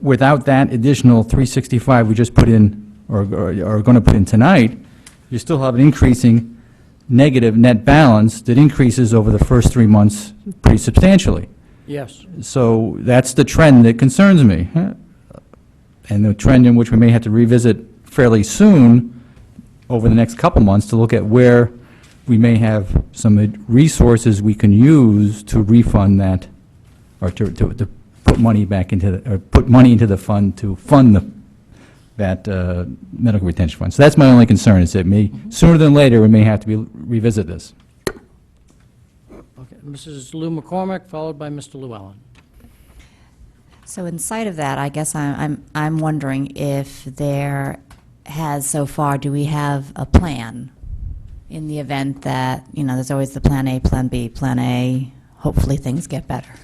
without that additional $365 we just put in, or are going to put in tonight, you still have an increasing negative net balance that increases over the first 3 months pretty substantially. Yes. So that's the trend that concerns me, and the trend in which we may have to revisit fairly soon over the next couple months to look at where we may have some resources we can use to refund that, or to put money back into the, or put money into the fund to fund that medical retention fund. So that's my only concern, is that sooner than later we may have to revisit this. Okay, Mrs. Lou McCormick, followed by Mr. Llewellyn. So in sight of that, I guess I'm wondering if there has, so far, do we have a plan in the event that, there's always the plan A, plan B. Plan A, hopefully things get better.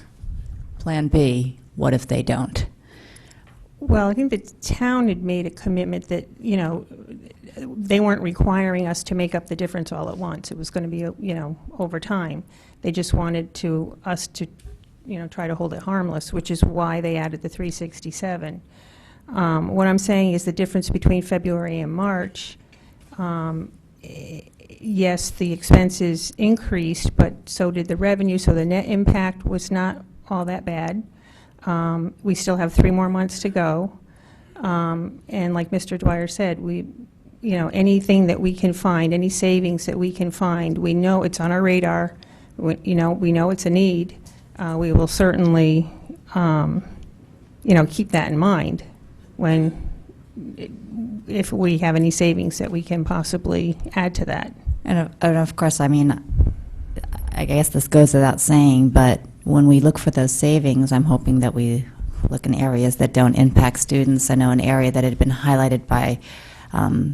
Plan B, what if they don't? Well, I think the town had made a commitment that, they weren't requiring us to make up the difference all at once. It was going to be, over time. They just wanted us to, try to hold it harmless, which is why they added the 367. What I'm saying is the difference between February and March, yes, the expenses increased, but so did the revenue, so the net impact was not all that bad. We still have 3 more months to go. And like Mr. Dwyer said, anything that we can find, any savings that we can find, we know it's on our radar. We know it's a need. We will certainly, keep that in mind when, if we have any savings that we can possibly add to that. And of course, I mean, I guess this goes without saying, but when we look for those savings, I'm hoping that we look in areas that don't impact students. I know an area that had been highlighted by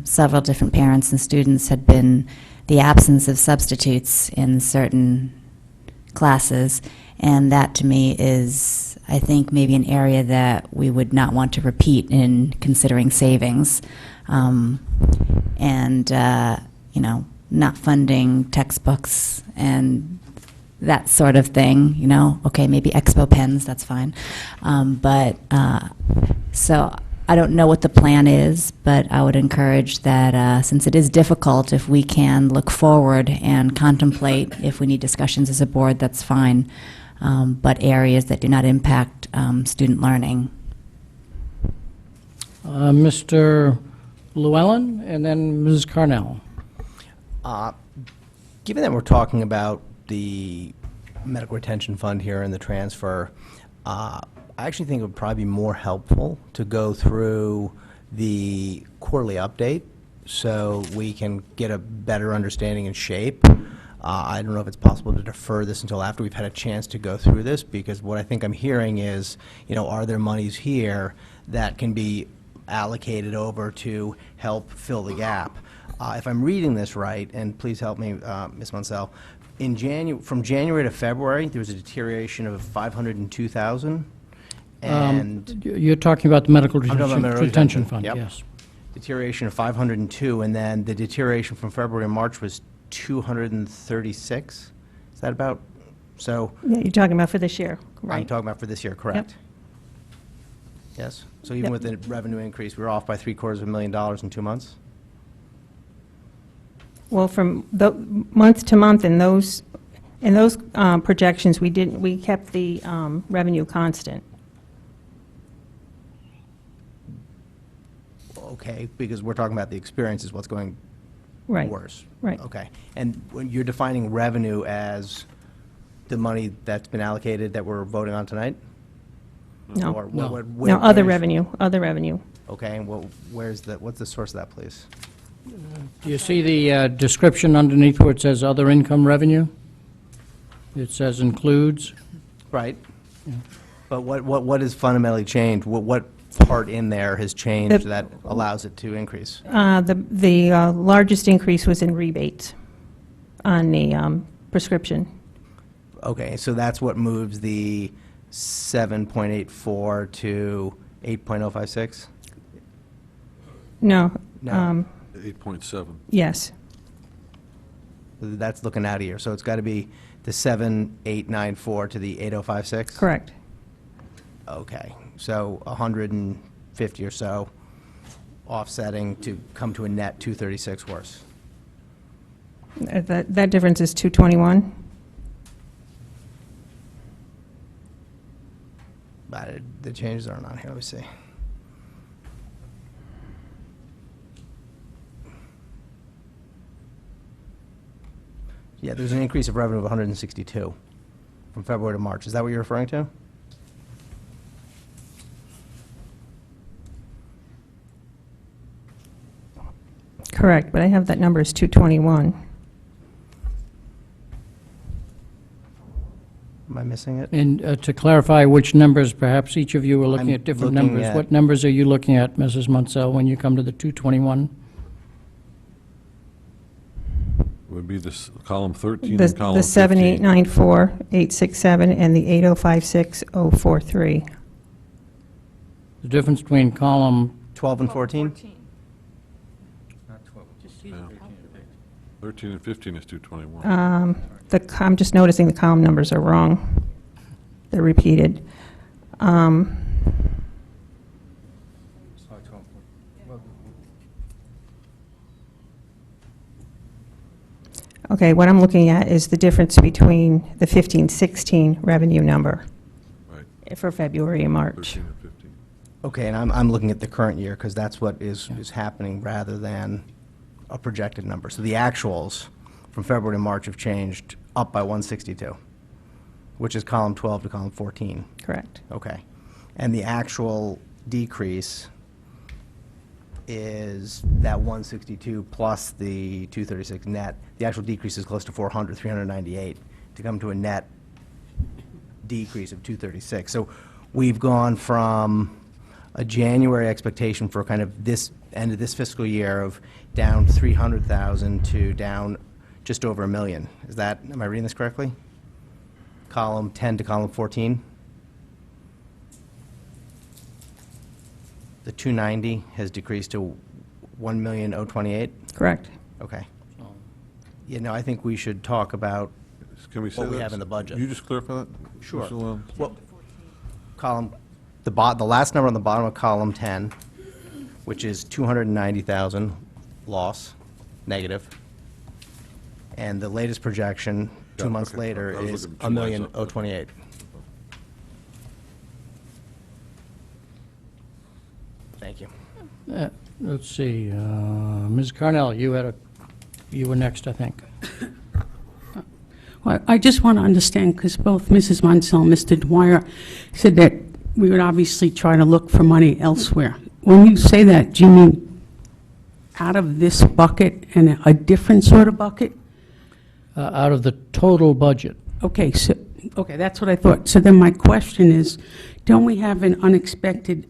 several different parents and students had been the absence of substitutes in certain classes, and that to me is, I think, maybe an area that we would not want to repeat in considering savings. You know, not funding textbooks and that sort of thing, you know. Okay, maybe expo pens, that's fine. So I don't know what the plan is, but I would encourage that, since it is difficult, if we can look forward and contemplate, if we need discussions as a board, that's fine, but areas that do not impact student learning. Mr. Llewellyn, and then Mrs. Carnell. Given that we're talking about the medical retention fund here and the transfer, I actually think it would probably be more helpful to go through the quarterly update so we can get a better understanding and shape. I don't know if it's possible to defer this until after we've had a chance to go through this, because what I think I'm hearing is, you know, are there monies here that can be allocated over to help fill the gap? If I'm reading this right, and please help me, Ms. Munsell, from January to February, there was a deterioration of 502,000. And You're talking about the medical I'm talking about medical retention fund, yep. yes. Deterioration of 502, and then the deterioration from February and March was 236. Is that about? So Yeah, you're talking about for this year, right? I'm talking about for this year, correct? Yes. So even Yep. with the revenue increase, we were off by $750,000 in 2 months. Well, from the month to month in those projections, we kept the revenue constant. Okay, because we're talking about the experience is what's going Right. worse. Right. Okay. And when you're defining revenue as the money that's been allocated that we're voting on tonight? No. Or No. No, other revenue, other revenue. Okay, and what's the source of that, please? Do you see the description underneath where it says other income revenue? It says includes. Right. But what has fundamentally changed? What part in there has changed that allows it to increase? The largest increase was in rebates on the prescription. Okay, so that's what moves the 7.84 to 8.056? No. No. 8.7. Yes. That's looking out of here. So it's got to be the 7.894 to the 8.056? Correct. Okay, so 150 or so offsetting to come to a net 236 worse. That difference is 221. But the changes aren't on here. Let me see. Yeah, there's an increase of revenue of 162 from February to March. Is that what you're referring to? Correct, but I have that number as 221. Am I missing it? And to clarify which numbers, perhaps each of you are looking I'm at different looking numbers. at- What numbers are you looking at, Mrs. Munsell, when you come to the 221? Would be this column 13 The and column 15. 7894, 867, and the 8056, 043. The difference between column 12 and 14? 13 and 15 is 221. I'm just noticing the column numbers are wrong. They're repeated. Okay, what I'm looking at is the difference between the 15-16 revenue number Right. for February and March. 13 and 15. Okay, and I'm looking at the current year because that's what is happening rather than a projected number. So the actuals from February to March have changed up by 162, which is column 12 to column 14. Correct. Okay. And the actual decrease is that 162 plus the 236 net. The actual decrease is close to 400, 398, to come to a net decrease of 236. So we've gone from a January expectation for kind of this end of this fiscal year of down 300,000 to down just over $1 million. Is that, am I reading this correctly? Column 10 to column 14? The 290 has decreased to 1,028,000? Correct. Okay. You know, I think we should talk about Can we say what we that? have in the budget. You just clarify that? Sure. Mr. Lam? Well, column, the last number on the bottom of column 10, which is 290,000 loss, negative. And the latest projection, 2 months okay. later, I was is looking two lines up. 1,028,000. Thank you. Let's see, Ms. Carnell, you were next, I think. Well, I just want to understand, because both Mrs. Munsell and Mr. Dwyer said that we would obviously try to look for money elsewhere. When you say that, do you mean out of this bucket and a different sort of bucket? Out of the total budget. Okay, okay, that's what I thought. So then my question is, don't we have an unexpected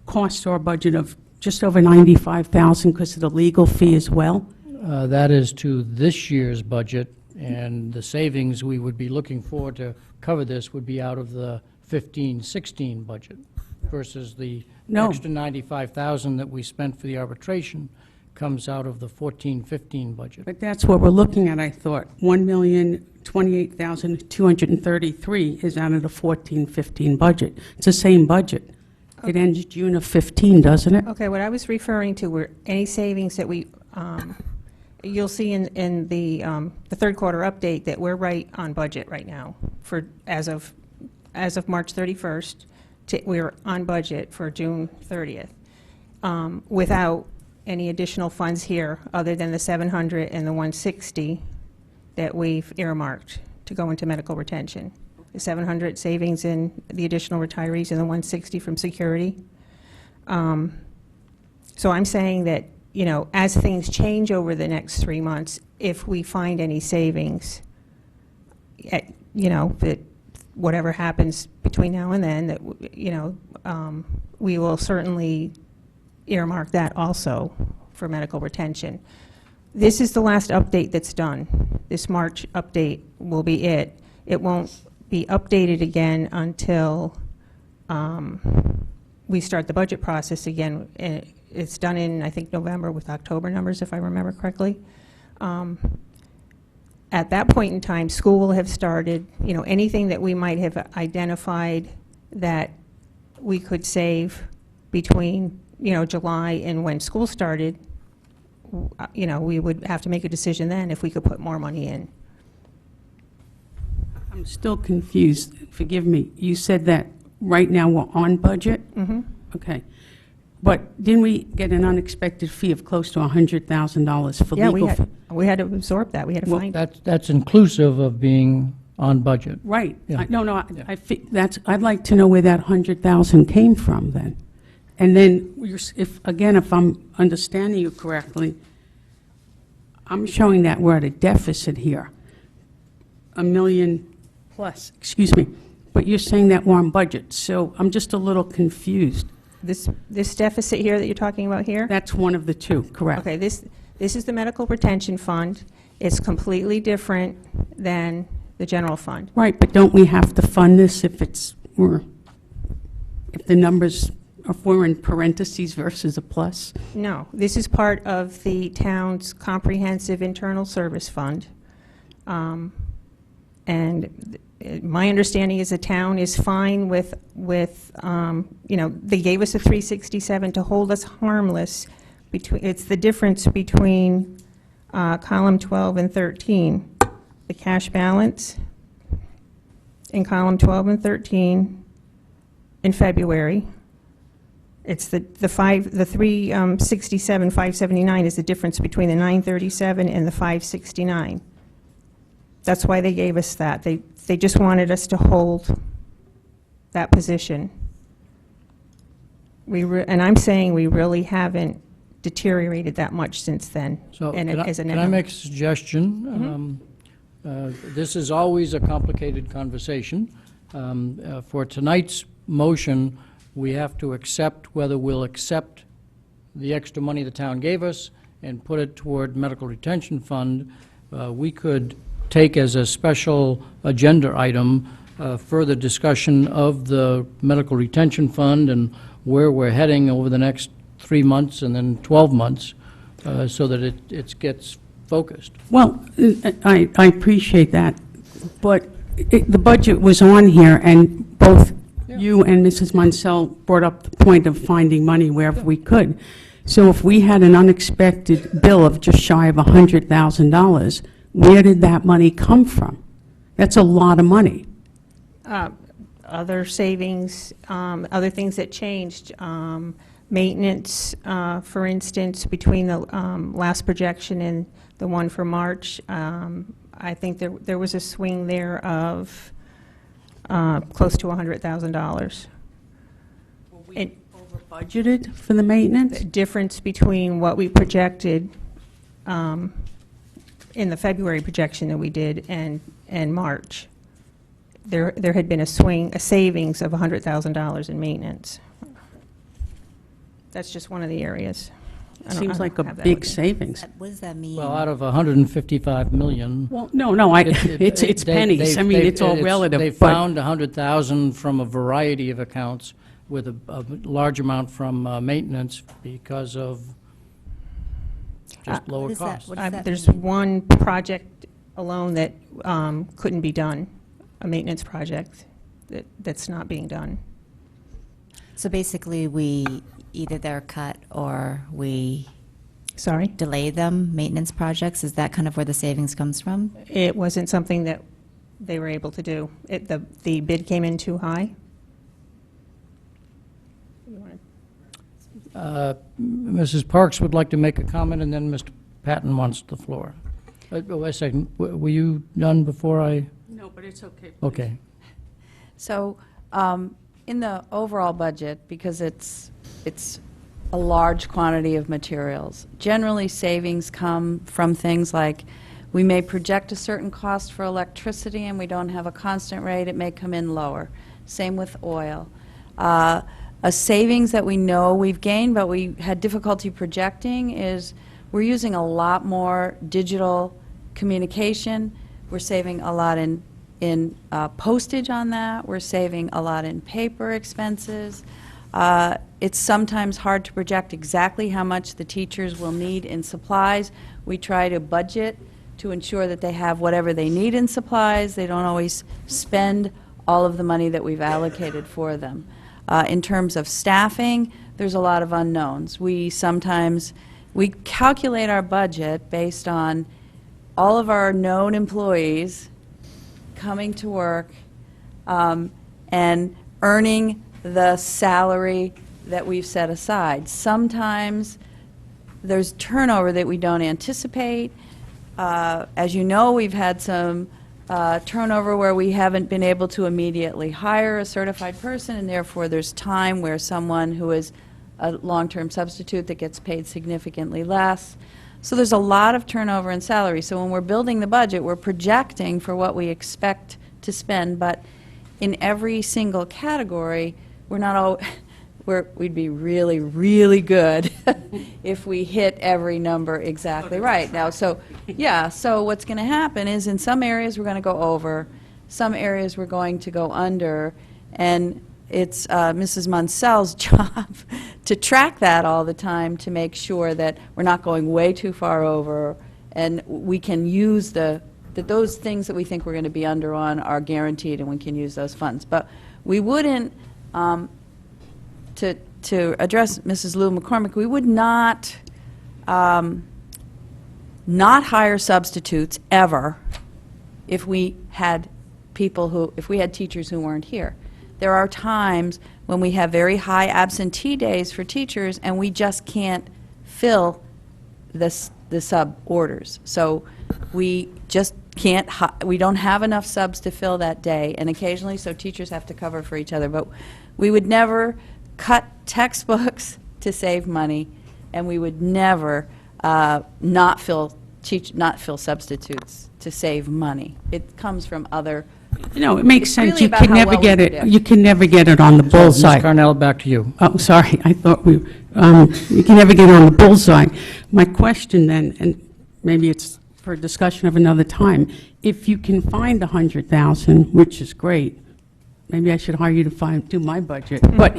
cost to our budget of just over $95,000 because of the legal fee as well? That is to this year's budget, and the savings we would be looking for to cover this would be out of the 15-16 budget versus the extra $95,000 that we spent for the arbitration comes out of the 14-15 budget. But that's what we're looking at, I thought. $1,028,233 is out of the 14-15 budget. It's the same budget. It ends June of 15, doesn't it? Okay, what I was referring to were any savings that we, you'll see in the third quarter update that we're right on budget right now for, as of March 31st, we're on budget for June 30th, without any additional funds here other than the 700 and the 160 that we've earmarked to go into medical retention. The 700 savings in the additional retirees and the 160 from security. So I'm saying that, you know, as things change over the next 3 months, if we find any savings, you know, that whatever happens between now and then, that, you know, we will certainly earmark that also for medical retention. This is the last update that's done. This March update will be it. It won't be updated again until we start the budget process again. It's done in, I think, November with October numbers, if I remember correctly. At that point in time, school will have started. You know, anything that we might have identified that we could save between, you know, July and when school started, you know, we would have to make a decision then if we could put more money in. I'm still confused. Forgive me. You said that right now we're on budget? Mm-hmm. Okay. But didn't we get an unexpected fee of close to $100,000 for Yeah, legal? we had to absorb that. We had to find it. That's inclusive of being on budget. Right. Yeah. I'd like to know where that 100,000 came from then. And then, if I'm understanding you correctly, I'm showing that we're at a deficit here, $1 million plus, excuse me. But you're saying that we're on budget, so I'm just a little confused. This deficit here that you're talking about here? That's one of the two, correct. Okay, this is the medical retention fund. It's completely different than the general fund. Right, but don't we have to fund this if the numbers, if we're in parentheses versus a plus? No, this is part of the town's comprehensive internal service fund. And my understanding is the town is fine with you know, they gave us a 367 to hold us harmless. It's the difference between column 12 and 13. The cash balance in column 12 and 13 in February. It's the 367, 579 is the difference between the 937 and the 569. That's why they gave us that. They just wanted us to hold that position. And I'm saying we really haven't deteriorated that much since then. So and can as an I make a suggestion? This is always a complicated conversation. For tonight's motion, we have to accept whether we'll accept the extra money the town gave us and put it toward medical retention fund. We could take as a special agenda item further discussion of the medical retention fund and where we're heading over the next 3 months and then 12 months, so that it gets focused. Well, I appreciate that, but the budget was on here, and both you and Mrs. Munsell brought up the point of finding money wherever we could. So if we had an unexpected bill of just shy of $100,000, where did that money come from? That's a lot of money. Other savings, other things that changed, maintenance, for instance, between the last projection and the one for March, I think there was a swing there of close to $100,000. Over budgeted for the maintenance? The difference between what we projected in the February projection that we did and March. There had been a swing, a savings of $100,000 in maintenance. That's just one of the areas. Seems like a big savings. What does that mean? Well, out of 155 million. Well, no, it's pennies. I mean, it's all relative. They but- found 100,000 from a variety of accounts with a large amount from maintenance because of just lower costs. There's one project alone that couldn't be done, a maintenance project that's not being done. So basically, either they're cut or we Sorry? delay them, maintenance projects? Is that kind of where the savings comes from? It wasn't something that they were able to do. The bid came in too high. Mrs. Parks would like to make a comment, and then Mr. Patton wants the floor. Wait a second. Were you done before I? No, but it's okay. Okay. So, in the overall budget, because it's a large quantity of materials, generally savings come from things like we may project a certain cost for electricity and we don't have a constant rate, it may come in lower. Same with oil. A savings that we know we've gained but we had difficulty projecting is we're using a lot more digital communication. We're saving a lot in postage on that. We're saving a lot in paper expenses. It's sometimes hard to project exactly how much the teachers will need in supplies. We try to budget to ensure that they have whatever they need in supplies. They don't always spend all of the money that we've allocated for them. In terms of staffing, there's a lot of unknowns. We calculate our budget based on all of our known employees coming to work and earning the salary that we've set aside. Sometimes there's turnover that we don't anticipate. As you know, we've had some turnover where we haven't been able to immediately hire a certified person, and therefore there's time where someone who is a long-term substitute that gets paid significantly less. So there's a lot of turnover in salary. So when we're building the budget, we're projecting for what we expect to spend, but in every single category, we're not all, we'd be really, really good if we hit every number exactly right. Now, so, yeah, so what's going to happen is in some areas we're going to go over, some areas we're going to go under, and it's Mrs. Munsell's job to track that all the time to make sure that we're not going way too far over, and we can use that those things that we think we're going to be under on are guaranteed, and we can use those funds. But we wouldn't, to address Mrs. Lou McCormick, we would not hire substitutes ever if we had teachers who weren't here. There are times when we have very high absentee days for teachers and we just can't fill the sub orders. So we just can't, we don't have enough subs to fill that day, and occasionally so teachers have to cover for each other. But we would never cut textbooks to save money, and we would never not fill substitutes to save money. It comes from other. No, it makes It's sense. really You about can how never well we get it, predict. you can never get it on the bullseye. Ms. Carnell, back to you. Oh, sorry, I thought you can never get it on the bullseye. My question then, and maybe it's for a discussion of another time, if you can find 100,000, which is great, maybe I should hire you to do my budget, but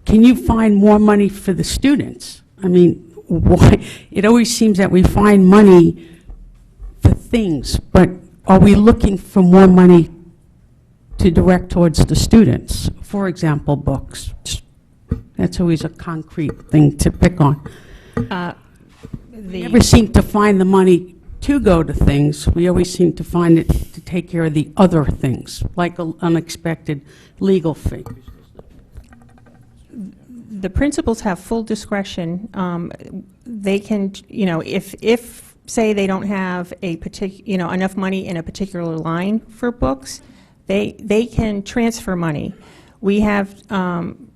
can you find more money for the students? I mean, why? It always seems that we find money for things, but are we looking for more money to direct towards the students? For example, books. That's always a concrete thing to pick on. We never seem to find the money to go to things. We always seem to find it to take care of the other things, like an unexpected legal fee. The principals have full discretion. They can, if, say, they don't have enough money in a particular line for books, they can transfer money. We have, from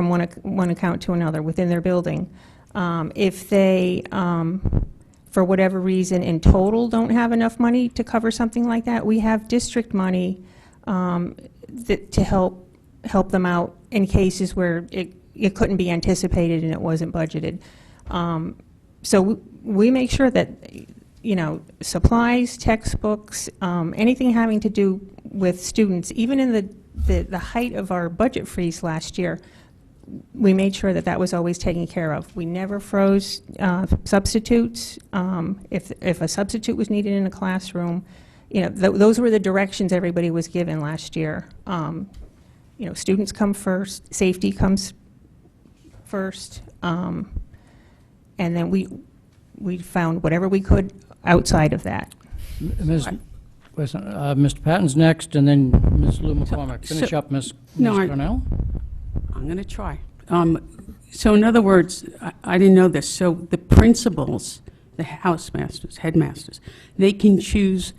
one account to another within their building. If they, for whatever reason, in total don't have enough money to cover something like that, we have district money to help them out in cases where it couldn't be anticipated and it wasn't budgeted. So we make sure that, supplies, textbooks, anything having to do with students, even in the height of our budget freeze last year, we made sure that was always taken care of. We never froze substitutes. If a substitute was needed in a classroom, those were the directions everybody was given last year. Students come first, safety comes first, and then we found whatever we could outside of that. Mr. Patton's next, and then Ms. Lou McCormick. Finish up, Ms. Cornell. I'm going to try. So in other words, I didn't know this. So the principals, the housemasters, headmasters, they can choose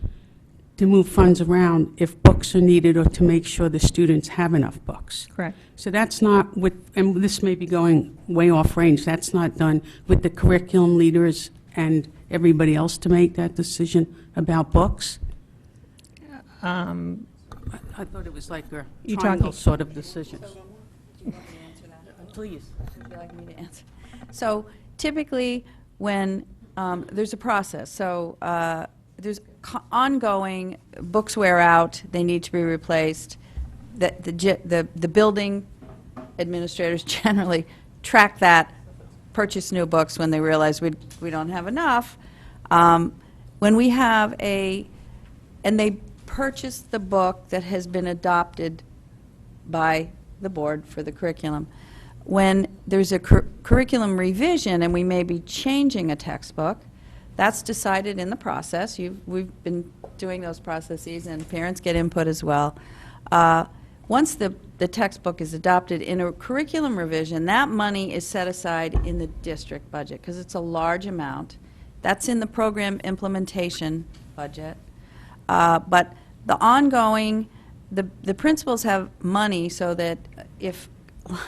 to move funds around if books are needed or to make sure the students have enough books. Correct. So that's not with, and this may be going way off range, that's not done with the curriculum leaders and everybody else to make that decision about books? I thought it was like a triangle sort of decision. Please. Would you like me to answer? So typically, when there's a process, so there's ongoing, books wear out, they need to be replaced. The building administrators generally track that, purchase new books when they realize we don't have enough. When we have and they purchase the book that has been adopted by the board for the curriculum. When there's a curriculum revision and we may be changing a textbook, that's decided in the process. We've been doing those processes, and parents get input as well. Once the textbook is adopted in a curriculum revision, that money is set aside in the district budget because it's a large amount. That's in the program implementation budget. But the ongoing, the principals have money so that if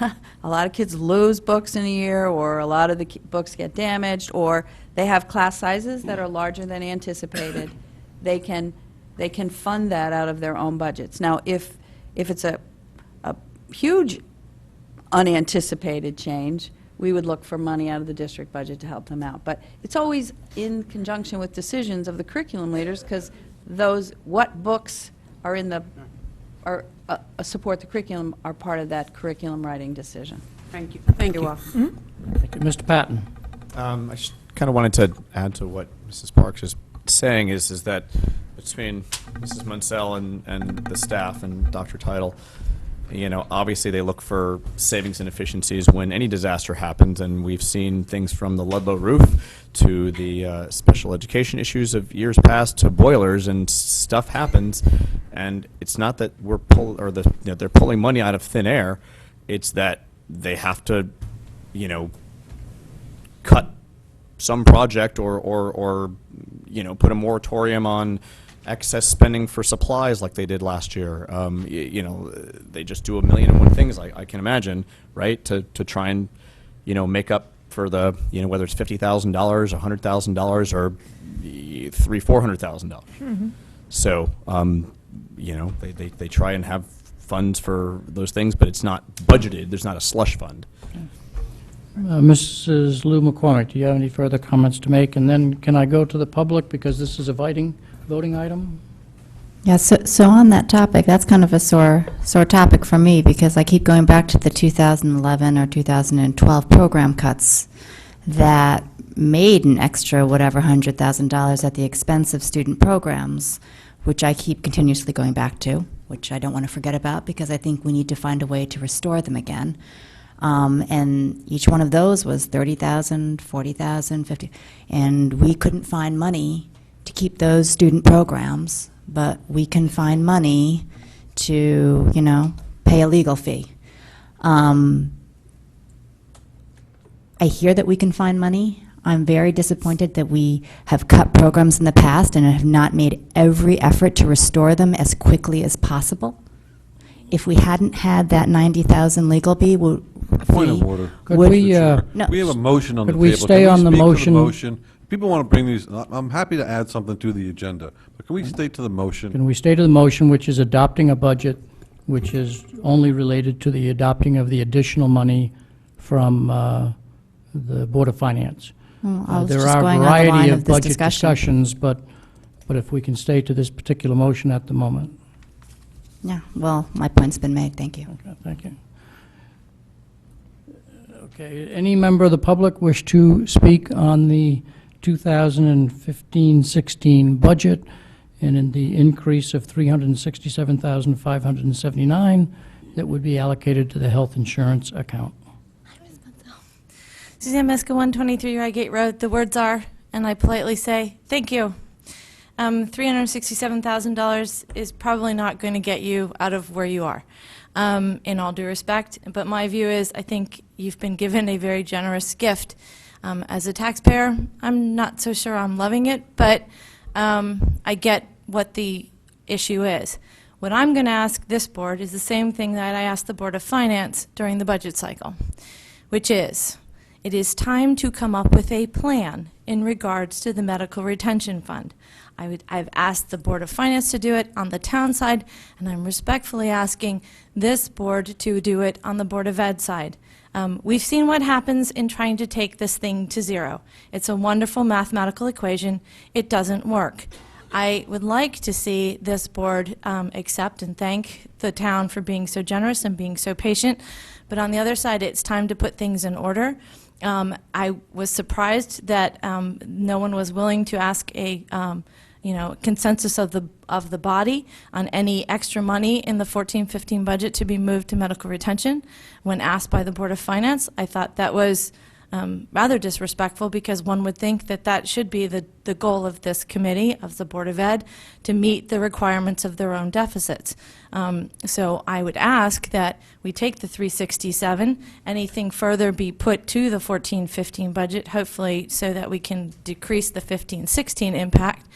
a lot of kids lose books in a year, or a lot of the books get damaged, or they have class sizes that are larger than anticipated, they can fund that out of their own budgets. Now, if it's a huge unanticipated change, we would look for money out of the district budget to help them out. But it's always in conjunction with decisions of the curriculum leaders, because what books are in the support the curriculum are part of that curriculum writing decision. Thank you. Thank you. Thank you. Mr. Patton. I just kind of wanted to add to what Mrs. Parks is saying is that between Mrs. Munsell and the staff and Dr. Title, obviously they look for savings and efficiencies when any disaster happens, and we've seen things from the Ludlow roof to the special education issues of years past to boilers, and stuff happens, and it's not that they're pulling money out of thin air. It's that they have to, cut some project or put a moratorium on excess spending for supplies like they did last year. They just do 1,000,001 things, I can imagine, right, to try and, make up for the, whether it's $50,000, $100,000, or $400,000. So, they try and have funds for those things, but it's not budgeted. There's not a slush fund. Mrs. Lou McCormick, do you have any further comments to make? And then can I go to the public, because this is a voting item? Yeah, so on that topic, that's kind of a sore topic for me, because I keep going back to the 2011 or 2012 program cuts that made an extra whatever $100,000 at the expense of student programs, which I keep continuously going back to, which I don't want to forget about, because I think we need to find a way to restore them again. And each one of those was $30,000, $40,000, $50,000, and we couldn't find money to keep those student programs, but we can find money to, pay a legal fee. I hear that we can find money. I'm very disappointed that we have cut programs in the past and have not made every effort to restore them as quickly as possible. If we hadn't had that $90,000 legal fee, Point of order. Could we, No. We have a motion on the Could table. we stay on the Can we speak to motion? the motion? People want to bring these, I'm happy to add something to the agenda, but can we stay to the motion? Can we stay to the motion, which is adopting a budget, which is only related to the adopting of the additional money from the Board of Finance? I was There just are a going on the variety line of of this budget discussion. discussions, but if we can stay to this particular motion at the moment. Yeah, well, my point's been made, thank you. Okay, thank you. Okay, any member of the public wish to speak on the 2015-16 budget and in the increase of $367,579 that would be allocated to the health insurance account? Suzanne Meska, 123 Reigate Road. The words are, and I politely say, thank you. $367,000 is probably not going to get you out of where you are, in all due respect. But my view is, I think you've been given a very generous gift. As a taxpayer, I'm not so sure I'm loving it, but I get what the issue is. What I'm going to ask this board is the same thing that I asked the Board of Finance during the budget cycle, which is, it is time to come up with a plan in regards to the medical retention fund. I've asked the Board of Finance to do it on the town side, and I'm respectfully asking this board to do it on the Board of Ed side. We've seen what happens in trying to take this thing to zero. It's a wonderful mathematical equation. It doesn't work. I would like to see this board accept and thank the town for being so generous and being so patient, but on the other side, it's time to put things in order. I was surprised that no one was willing to ask a consensus of the body on any extra money in the 14-15 budget to be moved to medical retention. When asked by the Board of Finance, I thought that was rather disrespectful, because one would think that that should be the goal of this committee, of the Board of Ed, to meet the requirements of their own deficits. So I would ask that we take the 367, anything further be put to the 14-15 budget, hopefully so that we can decrease the 15-16 impact.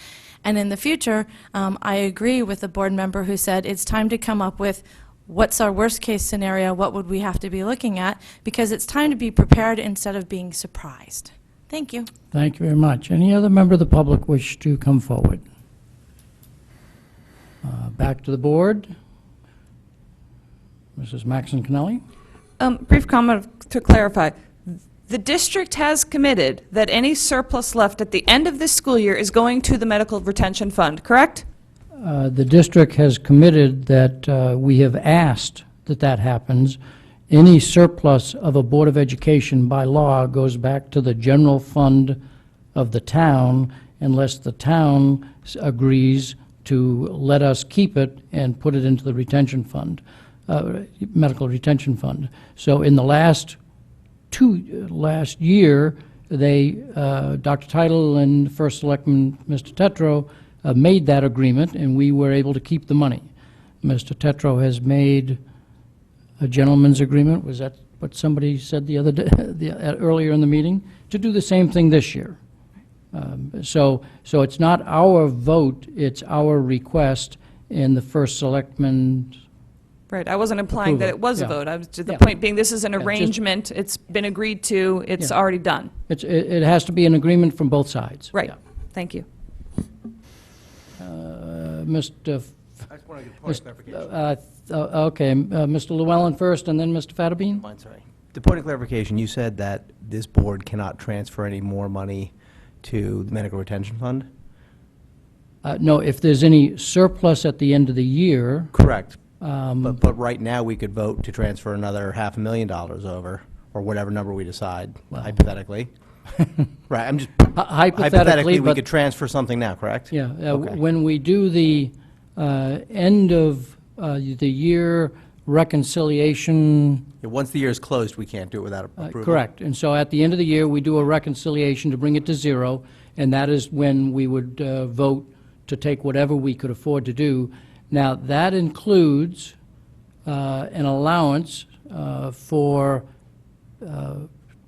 And in the future, I agree with the board member who said it's time to come up with what's our worst case scenario, what would we have to be looking at, because it's time to be prepared instead of being surprised. Thank you. Thank you very much. Any other member of the public wish to come forward? Back to the board. Mrs. Maxon Connelly? Brief comment to clarify. The district has committed that any surplus left at the end of this school year is going to the medical retention fund, correct? The district has committed that we have asked that happens. Any surplus of a Board of Education by law goes back to the general fund of the town unless the town agrees to let us keep it and put it into the retention fund, medical retention fund. So in the last year, they, Dr. Title and First Selectman Mr. Tetro made that agreement, and we were able to keep the money. Mr. Tetro has made a gentleman's agreement, was that what somebody said the other day, earlier in the meeting, to do the same thing this year. So it's not our vote, it's our request, and the first selectman. Right, I wasn't implying that it was a Approval, vote. yeah. I was, the Yeah. point being, this is an just- arrangement, it's been agreed to, it's Yeah. already done. It has to be an agreement from both sides. Right, Yeah. thank you. Mr. I just want to get a point of clarification. Okay, Mr. Llewellyn first, and then Mr. Fattabine? Fine, sorry. The point of clarification, you said that this board cannot transfer any more money to the medical retention fund? No, if there's any surplus at the end of the year. Correct. But right now, we could vote to transfer another $500,000 over, or whatever number we decide, hypothetically. Right, I'm just, hypothetically, we but- could transfer something now, correct? Yeah, Okay. when we do the end of the year reconciliation. Yeah, once the year is closed, we can't do it without approval? Correct. And so at the end of the year, we do a reconciliation to bring it to zero, and that is when we would vote to take whatever we could afford to do. Now, that includes an allowance for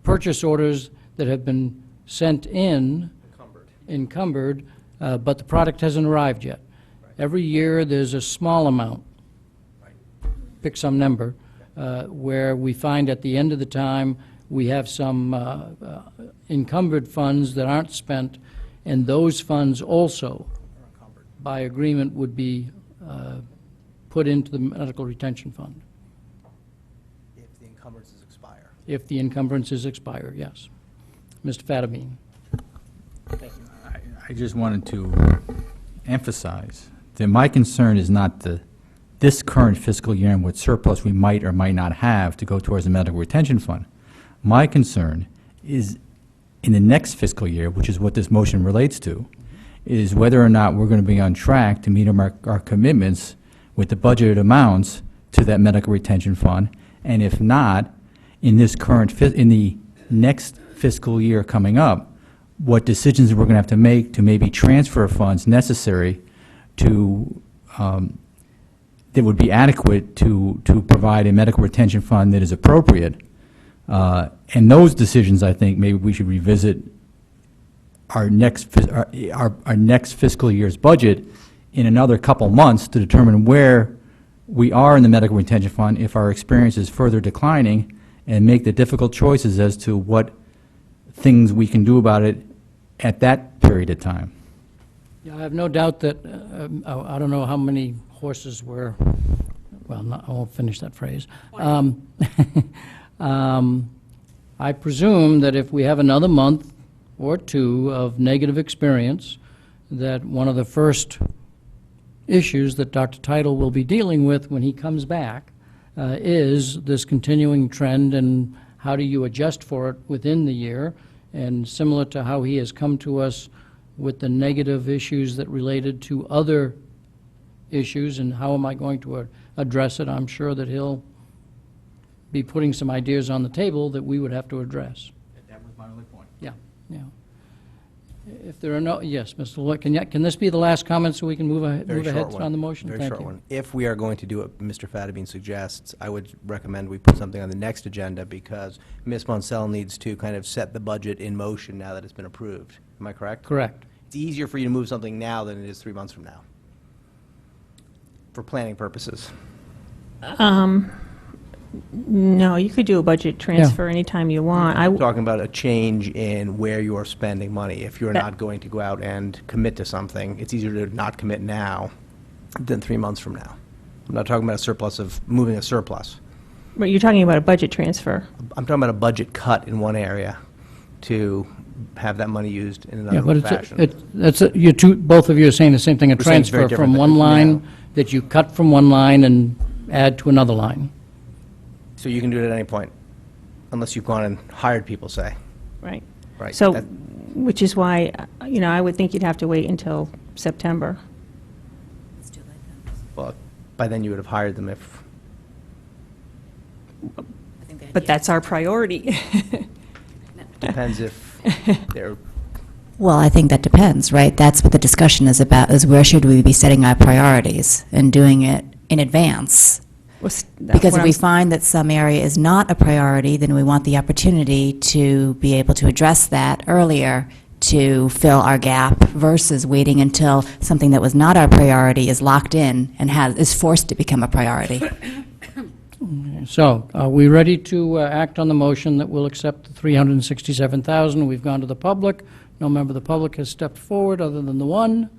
purchase orders that have been sent in. Encumbered, but the product hasn't arrived yet. Every year, there's a small amount, pick some number, where we find at the end of the time, we have some encumbered funds that aren't spent, and those funds also, by agreement, would be put into the medical retention fund. If the encumbrances expire. If the encumbrances expire, yes. Mr. Fattabine. I just wanted to emphasize that my concern is not this current fiscal year and what surplus we might or might not have to go towards the medical retention fund. My concern is in the next fiscal year, which is what this motion relates to, is whether or not we're going to be on track to meet our commitments with the budgeted amounts to that medical retention fund, and if not, in this in the next fiscal year coming up, what decisions we're going to have to make to maybe transfer funds necessary to, that would be adequate to provide a medical retention fund that is appropriate. And those decisions, I think, maybe we should revisit our next fiscal year's budget in another couple months to determine where we are in the medical retention fund if our experience is further declining, and make the difficult choices as to what things we can do about it at that period of time. Yeah, I have no doubt that, I don't know how many horses were, well, I won't finish that phrase. I presume that if we have another month or two of negative experience, that one of the first issues that Dr. Title will be dealing with when he comes back is this continuing trend, and how do you adjust for it within the year? And similar to how he has come to us with the negative issues that related to other issues, and how am I going to address it, I'm sure that he'll be putting some ideas on the table that we would have to address. That was my only point. Yeah, yeah. If there are no, yes, Mr. Lloyd, can this be the last comment so we can move ahead Very short one. on the motion? Very Thank short you. one. If we are going to do what Mr. Fattabine suggests, I would recommend we put something on the next agenda, because Ms. Monsell needs to kind of set the budget in motion now that it's been approved. Am I correct? Correct. It's easier for you to move something now than it is 3 months from now, for planning purposes. No, you could do a budget transfer anytime you want. I'm talking about a change in where you're spending money. If you're That- not going to go out and commit to something, it's easier to not commit now than 3 months from now. I'm not talking about a surplus of moving a surplus. But you're talking about a budget transfer. I'm talking about a budget cut in one area to have that money used in Yeah, another but fashion. you two, both of you are saying the same thing, a We're saying it's very transfer from different, one but, line, yeah. that you cut from one line and add to another line. So you can do it at any point, unless you've gone and hired people, say. Right. Right. So, That- which is why, I would think you'd have to wait until September. Well, by then you would have hired them if, But that's our priority. depends if they're, Well, I think that depends, right? That's what the discussion is about, is where should we be setting our priorities and doing it in advance? Because if we find that some area is not a priority, then we want the opportunity to be able to address that earlier to fill our gap versus waiting until something that was not our priority is locked in and is forced to become a priority. So, are we ready to act on the motion that we'll accept the $367,000? We've gone to the public. No member of the public has stepped forward other than the one.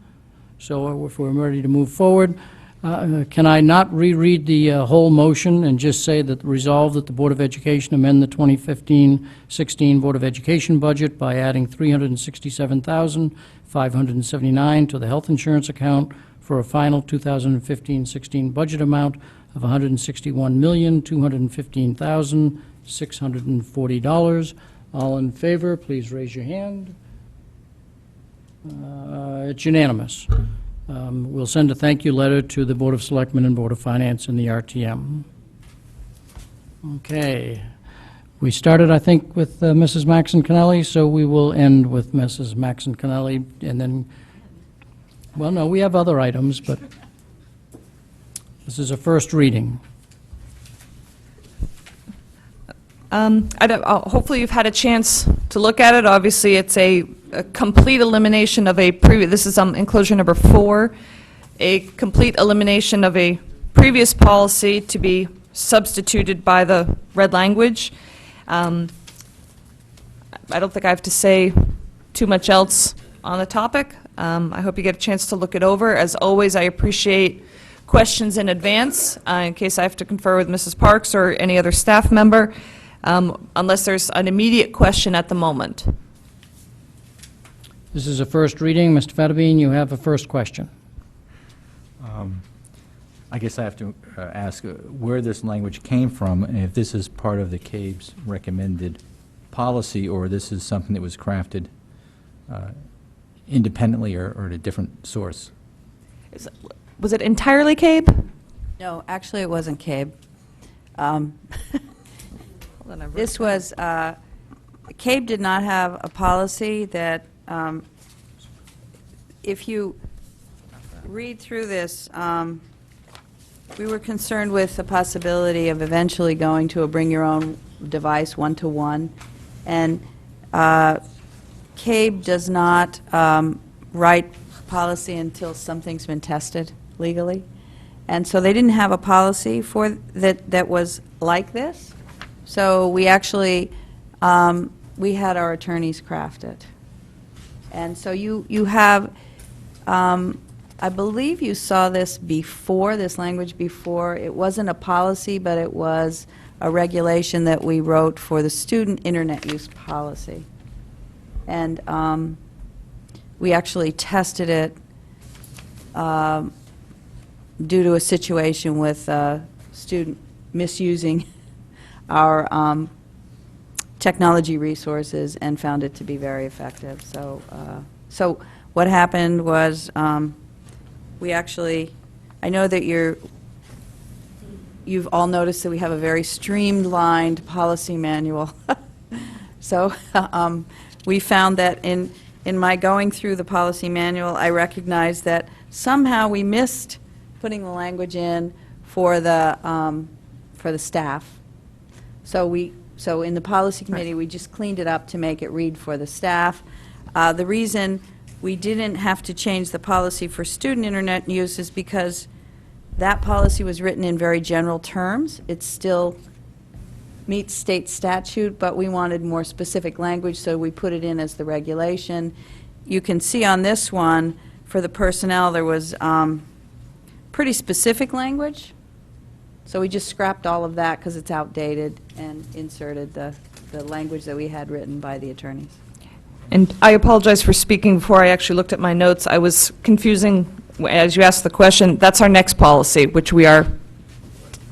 So if we're ready to move forward, can I not reread the whole motion and just say that resolve that the Board of Education amend the 2015-16 Board of Education budget by adding $367,579 to the health insurance account for a final 2015-16 budget amount of $161,215,640. All in favor, please raise your hand. It's unanimous. We'll send a thank you letter to the Board of Selectmen and Board of Finance and the RTM. Okay. We started, I think, with Mrs. Maxon Connelly, so we will end with Mrs. Maxon Connelly, and then, well, no, we have other items, but this is a first reading. Hopefully you've had a chance to look at it. Obviously, it's a complete elimination of a previous, this is enclosure number 4, a complete elimination of a previous policy to be substituted by the red language. I don't think I have to say too much else on the topic. I hope you get a chance to look it over. As always, I appreciate questions in advance in case I have to confer with Mrs. Parks or any other staff member, unless there's an immediate question at the moment. This is a first reading. Mr. Fattabine, you have a first question. I guess I have to ask where this language came from, and if this is part of the CABE's recommended policy, or this is something that was crafted independently or at a different source. Was it entirely CABE? No, actually, it wasn't CABE. This was, CABE did not have a policy that, if you read through this, we were concerned with the possibility of eventually going to a bring-your-own device one-to-one, and CABE does not write policy until something's been tested legally, and so they didn't have a policy for that was like this. So we actually we had our attorneys craft it, and so you have. I believe you saw this before, this language before. It wasn't a policy, but it was a regulation that we wrote for the student internet use policy. And we actually tested it due to a situation with a student misusing our technology resources and found it to be very effective. So, so what happened was we actually, I know that you've all noticed that we have a very streamlined policy manual. So we found that in my going through the policy manual, I recognized that somehow we missed putting the language in for the staff. So in the policy committee, we just cleaned it up to make it read for the staff. The reason we didn't have to change the policy for student internet use is because that policy was written in very general terms. It still meets state statute, but we wanted more specific language, so we put it in as the regulation. You can see on this one, for the personnel, there was pretty specific language. So we just scrapped all of that because it's outdated and inserted the language that we had written by the attorneys. And I apologize for speaking before I actually looked at my notes. I was confusing, as you asked the question, that's our next policy, which we are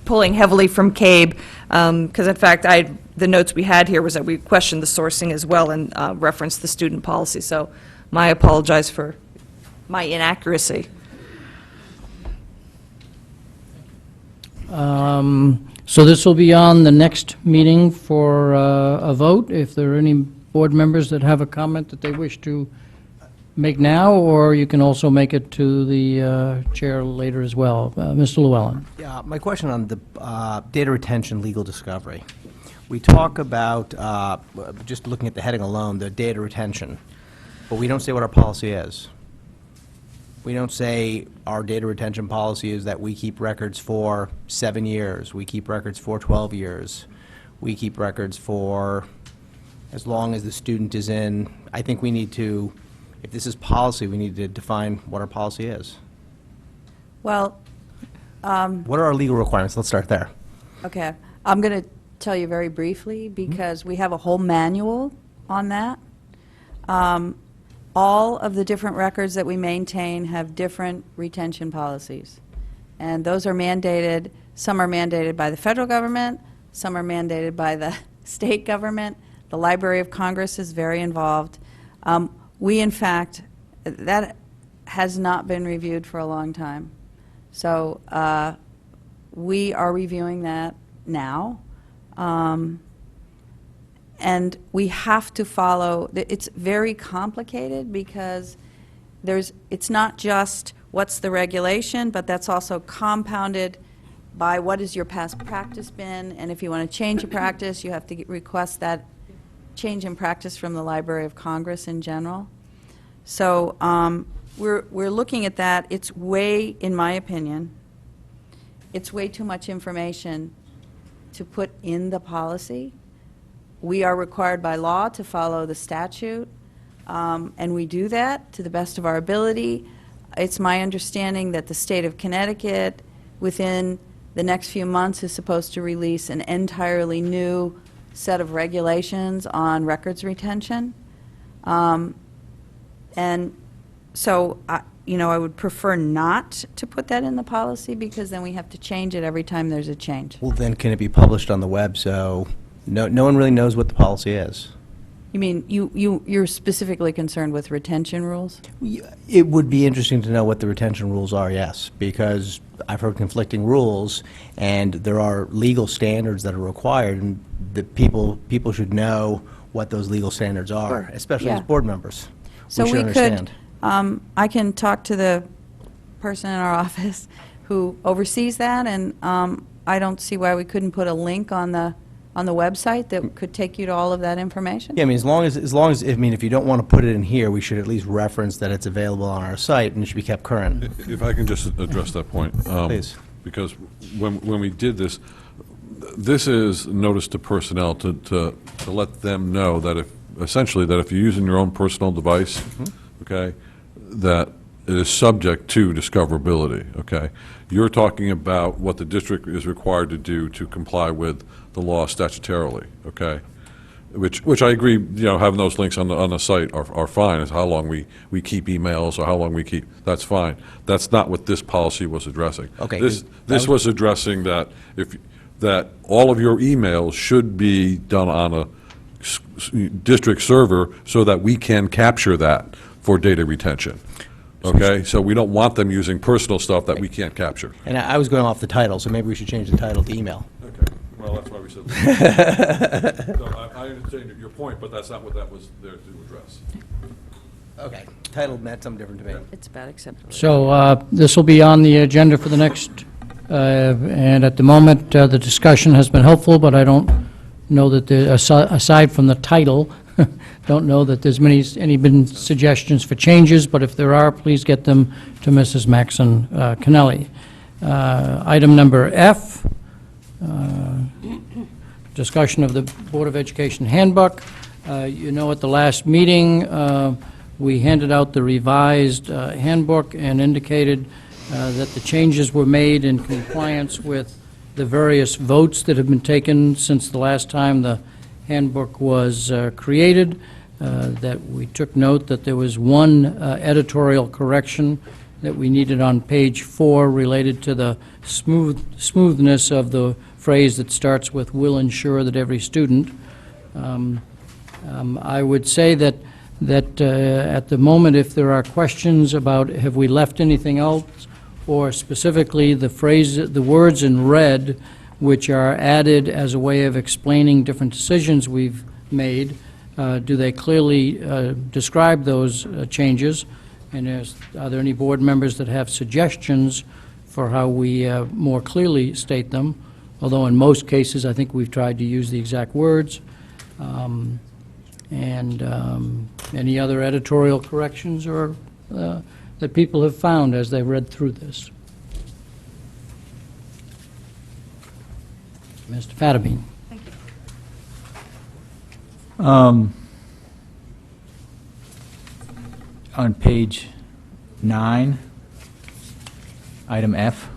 pulling heavily from CABE, because in fact, the notes we had here was that we questioned the sourcing as well and referenced the student policy. So I apologize for my inaccuracy. So this will be on the next meeting for a vote. If there are any board members that have a comment that they wish to make now, or you can also make it to the chair later as well. Mr. Llewellyn. Yeah, my question on the data retention legal discovery. We talk about, just looking at the heading alone, the data retention. But we don't say what our policy is. We don't say our data retention policy is that we keep records for 7 years, we keep records for 12 years, we keep records for as long as the student is in. I think we need to, if this is policy, we need to define what our policy is. Well, What are our legal requirements? Let's start there. okay, I'm going to tell you very briefly, because we have a whole manual on that. All of the different records that we maintain have different retention policies. And those are mandated, some are mandated by the federal government, some are mandated by the state government. The Library of Congress is very involved. We, in fact, that has not been reviewed for a long time. So we are reviewing that now. And we have to follow, it's very complicated because it's not just what's the regulation, but that's also compounded by what has your past practice been, and if you want to change a practice, you have to request that change in practice from the Library of Congress in general. So we're looking at that. It's way, in my opinion, it's way too much information to put in the policy. We are required by law to follow the statute, and we do that to the best of our ability. It's my understanding that the state of Connecticut, within the next few months, is supposed to release an entirely new set of regulations on records retention. And so, I would prefer not to put that in the policy, because then we have to change it every time there's a change. Well, then can it be published on the web so no one really knows what the policy is? You mean, you're specifically concerned with retention rules? It would be interesting to know what the retention rules are, yes, because I've heard conflicting rules, and there are legal standards that are required, and the people should know what those legal standards are, especially as board members. So should we understand. could, I can talk to the person in our office who oversees that, and I don't see why we couldn't put a link on the website that could take you to all of that information. Yeah, I mean, as long as, if you don't want to put it in here, we should at least reference that it's available on our site, and it should be kept current. If I can just address that point. Please. Because when we did this, this is notice to personnel to let them know that if you're using your own personal device, okay, that it is subject to discoverability, okay? You're talking about what the district is required to do to comply with the law statutorily, okay? Which I agree, having those links on the site are fine. It's how long we keep emails or how long we keep, that's fine. That's not what this policy was addressing. Okay. This was addressing that that all of your emails should be done on a district server so that we can capture that for data retention. Okay, so we don't want them using personal stuff that we can't capture. And I was going off the title, so maybe we should change the title to email. Okay, well, that's why we said that. So I understand your point, but that's not what that was there to address. Okay, title meant something different to me. It's about acceptability. So this will be on the agenda for the next, and at the moment, the discussion has been helpful, but I don't know that, aside from the title, don't know that there's any been suggestions for changes, but if there are, please get them to Mrs. Maxon Kennelly. Item number F, discussion of the Board of Education handbook. At the last meeting, we handed out the revised handbook and indicated that the changes were made in compliance with the various votes that have been taken since the last time the handbook was created, that we took note that there was one editorial correction that we needed on page 4 related to the smoothness of the phrase that starts with "will ensure that every student." I would say that at the moment, if there are questions about have we left anything else, or specifically the words in red, which are added as a way of explaining different decisions we've made, do they clearly describe those changes? And are there any board members that have suggestions for how we more clearly state them? Although in most cases, I think we've tried to use the exact words. And any other editorial corrections or that people have found as they've read through this? Mr. Fattabine. On page 9, item F.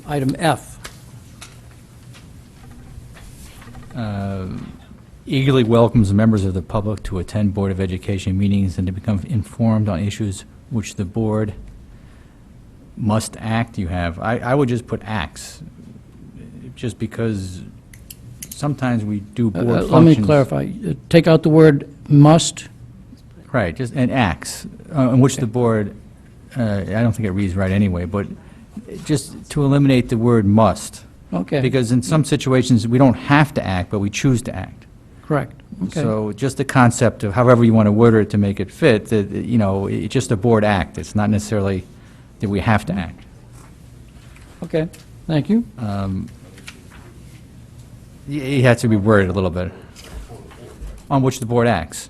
Item F. Eagerly welcomes members of the public to attend Board of Education meetings and to become informed on issues which the board must act. You have, I would just put acts, just because sometimes we do board functions. Let me clarify. Take out the word must. Right, just, and acts, in which the board, I don't think it reads right anyway, but just to eliminate the word must. Okay. Because in some situations, we don't have to act, but we choose to act. Correct. Okay. So just the concept of however you want to word it to make it fit, that, you know, it's just a board act. It's not necessarily that we have to act. Okay, thank you. It has to be worded a little bit. On which the board acts.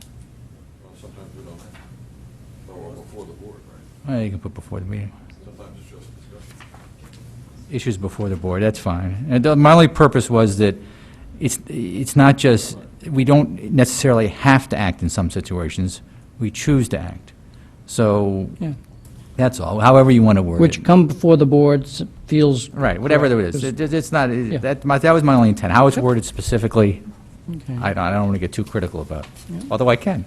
Sometimes we don't have, or before the board, right? Well, you can put before the meeting. Sometimes it's just discussion. Issues before the board, that's fine. And my only purpose was that it's not just, we don't necessarily have to act in some situations, we choose to act. So, Yeah. that's all, however you want to word it. Which come before the board feels. Right, whatever it is. It's not, that was my only intent. How it's worded specifically, Okay. I don't want to get too critical about, although I can.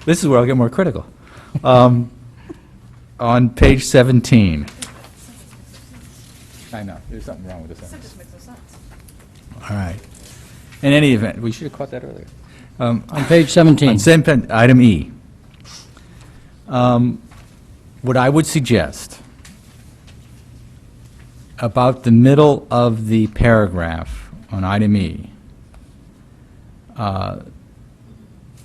This is where I'll get more critical. On page 17. I know, there's something wrong with this sentence. All right. In any event, we should have caught that earlier. On page 17. Item E. What I would suggest about the middle of the paragraph on item E,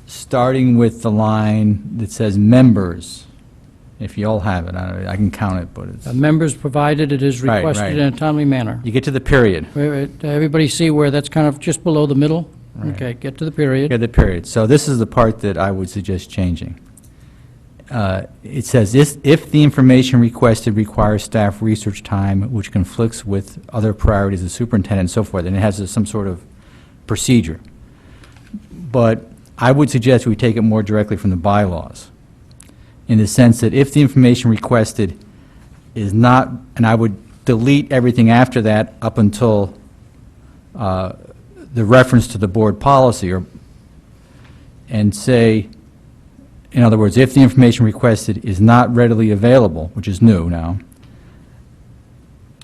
starting with the line that says members, if you all have it, I can count it, but it's... Members provided it is Right, requested right. in a timely manner. You get to the period. Everybody see where that's kind of just below the middle? Right. Okay, get to the period. Yeah, the period. So this is the part that I would suggest changing. It says, if the information requested requires staff research time which conflicts with other priorities of the superintendent and so forth, and it has some sort of procedure. But I would suggest we take it more directly from the bylaws, in the sense that if the information requested is not, and I would delete everything after that up until the reference to the board policy, and say, in other words, if the information requested is not readily available, which is new now.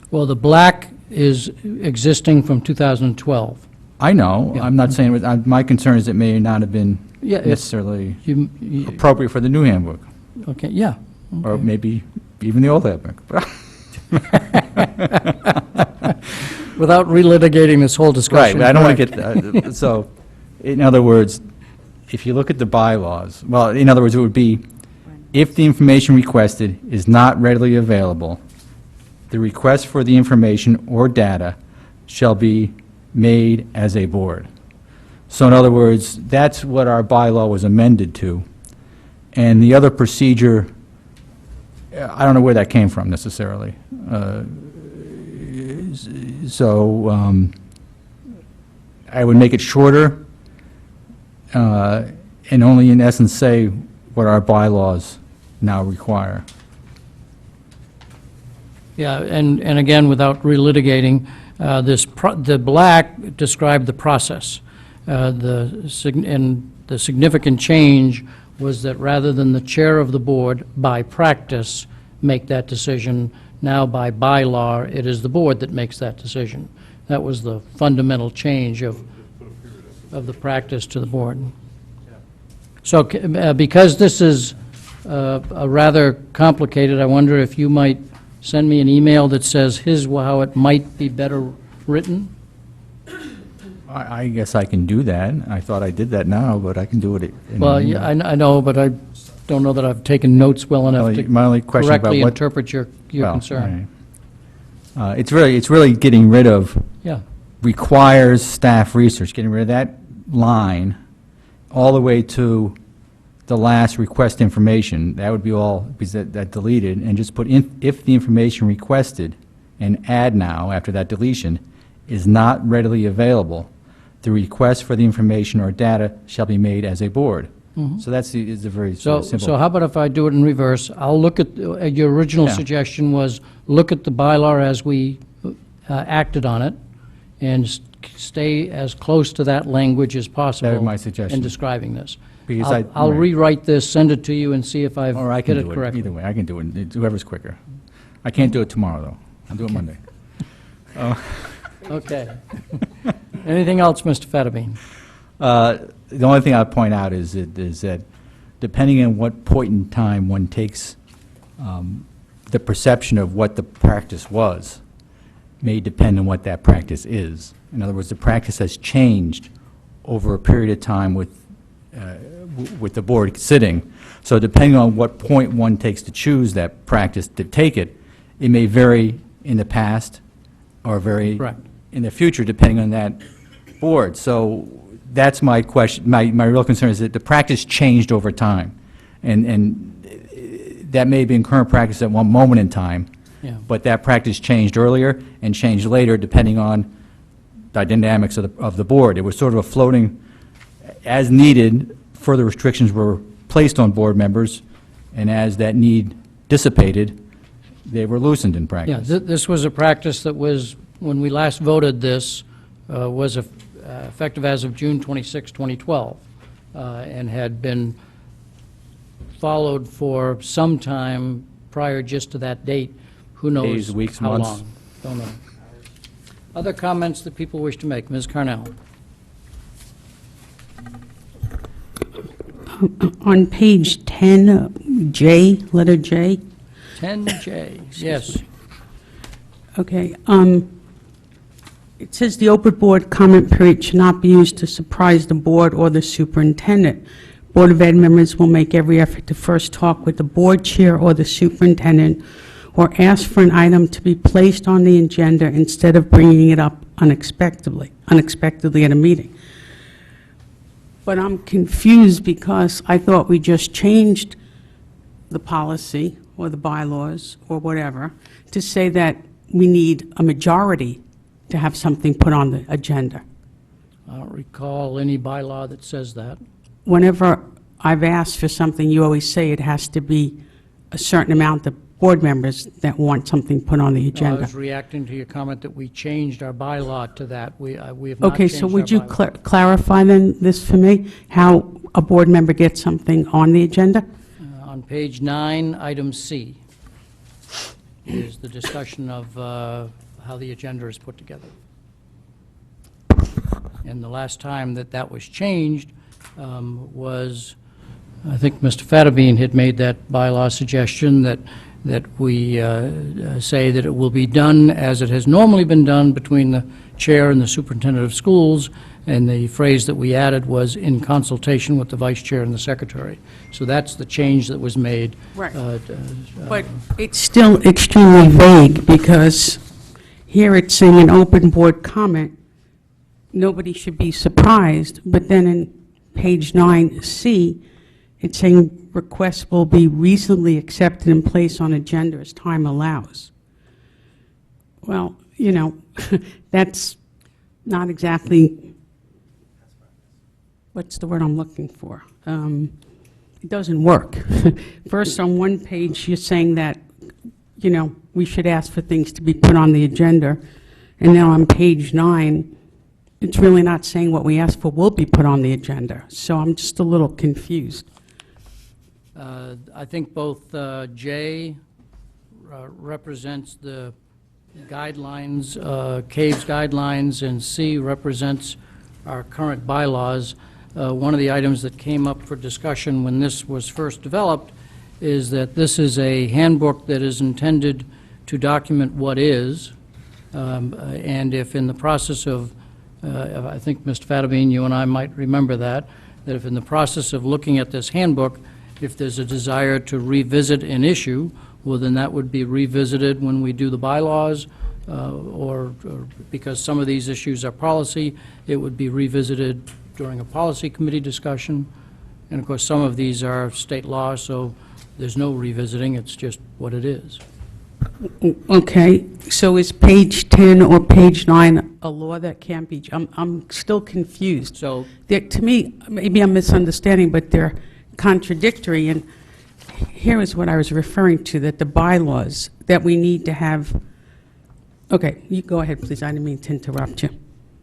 Well, the black is existing from 2012. I know, Yeah. I'm not saying, my concern is it may not have been Yeah, it's- necessarily You- appropriate for the new handbook, Okay, yeah. or Okay. maybe even the old handbook. Without relitigating this whole Right, discussion. but I don't want to correct. get, so, in other words, if you look at the bylaws, well, in other words, it would be, if the information requested is not readily available, the request for the information or data shall be made as a board. So in other words, that's what our bylaw was amended to. And the other procedure, I don't know where that came from necessarily. So I would make it shorter, and only in essence say what our bylaws now require. Yeah, and again, without relitigating, the black described the process. And the significant change was that rather than the chair of the board, by practice, make that decision, now by bylaw, it is the board that makes that decision. That was the fundamental change of the practice to the board. So because this is a rather complicated, I wonder if you might send me an email that says how it might be better written? I guess I can do that. I thought I did that now, but I can do it in Well, an yeah, email. I know, but I don't know that I've taken notes well enough to My only question about correctly what- interpret your Well, concern. all right. It's really getting rid of Yeah. requires staff research, getting rid of that line all the way to the last request information. That would be all, because that deleted, and just put in, if the information requested, and add now, after that deletion, is not readily available, the request for the information or data shall be made as a board. So that's is a very So, simple. so how about if I do it in reverse? I'll look at, your original Yeah. suggestion was, look at the bylaw as we acted on it, and stay as close to that language as possible. That was my suggestion. In describing this. Because I'll right. rewrite this, send it to you, and see if I've Or I hit can it do it, correctly. either way, I can do it, whoever's quicker. I can't do it tomorrow, though. I'll do it Monday. Okay. Anything else, Mr. Fattabine? The only thing I'd point out is that depending on what point in time one takes the perception of what the practice was, may depend on what that practice is. In other words, the practice has changed over a period of time with the board sitting. So depending on what point one takes to choose that practice to take it, it may vary in the past or vary Correct. in the future, depending on that board. So that's my question. My real concern is that the practice changed over time. And that may be in current practice at one moment in time, Yeah. but that practice changed earlier and changed later, depending on the dynamics of the board. It was sort of a floating, as needed, further restrictions were placed on board members, and as that need dissipated, they were loosened in Yeah, practice. this was a practice that was, when we last voted this, was effective as of June 26, 2012, and had been followed for some time prior just to that date. Who knows Days, weeks, how months. long? Don't know. Other comments that people wish to make? Ms. Carnell? On page 10, J, letter J. 10J, yes. Okay, it says the open board comment period should not be used to surprise the board or the superintendent. Board of Ed members will make every effort to first talk with the board chair or the superintendent, or ask for an item to be placed on the agenda instead of bringing it up unexpectedly at a meeting. But I'm confused because I thought we just changed the policy or the bylaws or whatever to say that we need a majority to have something put on the agenda. I don't recall any bylaw that says that. Whenever I've asked for something, you always say it has to be a certain amount of board members that want something put on the No, I agenda. was reacting to your comment that we changed our bylaw to that. We have not Okay, changed so our would you bylaw. clarify then this for me, how a board member gets something on the agenda? On page 9, item C, is the discussion of how the agenda is put together. And the last time that that was changed was, I think Mr. Fattabine had made that bylaw suggestion that we say that it will be done as it has normally been done between the chair and the superintendent of schools, and the phrase that we added was in consultation with the vice chair and the secretary. So that's the change that was made. Right. But it's still extremely vague, because here it's saying an open board comment, nobody should be surprised, but then in page 9C, it's saying requests will be reasonably accepted and placed on agenda as time allows. Well, you know, that's not exactly, what's the word I'm looking for? It doesn't work. First, on one page, you're saying that, you know, we should ask for things to be put on the agenda, and now on page 9, it's really not saying what we asked for will be put on the agenda. So I'm just a little confused. I think both J represents the guidelines, CAVE's guidelines, and C represents our current bylaws. One of the items that came up for discussion when this was first developed is that this is a handbook that is intended to document what is, and if in the process of, I think, Mr. Fattabine, you and I might remember that if in the process of looking at this handbook, if there's a desire to revisit an issue, well, then that would be revisited when we do the bylaws, or because some of these issues are policy, it would be revisited during a policy committee discussion. And of course, some of these are state law, so there's no revisiting, it's just what it is. Okay, so is page 10 or page 9 a law that can't be, I'm still confused. So, To me, maybe I'm misunderstanding, but they're contradictory, and here is what I was referring to, that the bylaws, that we need to have, okay, you go ahead, please, I didn't mean to interrupt you.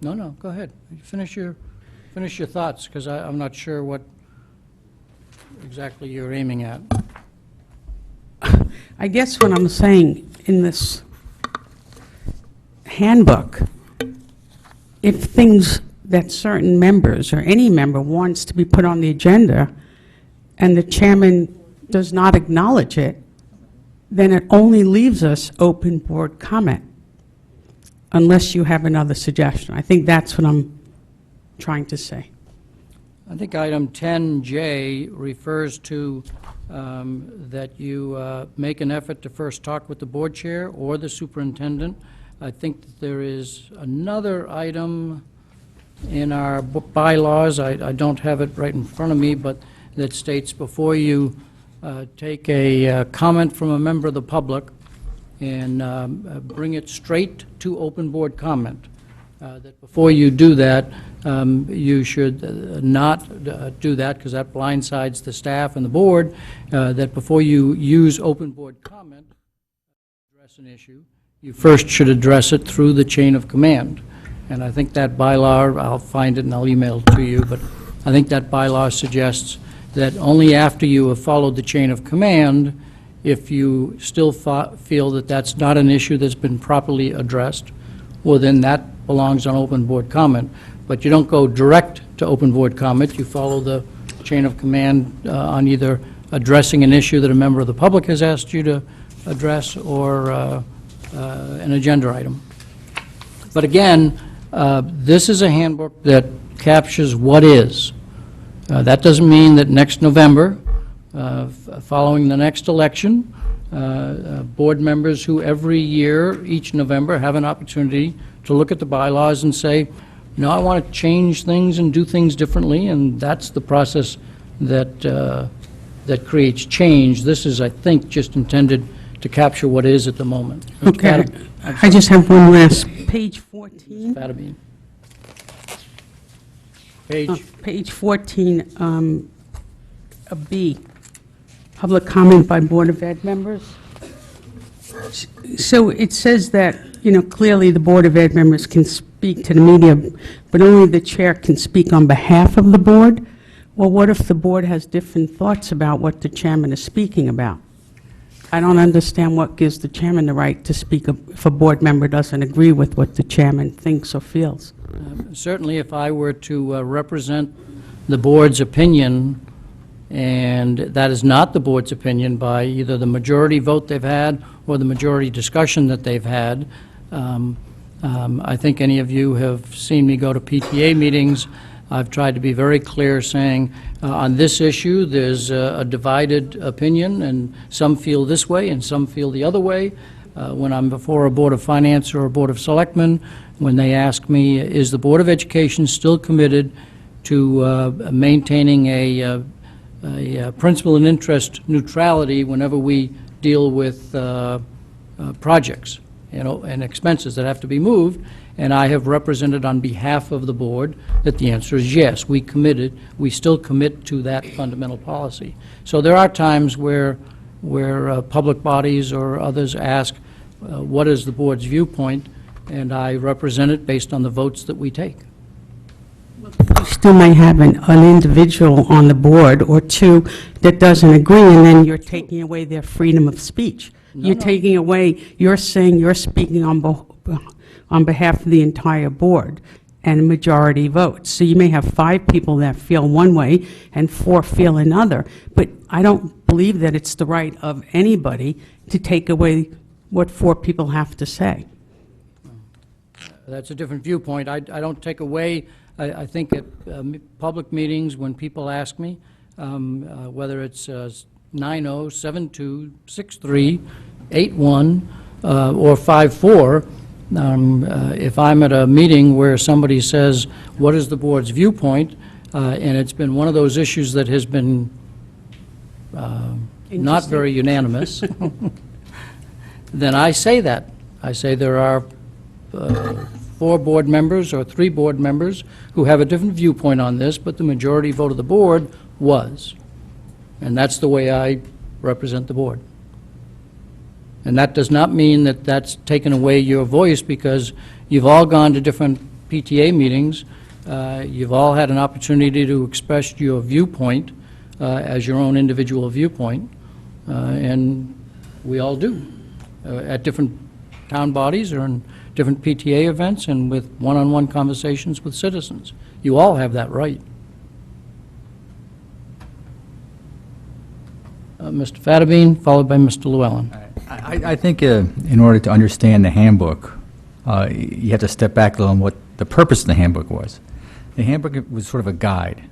no, go ahead. Finish your thoughts, because I'm not sure what exactly you're aiming at. I guess what I'm saying in this handbook, if things that certain members or any member wants to be put on the agenda and the chairman does not acknowledge it, then it only leaves us open board comment, unless you have another suggestion. I think that's what I'm trying to say. I think item 10J refers to that you make an effort to first talk with the board chair or the superintendent. I think that there is another item in our bylaws, I don't have it right in front of me, but that states before you take a comment from a member of the public and bring it straight to open board comment. That before you do that, you should not do that, because that blindsides the staff and the board, that before you use open board comment to address an issue, you first should address it through the chain of command. And I think that bylaw, I'll find it and I'll email it to you, but I think that bylaw suggests that only after you have followed the chain of command, if you still feel that that's not an issue that's been properly addressed, well, then that belongs on open board comment. But you don't go direct to open board comment. You follow the chain of command on either addressing an issue that a member of the public has asked you to address or an agenda item. But again, this is a handbook that captures what is. That doesn't mean that next November, following the next election, board members who every year, each November, have an opportunity to look at the bylaws and say, no, I want to change things and do things differently, and that's the process that, that creates change. This is, I think, just intended to capture what is at the moment. Okay, I just have one last, page 14. Fatabeen. Page. Page 14, a B, public comment by Board of Ed members. So it says that, clearly the Board of Ed members can speak to the media, but only the chair can speak on behalf of the board. Well, what if the board has different thoughts about what the chairman is speaking about? I don't understand what gives the chairman the right to speak if a board member doesn't agree with what the chairman thinks or feels. Certainly, if I were to represent the board's opinion, and that is not the board's opinion by either the majority vote they've had or the majority discussion that they've had, I think any of you have seen me go to PTA meetings. I've tried to be very clear, saying on this issue there's a divided opinion, and some feel this way and some feel the other way. When I'm before a Board of Finance or a Board of Selectmen, when they ask me, is the Board of Education still committed to maintaining a principal and interest neutrality whenever we deal with projects, and expenses that have to be moved? And I have represented on behalf of the board that the answer is yes, we still commit to that fundamental policy. So there are times where public bodies or others ask, what is the board's viewpoint? And I represent it based on the votes that we take. You still may have an individual on the board or two that doesn't agree, and then you're taking away their freedom of speech. Taking away, you're saying you're speaking on behalf of the entire board and majority votes. So you may have 5 people that feel one way and 4 feel another, but I don't believe that it's the right of anybody to take away what 4 people have to say. That's a different viewpoint. I don't take away, I think at public meetings when people ask me, whether it's 90, 72, 63, 81, or 54, If I'm at a meeting where somebody says, what is the board's viewpoint, and it's been one of those issues that has been not very unanimous, then I say that. I say there are 4 board members or 3 board members who have a different viewpoint on this, but the majority vote of the board was. And that's the way I represent the board. And that does not mean that that's taken away your voice, because you've all gone to different PTA meetings. You've all had an opportunity to express your viewpoint as your own individual viewpoint, and we all do at different town bodies or in different PTA events and with one-on-one conversations with citizens. You all have that right. Mr. Fattabine, followed by Mr. Llewellyn. I think in order to understand the handbook, you have to step back a little on what the purpose of the handbook was. The handbook was sort of a guide,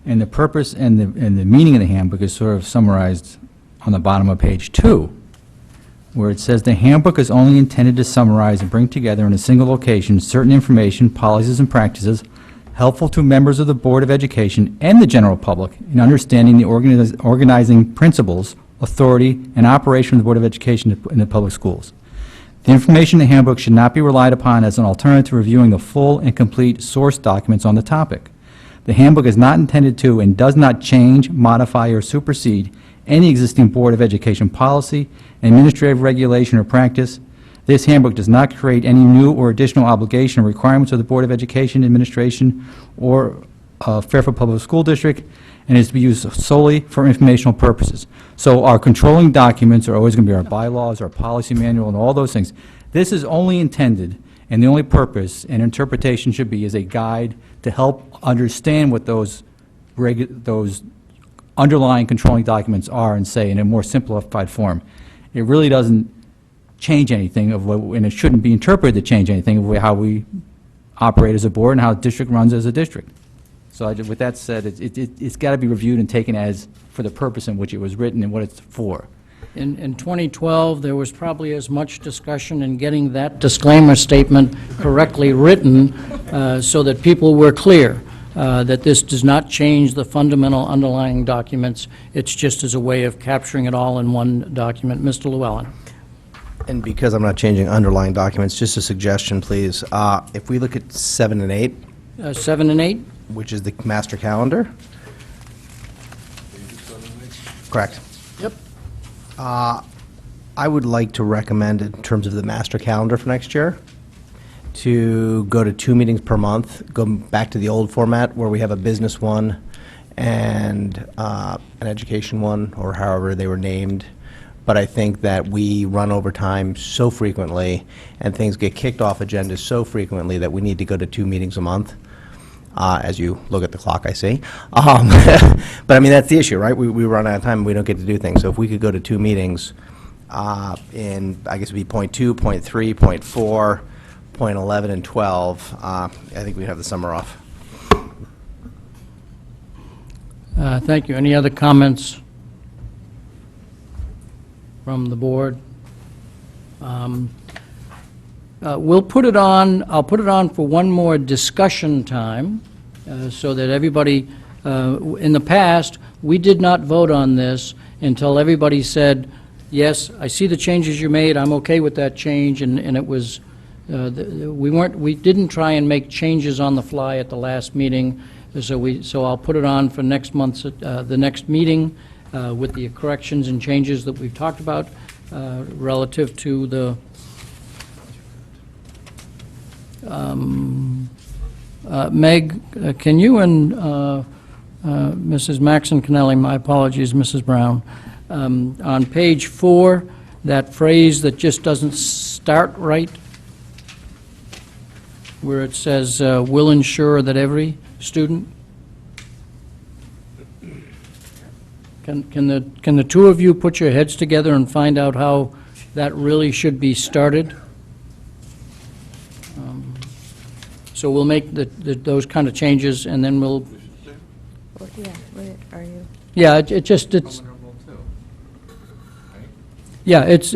and the purpose and the meaning of the handbook is sort of summarized on the bottom of page 2, where it says the handbook is only intended to summarize and bring together in a single location certain information, policies, and practices helpful to members of the Board of Education and the general public in understanding the organizing principles, authority, and operation of the Board of Education in the public schools. The information in the handbook should not be relied upon as an alternative to reviewing the full and complete source documents on the topic. The handbook is not intended to and does not change, modify, or supersede any existing Board of Education policy, administrative regulation, or practice. This handbook does not create any new or additional obligation or requirements of the Board of Education administration or Fairfield Public School District, and is to be used solely for informational purposes. So our controlling documents are always going to be our bylaws, our policy manual, and all those things. This is only intended, and the only purpose and interpretation should be as a guide to help understand what those underlying controlling documents are and say in a more simplified form. It really doesn't change anything of what, and it shouldn't be interpreted to change anything of how we operate as a board and how the district runs as a district. So with that said, it's got to be reviewed and taken as for the purpose in which it was written and what it's for. In 2012, there was probably as much discussion in getting that disclaimer statement correctly written so that people were clear that this does not change the fundamental underlying documents. It's just as a way of capturing it all in one document. Mr. Llewellyn. And because I'm not changing underlying documents, just a suggestion, please. If we look at 7 and 8. 7 and 8? Which is the master calendar. Correct. Yep. I would like to recommend, in terms of the master calendar for next year, to go to 2 meetings per month, go back to the old format where we have a business one and an education one, or however they were named. But I think that we run over time so frequently and things get kicked off agendas so frequently that we need to go to 2 meetings a month. As you look at the clock, I see. But I mean, that's the issue, right? We run out of time and we don't get to do things. So if we could go to 2 meetings in, I guess it'd be point 2, point 3, point 4, point 11, and 12, I think we'd have the summer off. Thank you. Any other comments from the board? We'll put it on, I'll put it on for one more discussion time so that everybody, in the past, we did not vote on this until everybody said, yes, I see the changes you made, I'm okay with that change, and it was, we didn't try and make changes on the fly at the last meeting, so I'll put it on for next month's, the next meeting with the corrections and changes that we've talked about relative to the Meg, can you and Mrs. Maxon Kennelly, my apologies, Mrs. Brown, on page 4, that phrase that just doesn't start right, where it says, will ensure that every student, can the two of you put your heads together and find out how that really should be started? So we'll make those kind of changes, and then we'll... Yeah, where are you? Yeah, it's... Yeah, it's...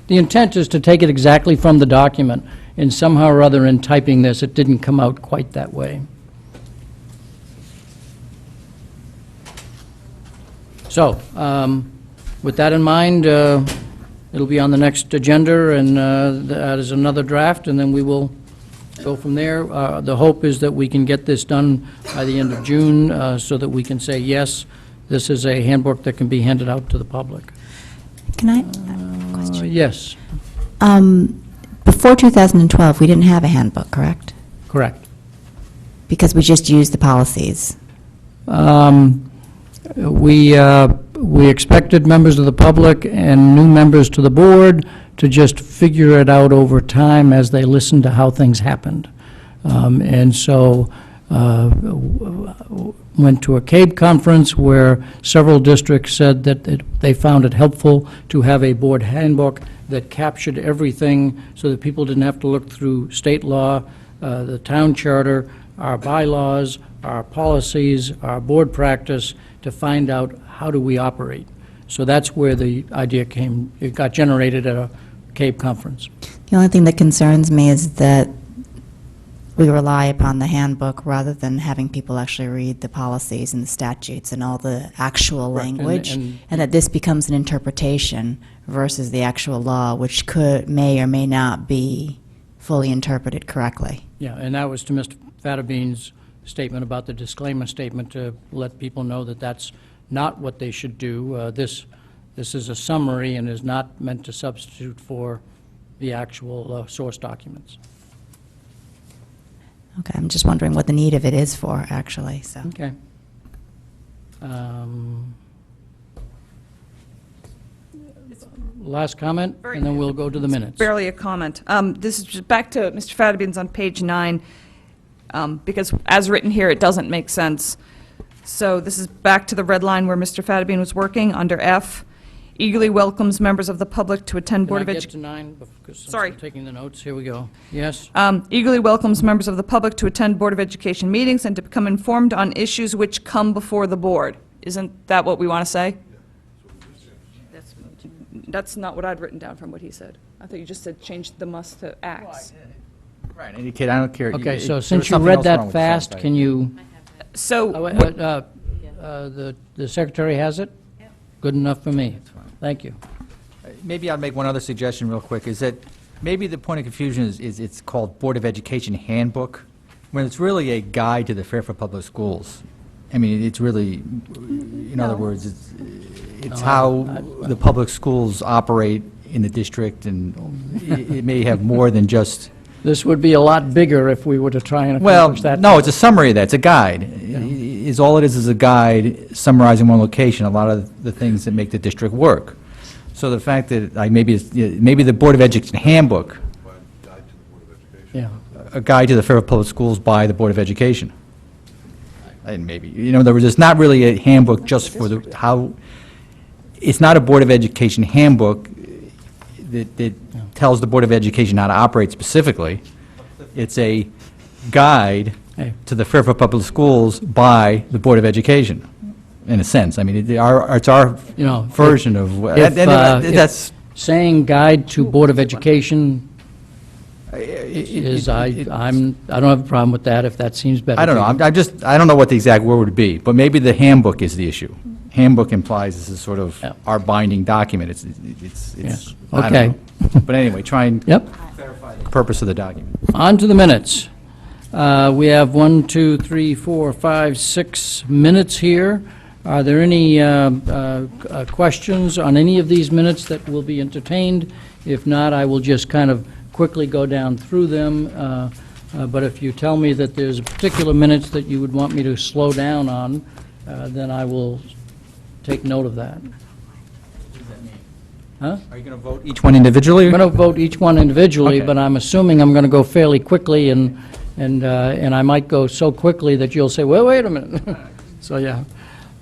the intent is to take it exactly from the document, and somehow or other in typing this, it didn't come out quite that way. So, with that in mind, it'll be on the next agenda, and that is another draft, and then we will go from there. The hope is that we can get this done by the end of June, so that we can say, yes, this is a handbook that can be handed out to the public. Can I have a question? Yes, Before 2012, we didn't have a handbook, correct? correct. Because we just used the policies. We expected members of the public and new members to the board to just figure it out over time as they listened to how things happened. And so went to a CABE conference where several districts said that they found it helpful to have a board handbook that captured everything so that people didn't have to look through state law, the town charter, our bylaws, our policies, our board practice, to find out how do we operate. So that's where the idea came. It got generated at a CABE conference. The only thing that concerns me is that we rely upon the handbook rather than having people actually read the policies and the statutes and all the actual language, and that this becomes an interpretation versus the actual law, which may or may not be fully interpreted correctly. Yeah, and that was to Mr. Fatabean's statement about the disclaimer statement, to let people know that that's not what they should do. This is a summary and is not meant to substitute for the actual source documents. Okay, I'm just wondering what the need of it is for, actually, so. Okay. Last comment, and then we'll go to the minutes. Barely a comment. This is just back to Mr. Fatabean's on page 9, because as written here, it doesn't make sense. So this is back to the red line where Mr. Fatabean was working, under F. Eagerly welcomes members of the public to attend Board of Can I Education. get to 9? Because since Sorry. I'm taking the notes, here we go. Yes? Eagerly welcomes members of the public to attend Board of Education meetings and to become informed on issues which come before the board. Isn't that what we want to say? That's not what I'd written down from what he said. I thought you just said change the must to acts. Right, indicate, I don't care. Okay, so There was since you something read else wrong that with the fast, site. can you, So, the secretary has it? Good enough for me. Thank you. Maybe I'll make one other suggestion real quick, is that maybe the point of confusion is it's called Board of Education Handbook, when it's really a guide to the Fairfield Public Schools. I mean, it's really, in other words, it's how the public schools operate in the district, and it may have more than just... This would be a lot bigger if we were to try and Well, accomplish that. no, it's a summary of that, it's a guide. Is all it is a guide summarizing one location, a lot of the things that make the district work. So the fact that, like, maybe the Board of Education Handbook, Yeah. a guide to the Fairfield Public Schools by the Board of Education. And maybe, in other words, it's not really a handbook just for it's not a Board of Education handbook that tells the Board of Education how to operate specifically. It's a guide to the Fairfield Public Schools by the Board of Education, in a sense. I mean, it's our version of, that's... Saying guide to Board of Education is, I don't have a problem with that, if that seems better. I don't know, I don't know what the exact word would be, but maybe the handbook is the issue. Handbook implies this is sort of our binding document. It's Yes. I don't Okay. know. But anyway, try and Yep. clarify the purpose of the document. On to the minutes. We have 1, 2, 3, 4, 5, 6 minutes here. Are there any questions on any of these minutes that will be entertained? If not, I will just kind of quickly go down through them. But if you tell me that there's particular minutes that you would want me to slow down on, then I will take note of that. Huh? Are you going to vote each one individually? I'm going to vote each one individually, Okay. but I'm assuming I'm going to go fairly quickly, and I might go so quickly that you'll say, well, wait a minute. So, yeah.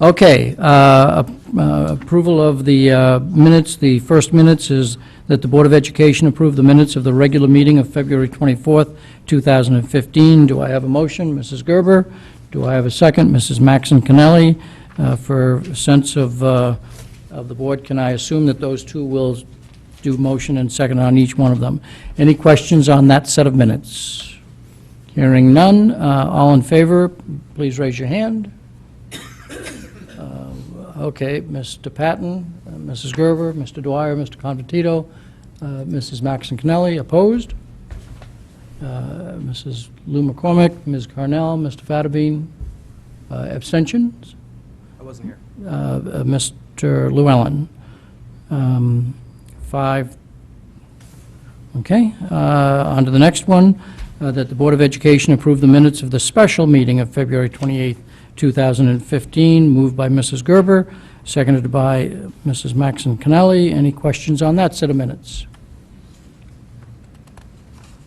Okay, approval of the minutes. The first minutes is that the Board of Education approve the minutes of the regular meeting of February 24th, 2015. Do I have a motion? Mrs. Gerber. Do I have a second? Mrs. Maxon Kennelly. For sense of the board, can I assume that those two will do motion and second on each one of them. Any questions on that set of minutes? Hearing none, all in favor, please raise your hand. Okay, Mr. Patton, Mrs. Gerber, Mr. Dwyer, Mr. Convertito, Mrs. Maxon Connelly, opposed. Mrs. Lou McCormick, Ms. Carnell, Mr. Fattabine, abstentions? I wasn't here. Mr. Llewellyn, 5. Okay, on to the next one, that the Board of Education approve the minutes of the special meeting of February 28th, 2015, moved by Mrs. Gerber, seconded by Mrs. Maxon Connelly. Any questions on that set of minutes?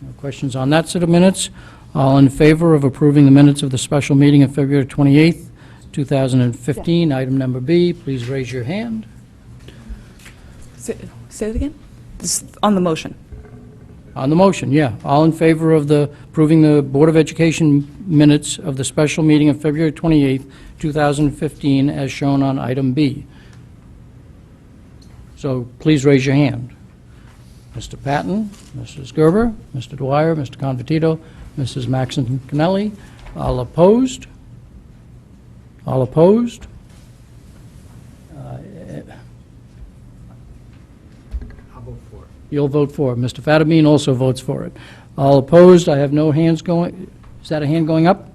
No questions on that set of minutes? All in favor of approving the minutes of the special meeting of February 28th, 2015, item number B, please raise your hand. Say it again? This is on the motion. On the motion, yeah. All in favor of approving the Board of Education minutes of the special meeting of February 28th, 2015, as shown on item B. So please raise your hand. Mr. Patton, Mrs. Gerber, Mr. Dwyer, Mr. Convertito, Mrs. Maxon Connelly. All opposed? All opposed? You'll vote for it. Mr. Fattabine also votes for it. All opposed? I have no hands going. Is that a hand going up?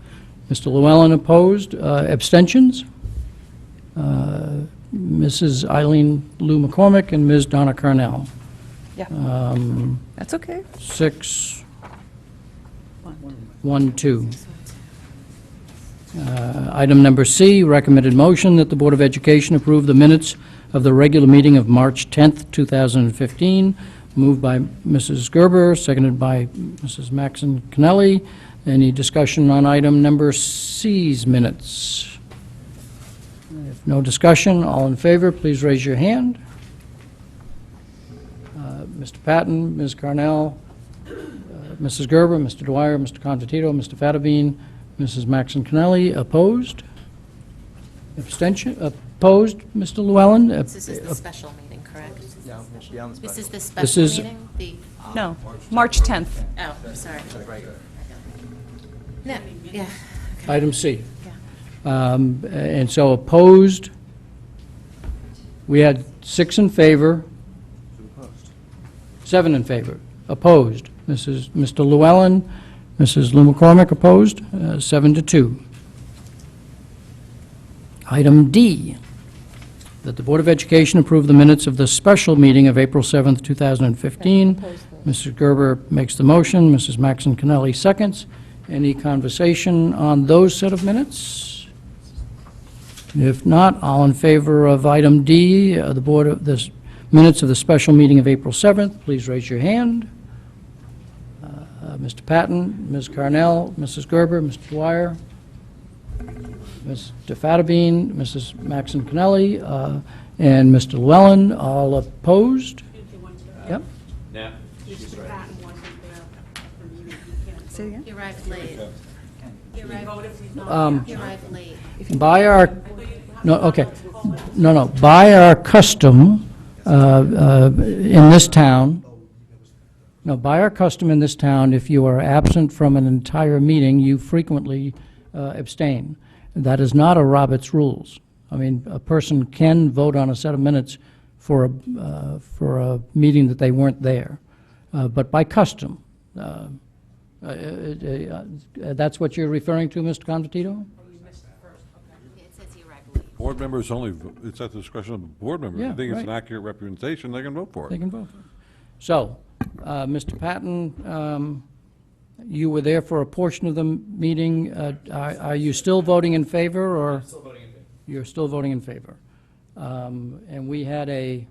Mr. Llewellyn opposed. Abstentions? Mrs. Eileen Lou McCormick and Ms. Donna Carnell. Yeah. That's okay. 6, 1, 2. Item number C, recommended motion that the Board of Education approve the minutes of the regular meeting of March 10th, 2015, moved by Mrs. Gerber, seconded by Mrs. Maxon Connelly. Any discussion on item number C's minutes? If no discussion, all in favor, please raise your hand. Mr. Patton, Ms. Carnell, Mrs. Gerber, Mr. Dwyer, Mr. Convertito, Mr. Fattabine, Mrs. Maxon Connelly, opposed? Abstention? Opposed, Mr. Llewellyn? This is the special meeting, correct? Yeah, beyond the This is the This special is- meeting? No, March 10th. Oh, I'm sorry. No, yeah. Item C. And so opposed, we had 6 in favor, 7 in favor. Opposed, Mr. Llewellyn, Mrs. Lou McCormick opposed, 7 to 2. Item D, that the Board of Education approve the minutes of the special meeting of April 7th, 2015. Mr. Gerber makes the motion, Mrs. Maxon Connelly seconds. Any conversation on those set of minutes? If not, all in favor of item D, the minutes of the special meeting of April 7th, please raise your hand. Mr. Patton, Ms. Carnell, Mrs. Gerber, Mr. Dwyer, Mr. Fattabine, Mrs. Maxon Connelly, and Mr. Llewellyn, all opposed? Yep. Say it again? You arrived late. You arrived late. By our, no, okay, no, by our custom in this town, if you are absent from an entire meeting, you frequently abstain. That is not a Robert's rules. I mean, a person can vote on a set of minutes for a meeting that they weren't there, but by custom. That's what you're referring to, Mr. Convertito? It says you arrived late. Board members only, it's at the discretion of the board members. Yeah, I think it's right. an accurate representation, they can vote for They it. can vote. So, Mr. Patton, you were there for a portion of the meeting. Are you still voting in favor, or? Still voting in favor. You're still voting in favor. And we had a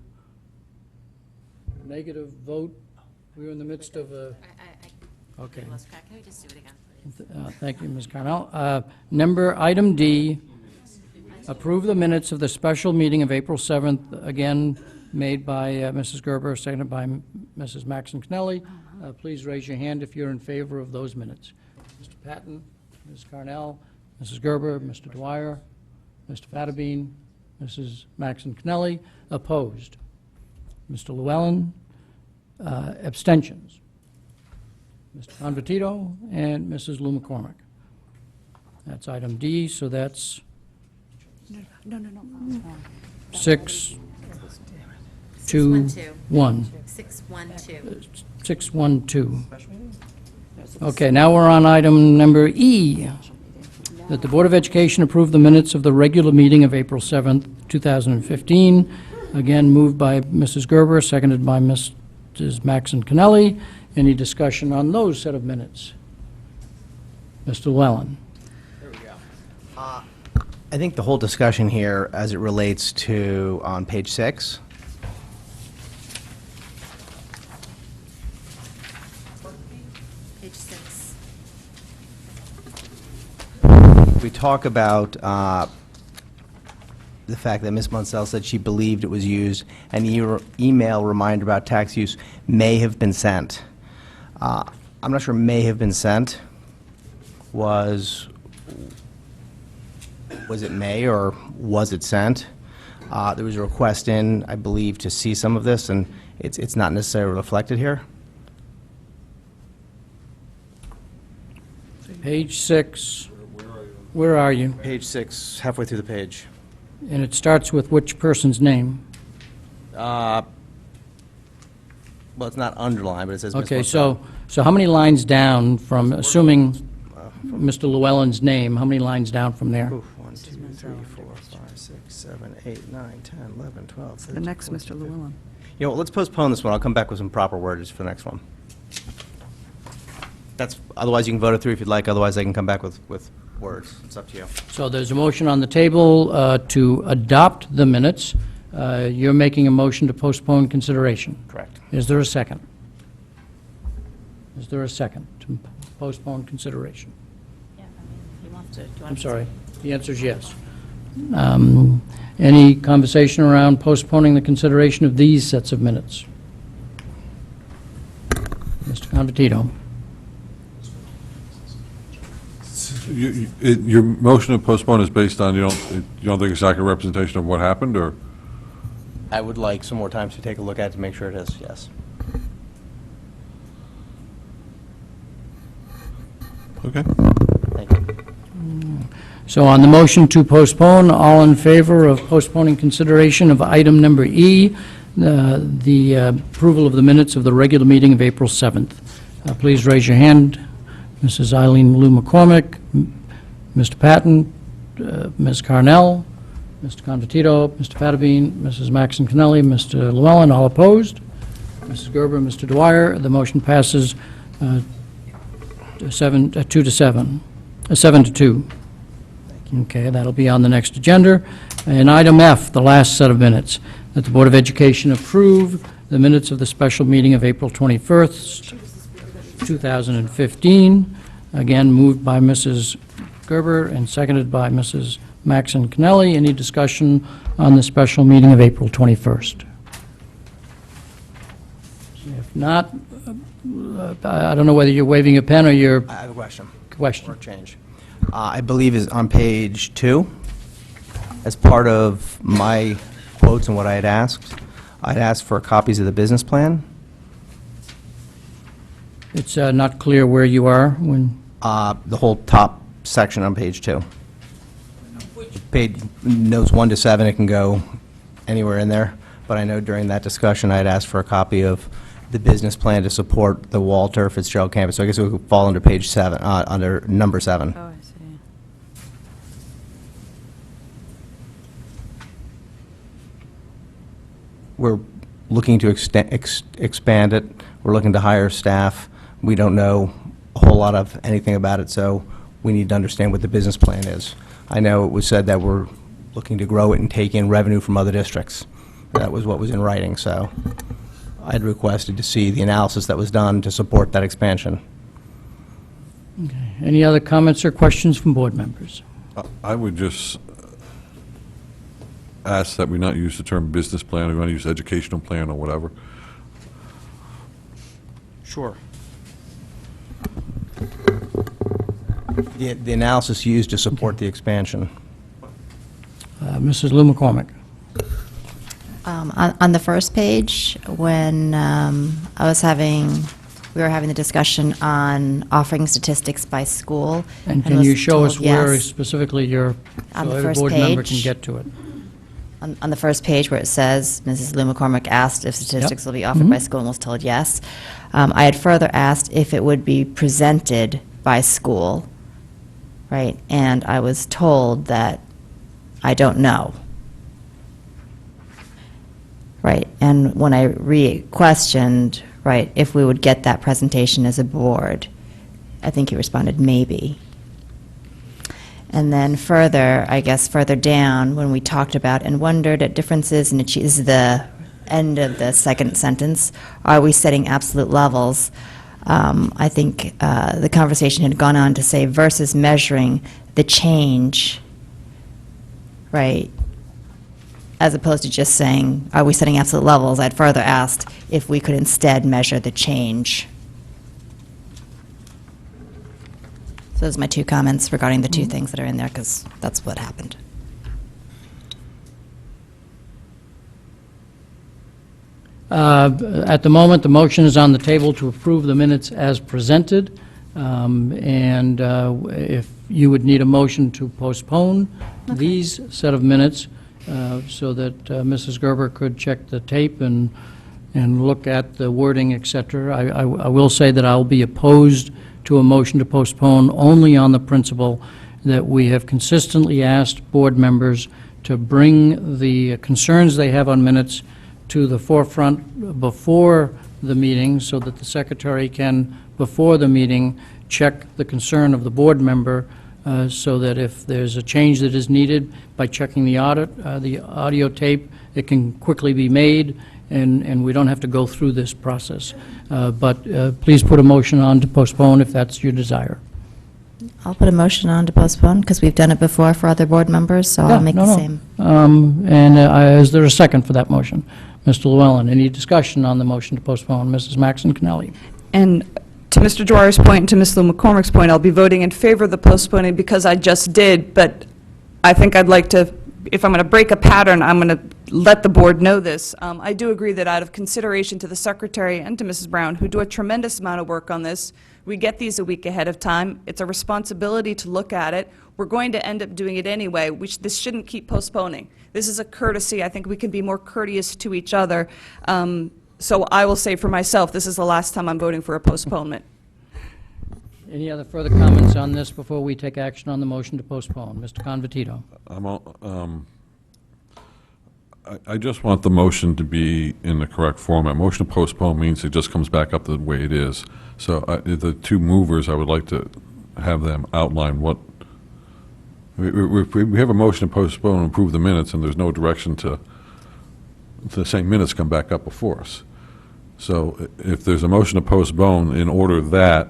negative vote. We were in the midst of a, okay. I lost track. Can we just do it again, please? Thank you, Ms. Carnell. Item D, approve the minutes of the special meeting of April 7th, again, made by Mrs. Gerber, seconded by Mrs. Maxon Connelly. Please raise your hand if you're in favor of those minutes. Mr. Patton, Ms. Carnell, Mrs. Gerber, Mr. Dwyer, Mr. Fattabine, Mrs. Maxon Connelly, opposed. Mr. Llewellyn, Abstentions? Mr. Convertito and Mrs. Lou McCormick. That's item D, so that's No. 6, 2, 1. 612. 612. Okay, now we're on item number E, that the Board of Education approve the minutes of the regular meeting of April 7th, 2015. Again, moved by Mrs. Gerber, seconded by Mrs. Maxon Kennelly. Any discussion on those set of minutes? Mr. Llewellyn? I think the whole discussion here, as it relates to on page 6, Page 6. we talk about the fact that Ms. Munsell said she believed it was used. An email reminder about tax use may have been sent. I'm not sure may have been sent was it may or was it sent? There was a request in, I believe, to see some of this, and it's not necessarily reflected here. Page 6. Where are you? Page 6, halfway through the page. And it starts with which person's name? Well, it's not underlined, but it says Ms. Okay, Munsell. so how many lines down from, assuming Mr. Llewellyn's name, how many lines down from there? 1, 2, 3, 4, 5, 6, 7, 8, 9, 10, 11, 12, 13, The next 14, Mr. Llewellyn. You know what, let's postpone this one. I'll come back with some proper words for the next one. Otherwise, you can vote it through if you'd like. Otherwise, I can come back with words. It's up to you. So there's a motion on the table to adopt the minutes. You're making a motion to postpone consideration. Correct. Is there a second? Is there a second to postpone consideration? Yeah, he wants to. I'm sorry. The answer is yes. Any conversation around postponing the consideration of these sets of minutes? Mr. Convertito? Your motion to postpone is based on, you don't think it's accurate representation of what happened, or? I would like some more time to take a look at it to make sure it is, yes. Okay. Thank you. So on the motion to postpone, all in favor of postponing consideration of item number E, the approval of the minutes of the regular meeting of April 7th. Please raise your hand. Mrs. Eileen Lou McCormick, Mr. Patton, Ms. Carnell, Mr. Convertito, Mr. Fattabine, Mrs. Maxon Kennelly, Mr. Llewellyn, all opposed. Mrs. Gerber, Mr. Dwyer, the motion passes 7 to 2. Okay, that'll be on the next agenda. And item F, the last set of minutes, that the Board of Education approve the minutes of the special meeting of April 21st, 2015. Again, moved by Mrs. Gerber and seconded by Mrs. Maxon Kennelly. Any discussion on the special meeting of April 21st? If not, I don't know whether you're waving a pen or you're... I have a question. Question. Or change. I believe is on page 2. As part of my quotes and what I had asked, I'd asked for copies of the business plan. It's not clear where you are when... The whole top section on page 2. Page notes 1 to 7, it can go anywhere in there, but I know during that discussion I had asked for a copy of the business plan to support the Walter Fitzgerald campus, so I guess it would fall under page 7, under number 7. Oh, I see. We're looking to expand it. We're looking to hire staff. We don't know a whole lot of anything about it, so we need to understand what the business plan is. I know it was said that we're looking to grow it and take in revenue from other districts. That was what was in writing, so I had requested to see the analysis that was done to support that expansion. Okay. Any other comments or questions from board members? I would just ask that we not use the term business plan, we want to use educational plan or whatever. Sure. The analysis used to support the expansion. Mrs. Lou McCormick. On the first page, when we were having the discussion on offering statistics by school. And I can was you show us told where yes. specifically you're, On so the every first board member can page. get to it? On the first page where it says, Mrs. Lou McCormick asked if statistics will be offered by school and was told yes. I had further asked if it would be presented by school, right? And I was told that I don't know. Right, and when I re-questioned, right, if we would get that presentation as a board, I think he responded, maybe. And then further, I guess further down, when we talked about and wondered at differences, and this is the end of the second sentence, are we setting absolute levels? I think the conversation had gone on to say versus measuring the change, right, as opposed to just saying, are we setting absolute levels? I'd further asked if we could instead measure the change. So those are my two comments regarding the two things that are in there, because that's what happened. At the moment, the motion is on the table to approve the minutes as presented, and if you would need a motion to postpone these set of minutes so that Mrs. Gerber could check the tape and look at the wording, et cetera. I will say that I'll be opposed to a motion to postpone only on the principle that we have consistently asked board members to bring the concerns they have on minutes to the forefront before the meeting so that the secretary can, before the meeting, check the concern of the board member so that if there's a change that is needed by checking the audio tape, it can quickly be made and we don't have to go through this process. But please put a motion on to postpone if that's your desire. I'll put a motion on to postpone, because we've done it before for other board members, so I'll make the same. And is there a second for that motion? Mr. Llewellyn, any discussion on the motion to postpone? Mrs. Maxon Connelly. And to Mr. Dwyer's point and to Ms. Lou McCormick's point, I'll be voting in favor of the postponing because I just did, but I think I'd like to, if I'm going to break a pattern, I'm going to let the board know this. I do agree that out of consideration to the Secretary and to Mrs. Brown, who do a tremendous amount of work on this, we get these a week ahead of time. It's a responsibility to look at it. We're going to end up doing it anyway. This shouldn't keep postponing. This is a courtesy. I think we can be more courteous to each other. So I will say for myself, this is the last time I'm voting for a postponement. Any other further comments on this before we take action on the motion to postpone? Mr. Convertito. I just want the motion to be in the correct format. Motion to postpone means it just comes back up the way it is. So the two movers, I would like to have them outline what, we have a motion to postpone and approve the minutes, and there's no direction to the same minutes come back up before us. So if there's a motion to postpone, in order that,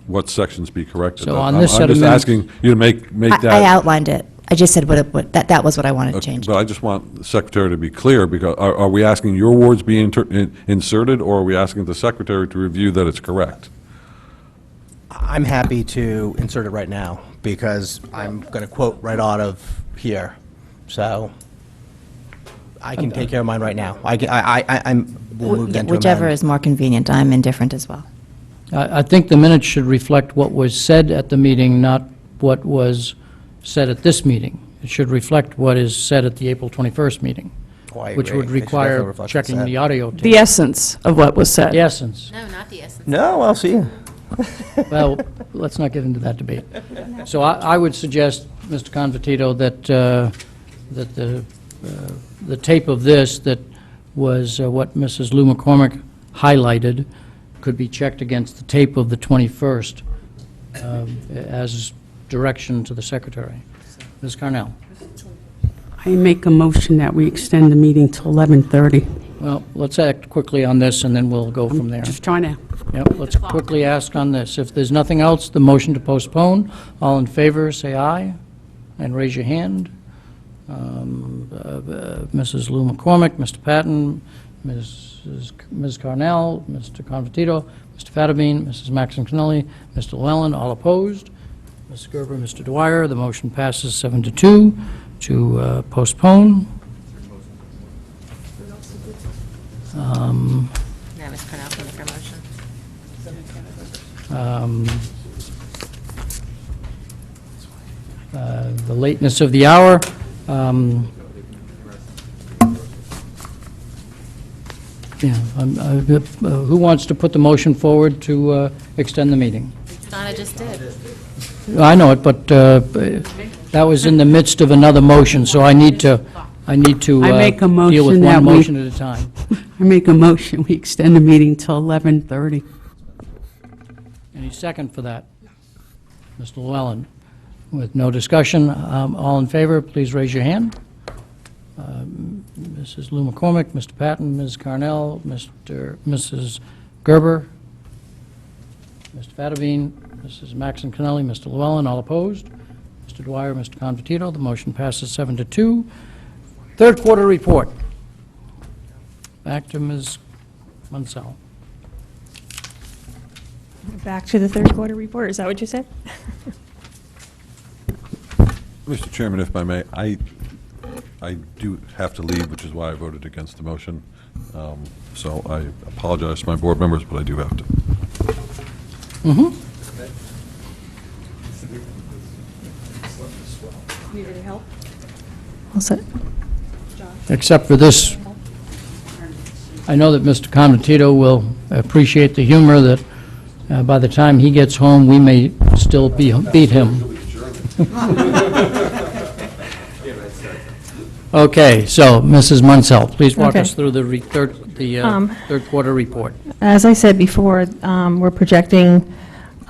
what sections be corrected? So on this set of I'm just minutes- asking you to make that. I outlined it. I just said that was what I wanted to change. But I just want the secretary to be clear, because are we asking your words be inserted, or are we asking the secretary to review that it's correct? I'm happy to insert it right now, because I'm going to quote right out of here. So I can take care of mine right now. We'll move then to Whichever amend. is more convenient. I'm indifferent as well. I think the minutes should reflect what was said at the meeting, not what was said at this meeting. It should reflect what is said at the April 21st meeting, Oh, I which agree. would It should definitely require reflect what's checking said. the audio tape. The essence of what was said. The essence. No, not the essence. No, I'll see you. Well, let's not get into that debate. So I would suggest, Mr. Convertito, that the tape of this that was what Mrs. Lou McCormick highlighted could be checked against the tape of the 21st as direction to the secretary. Ms. Carnell. I make a motion that we extend the meeting to 11:30. Well, let's act quickly on this, and then we'll go from there. Just trying to. Yep, let's quickly ask on this. If there's nothing else, the motion to postpone, all in favor, say aye, and raise your hand. Mrs. Lou McCormick, Mr. Patton, Ms. Carnell, Mr. Convertito, Mr. Fattabine, Mrs. Maxon Connelly, Mr. Llewellyn, all opposed. Ms. Gerber, Mr. Dwyer, the motion passes 7-2 to postpone. Yeah, Ms. Cornell for the promotion. The lateness of the hour. Yeah, who wants to put the motion forward to extend the meeting? Donna just did. I know it, but that was in the midst of another motion, so I need to I make a deal with motion that one we... motion at a time. I make a motion, we extend the meeting till 11:30. Any second for that? Mr. Llewellyn. With no discussion, all in favor, please raise your hand. Mrs. Lou McCormick, Mr. Patton, Ms. Carnell, Mrs. Gerber, Mr. Fattabine, Mrs. Maxon Connelly, Mr. Llewellyn, all opposed. Mr. Dwyer, Mr. Confortito, the motion passes 7-2. Third quarter report. Back to Ms. Munsell. Back to the third quarter report, is that what you said? Mr. Chairman, if I may, I do have to leave, which is why I voted against the motion. So I apologize to my board members, but I do have to. Need any help? All set. Except for this, I know that Mr. Confortito will appreciate the humor that by the time he gets home, we may still beat him. Okay, so Mrs. Munsell, please walk us through the third quarter report. As I said before, we're projecting,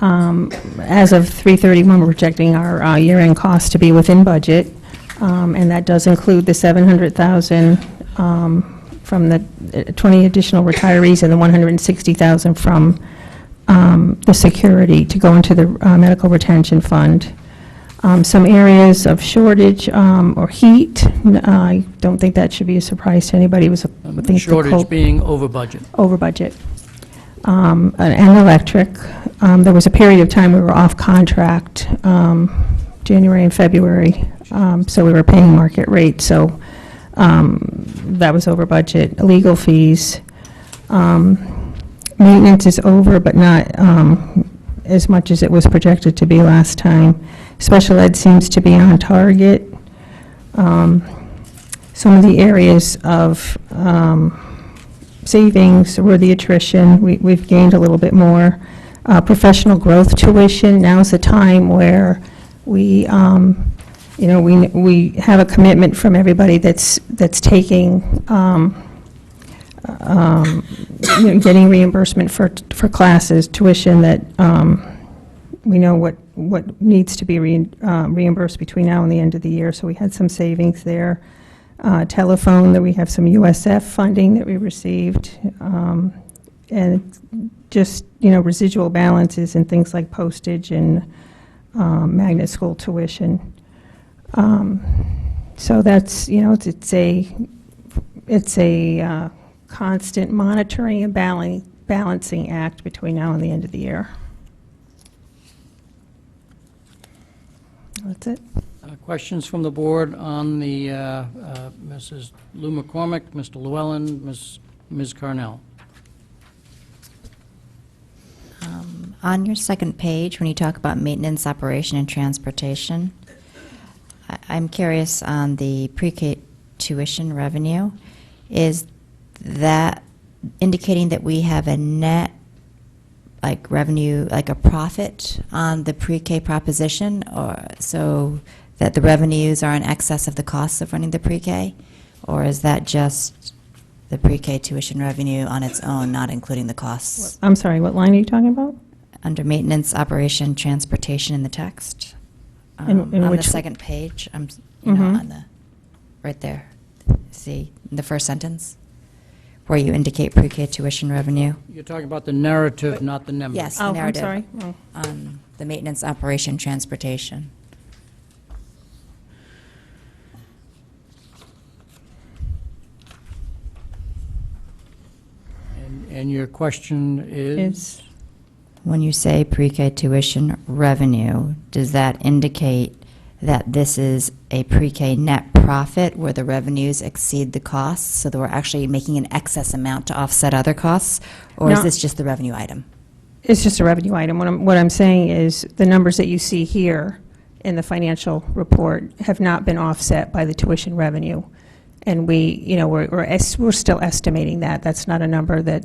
as of 3/31, we're projecting our year-end costs to be within budget, and that does include the $700,000 from the 20 additional retirees and the $160,000 from the security to go into the medical retention fund. Some areas of shortage or heat, I don't think that should be a surprise to anybody. It was Shortage being over budget. over budget. And electric. There was a period of time we were off contract, January and February, so we were paying market rate, so that was over budget. Legal fees. Maintenance is over, but not as much as it was projected to be last time. Special ed seems to be on target. Some of the areas of savings were the attrition. We've gained a little bit more. Professional growth tuition, now's the time where we have a commitment from everybody that's taking, getting reimbursement for classes, tuition that we know what needs to be reimbursed between now and the end of the year, so we had some savings there. Telephone, that we have some USF funding that we received, and just, residual balances and things like postage and magnet school tuition. So that's, it's a constant monitoring and balancing act between now and the end of the year. That's it. Questions from the board on the Mrs. Lou McCormick, Mr. Llewellyn, Ms. Carnell? On your second page, when you talk about maintenance, operation, and transportation, I'm curious on the pre-K tuition revenue. Is that indicating that we have a net, like, revenue, like a profit on the pre-K proposition, or so that the revenues are in excess of the costs of running the pre-K? Or is that just the pre-K tuition revenue on its own, not including the costs? I'm sorry, what line are you talking about? Under maintenance, operation, transportation in the text. In On the which- second page, on the, right there. See, in the first sentence, where you indicate pre-K tuition revenue. You're talking about the narrative, not the number. Yes, the I'm narrative. sorry. Oh. The maintenance, operation, transportation. And your question is? When you say pre-K tuition revenue, does that indicate that this is a pre-K net profit where the revenues exceed the costs, so that we're actually making an excess amount to offset other costs? Or is No. this just the revenue item? It's just a revenue item. What I'm saying is, the numbers that you see here in the financial report have not been offset by the tuition revenue. And we're still estimating that. That's not a number that,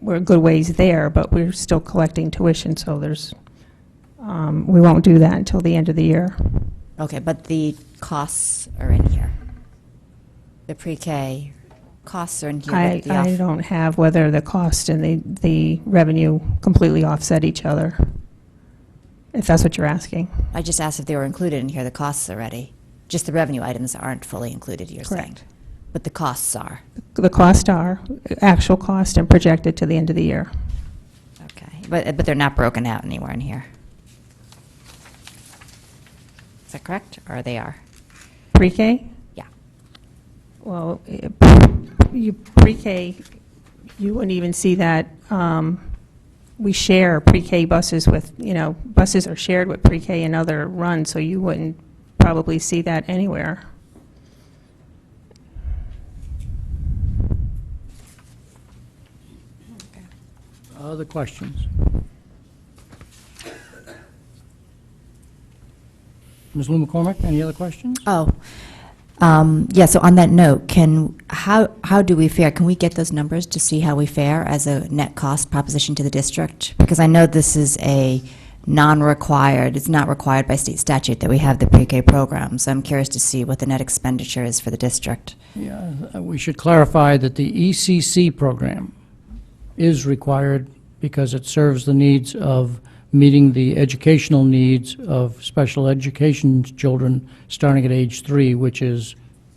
we're a good ways there, but we're still collecting tuition, so we won't do that until the end of the year. Okay, but the costs are in here. The pre-K costs are in here. I but the off- don't have whether the cost and the revenue completely offset each other, if that's what you're asking. I just asked if they were included in here, the costs already. Just the revenue items aren't fully included, you're saying? Correct. But the costs are. The costs are actual cost and projected to the end of the year. Okay, but they're not broken out anywhere in here. Is that correct, or they are? Pre-K? Yeah. Well, pre-K, you wouldn't even see that. We share pre-K buses with, buses are shared with pre-K and other runs, so you wouldn't probably see that anywhere. Other questions? Ms. Lou McCormick, any other questions? Oh, yeah, so on that note, how do we fare? Can we get those numbers to see how we fare as a net cost proposition to the district? Because I know this is a non-required, it's not required by state statute that we have the pre-K program, so I'm curious to see what the net expenditure is for the district. Yeah, we should clarify that the ECC program is required because it serves the needs of meeting the educational needs of special education children starting at age 3, which is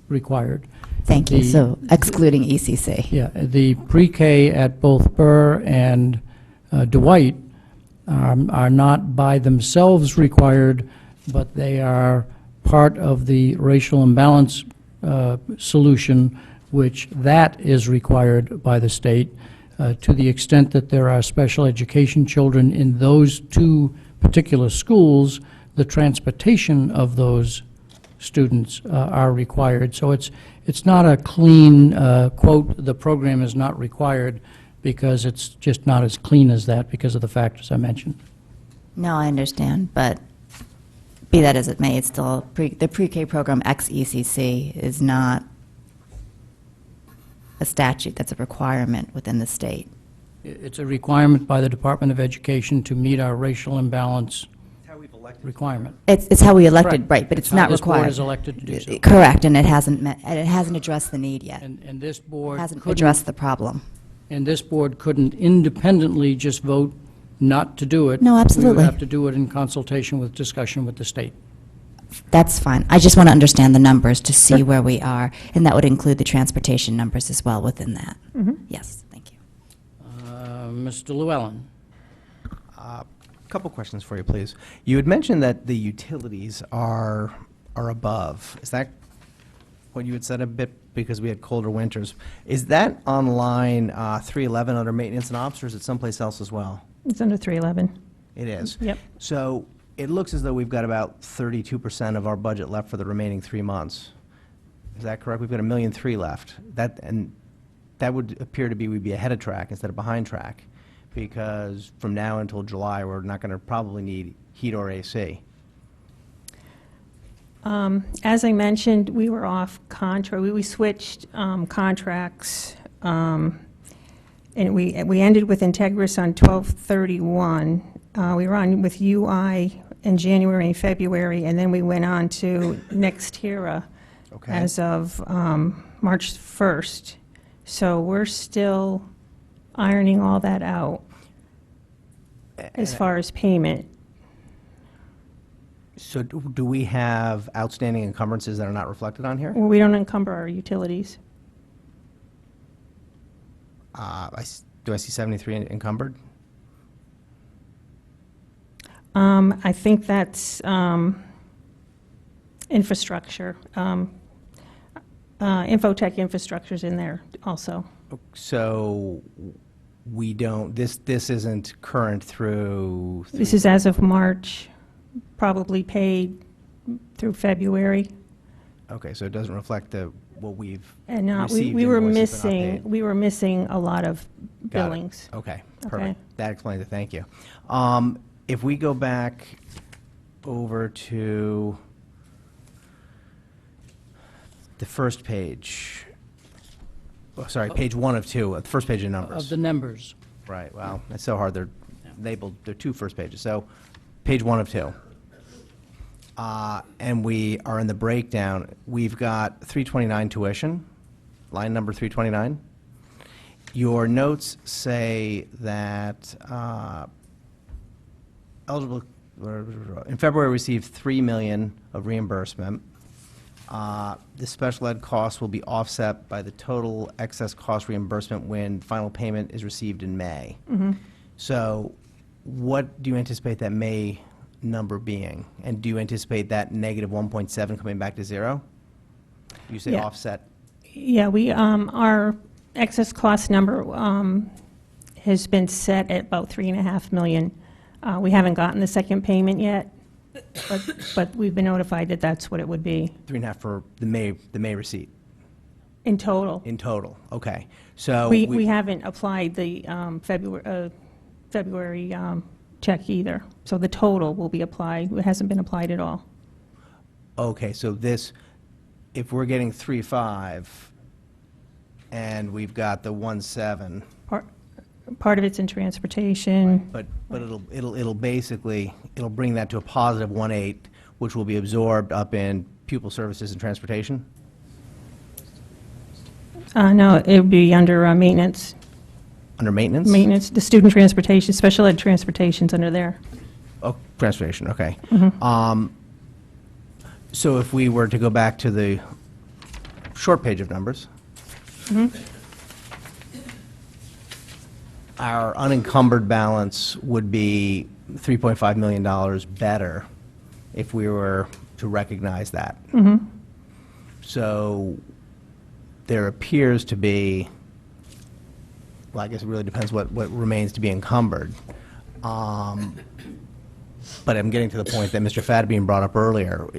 required. Thank you, so excluding ECC. Yeah, the pre-K at both Burr and Dwight are not by themselves required, but they are part of the racial imbalance solution, which that is required by the state. To the extent that there are special education children in those two particular schools, the transportation of those students are required. So it's not a clean, quote, the program is not required, because it's just not as clean as that because of the factors I mentioned. No, I understand, but be that as it may, it's still, the pre-K program ex-ECC is not a statute, that's a requirement within the state. It's a requirement by the Department of Education to meet our racial imbalance requirement. It's how we elected, Correct. right, but it's not how this board required. is elected to do so. Correct, and it hasn't addressed the need yet. And this board Hasn't couldn't- addressed the problem. And this board couldn't independently just vote not to do it. No, We absolutely. would have to do it in consultation with discussion with the state. That's fine. I just want to understand the numbers to see where we are, and that would include the transportation numbers as well within that. Yes, thank you. Mr. Llewellyn? Couple questions for you, please. You had mentioned that the utilities are above. Is that what you had said a bit because we had colder winters? Is that on line 311 under maintenance and ops, or is it someplace else as well? It's under 311. It is? Yep. So it looks as though we've got about 32% of our budget left for the remaining 3 months. Is that correct? We've got $1.3 million left. That would appear to be we'd be ahead of track instead of behind track, because from now until July, we're not going to probably need heat or AC. As I mentioned, we were off contract. We switched contracts, and we ended with Integris on 12/31. We were on with UI in January and February, and then we went on to Nextera as of March 1st. So we're still ironing all that out as far as payment. So do we have outstanding encumbrances that are not reflected on here? Well, we don't encumber our utilities. Do I see 73 encumbered? I think that's infrastructure. Infotech infrastructure's in there also. So we don't, this isn't current through? This is as of March, probably paid through February. Okay, so it doesn't reflect what we've And received we were invoices but not missing, paid. we were missing a lot of Got it. billings. Okay, Okay. perfect. That explains it, thank you. If we go back over to the first page, page 1 of 2, the first page of numbers. Of the numbers. Right, well, it's so hard, they're labeled, they're 2 first pages. So, page 1 of 2. And we are in the breakdown, we've got 329 tuition, line number 329. Your notes say that eligible, in February, received $3 million of reimbursement. The special ed costs will be offset by the total excess cost reimbursement when final payment is received in May. So what do you anticipate that May number being? And do you anticipate that negative 1.7 coming back to 0? You say Yeah. offset. Yeah, our excess cost number has been set at about $3.5 million. We haven't gotten the second payment yet, but we've been notified that that's what it would be 3.5 for the May receipt. in total. In total, okay. So We haven't applied the February check either, so the total will be applied. It hasn't been applied at all. Okay, so this, if we're getting 3.5 and we've got the 1.7, Part of it's in transportation. but it'll basically, it'll bring that to a positive 1.8, which will be absorbed up in pupil services and transportation? No, it would be under maintenance. Under maintenance? Maintenance, the student transportation, special ed transportation's under there. Oh, transportation, okay. So if we were to go back to the short page of numbers, our unencumbered balance would be $3.5 million better if we were to recognize that. So there appears to be, well, I guess it really depends what remains to be encumbered. But I'm getting to the point that Mr. Fadbean brought up earlier,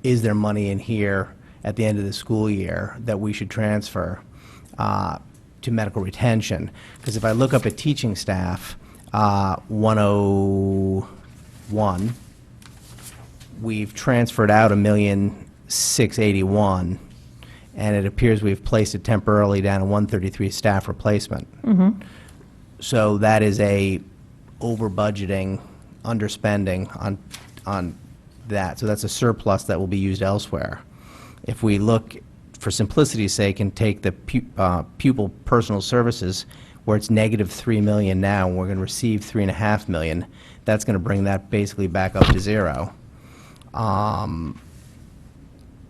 is there money in here at the end of the school year that we should transfer to medical retention? Because if I look up at teaching staff, 101, we've transferred out $1,681,000, and it appears we've placed it temporarily down to 133 staff replacement. So that is a over budgeting, underspending on that. So that's a surplus that will be used elsewhere. If we look, for simplicity's sake, and take the pupil personal services, where it's negative $3 million now, and we're going to receive $3.5 million, that's going to bring that basically back up to 0.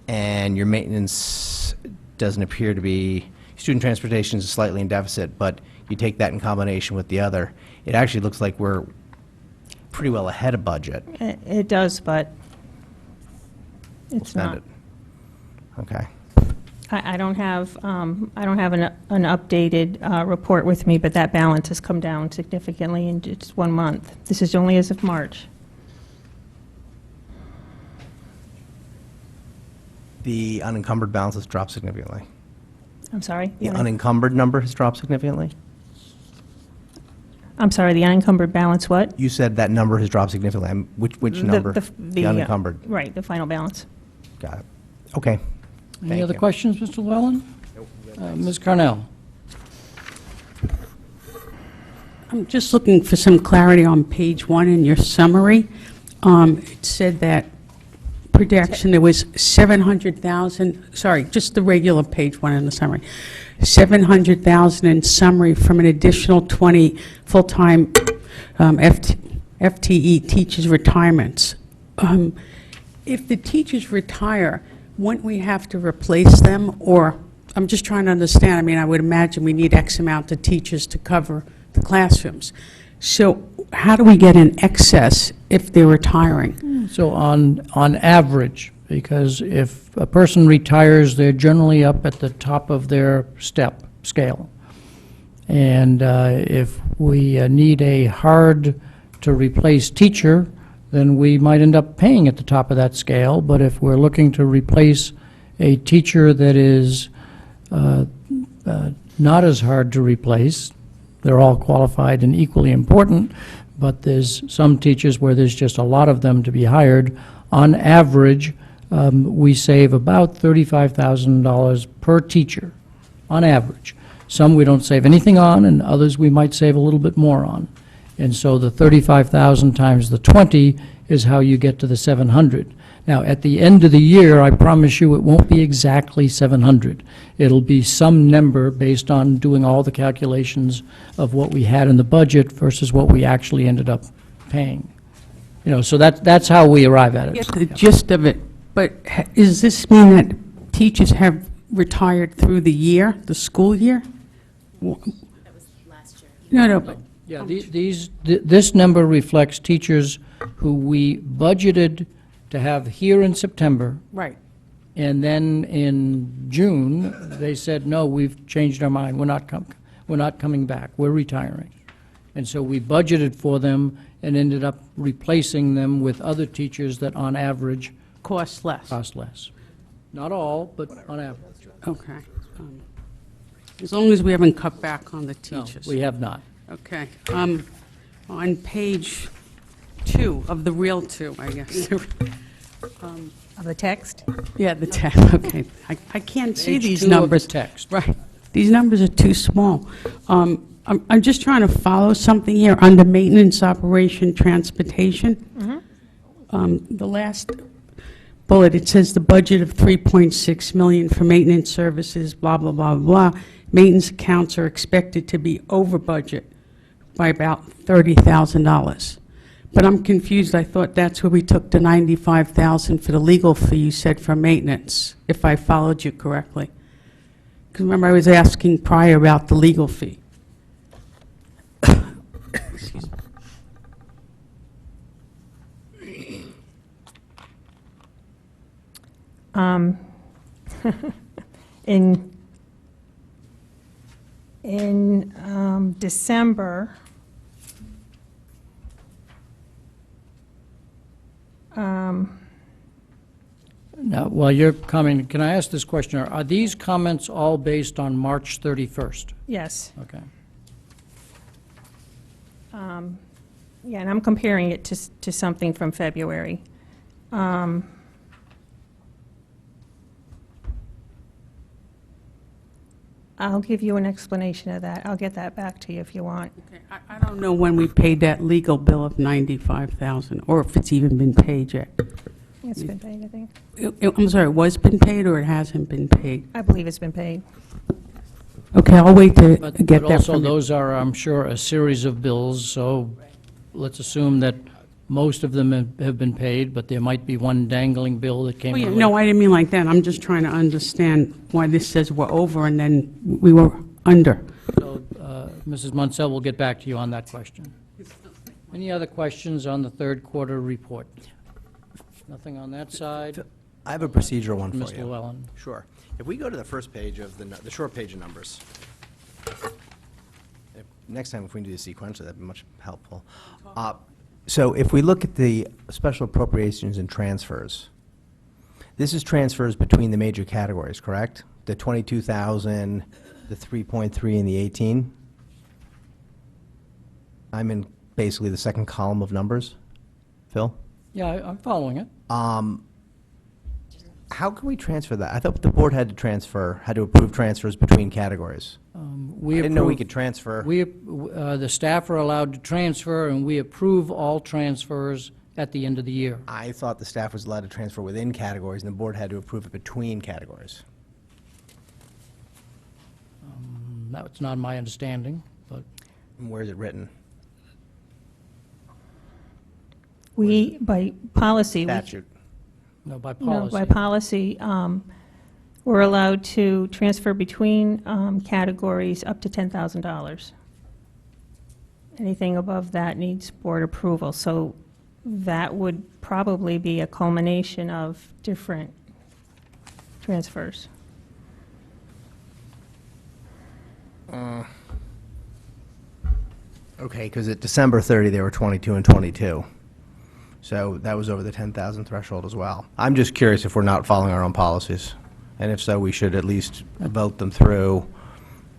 And your maintenance doesn't appear to be, student transportation is slightly in deficit, but you take that in combination with the other, it actually looks like we're pretty well ahead of budget. It does, but it's Spend not. it. Okay. I don't have an updated report with me, but that balance has come down significantly in just 1 month. This is only as of March. The unencumbered balance has dropped significantly. I'm sorry? The unencumbered number has dropped significantly? I'm sorry, the unencumbered balance what? You said that number has dropped significantly. Which number? The unencumbered. Right, the final balance. Got it. Okay. Any Thank other you. questions, Mr. Llewellyn? Ms. Carnell? I'm just looking for some clarity on page 1 in your summary. It said that projection, there was 700,000, sorry, just the regular page 1 in the summary, 700,000 in summary from an additional 20 full-time FTE teachers' retirements. If the teachers retire, wouldn't we have to replace them? Or, I'm just trying to understand, I mean, I would imagine we need X amount of teachers to cover the classrooms. So how do we get an excess if they're retiring? So on average, because if a person retires, they're generally up at the top of their step scale. And if we need a hard-to-replace teacher, then we might end up paying at the top of that scale. But if we're looking to replace a teacher that is not as hard to replace, they're all qualified and equally important, but there's some teachers where there's just a lot of them to be hired. On average, we save about $35,000 per teacher, on average. Some we don't save anything on, and others we might save a little bit more on. And so the 35,000 times the 20 is how you get to the 700. Now, at the end of the year, I promise you, it won't be exactly 700. It'll be some number based on doing all the calculations of what we had in the budget versus what we actually ended up paying. You know, so that's how we arrive at it. Get the gist of it, but does this mean that teachers have retired through the year, the school year? That was last year. No, but... Yeah, this number reflects teachers who we budgeted to have here in September. Right. And then in June, they said, no, we've changed our mind, we're not coming back, we're retiring. And so we budgeted for them and ended up replacing them with other teachers that on average Cost less. cost less. Not all, but on average. Okay. As long as we haven't cut back on the No, teachers. we have not. Okay. On page 2 of the real 2, I guess. Of the text? Yeah, the text, okay. I can't see Page these 2 of the numbers. text. Right. These numbers are too small. I'm just trying to follow something here under maintenance, operation, transportation. The last bullet, it says the budget of $3.6 million for maintenance services, blah, blah, blah, blah. Maintenance accounts are expected to be over budget by about $30,000. But I'm confused. I thought that's where we took the $95,000 for the legal fee you said for maintenance, if I followed you correctly. Because remember, I was asking prior about the legal fee. Excuse me. In December, Now, while you're commenting, can I ask this question? Are these comments all based on March 31st? yes. Okay. Yeah, and I'm comparing it to something from February. I'll give you an explanation of that. I'll get that back to you if you want. Okay, I don't know when we paid that legal bill of $95,000, or if it's even been paid yet. It's been paid, I think. I'm sorry, it was been paid or it hasn't been paid? I believe it's been paid. Okay, I'll wait to But get that also, from you. those are, I'm sure, a series of bills, so let's assume that most of them have been paid, but there might be one dangling bill that came Oh, yeah, in no, late. I didn't mean like that. I'm just trying to understand why this says we're over and then we were under. So, Mrs. Munsell will get back to you on that question. Any other questions on the third quarter report? Nothing on that side? I have a procedural one for Mr. you. Llewellyn. Sure. If we go to the first page of the short page of numbers, next time if we can do this sequentially, that'd be much helpful. So if we look at the special appropriations and transfers, this is transfers between the major categories, correct? The 22,000, the 3.3, and the 18? I'm in basically the second column of numbers. Phil? Yeah, I'm following it. How can we transfer that? I thought the board had to approve transfers between categories. We I didn't know we approve- could transfer. The staff are allowed to transfer, and we approve all transfers at the end of the year. I thought the staff was allowed to transfer within categories, and the board had to approve it between categories. That's not my understanding, but And where is it written? We, by policy, Statute. no, by no, policy. by policy, we're allowed to transfer between categories up to $10,000. Anything above that needs board approval, so that would probably be a culmination of different transfers. Okay, because at December 30, they were 22 and 22. So that was over the 10,000 threshold as well. I'm just curious if we're not following our own policies, and if so, we should at least vote them through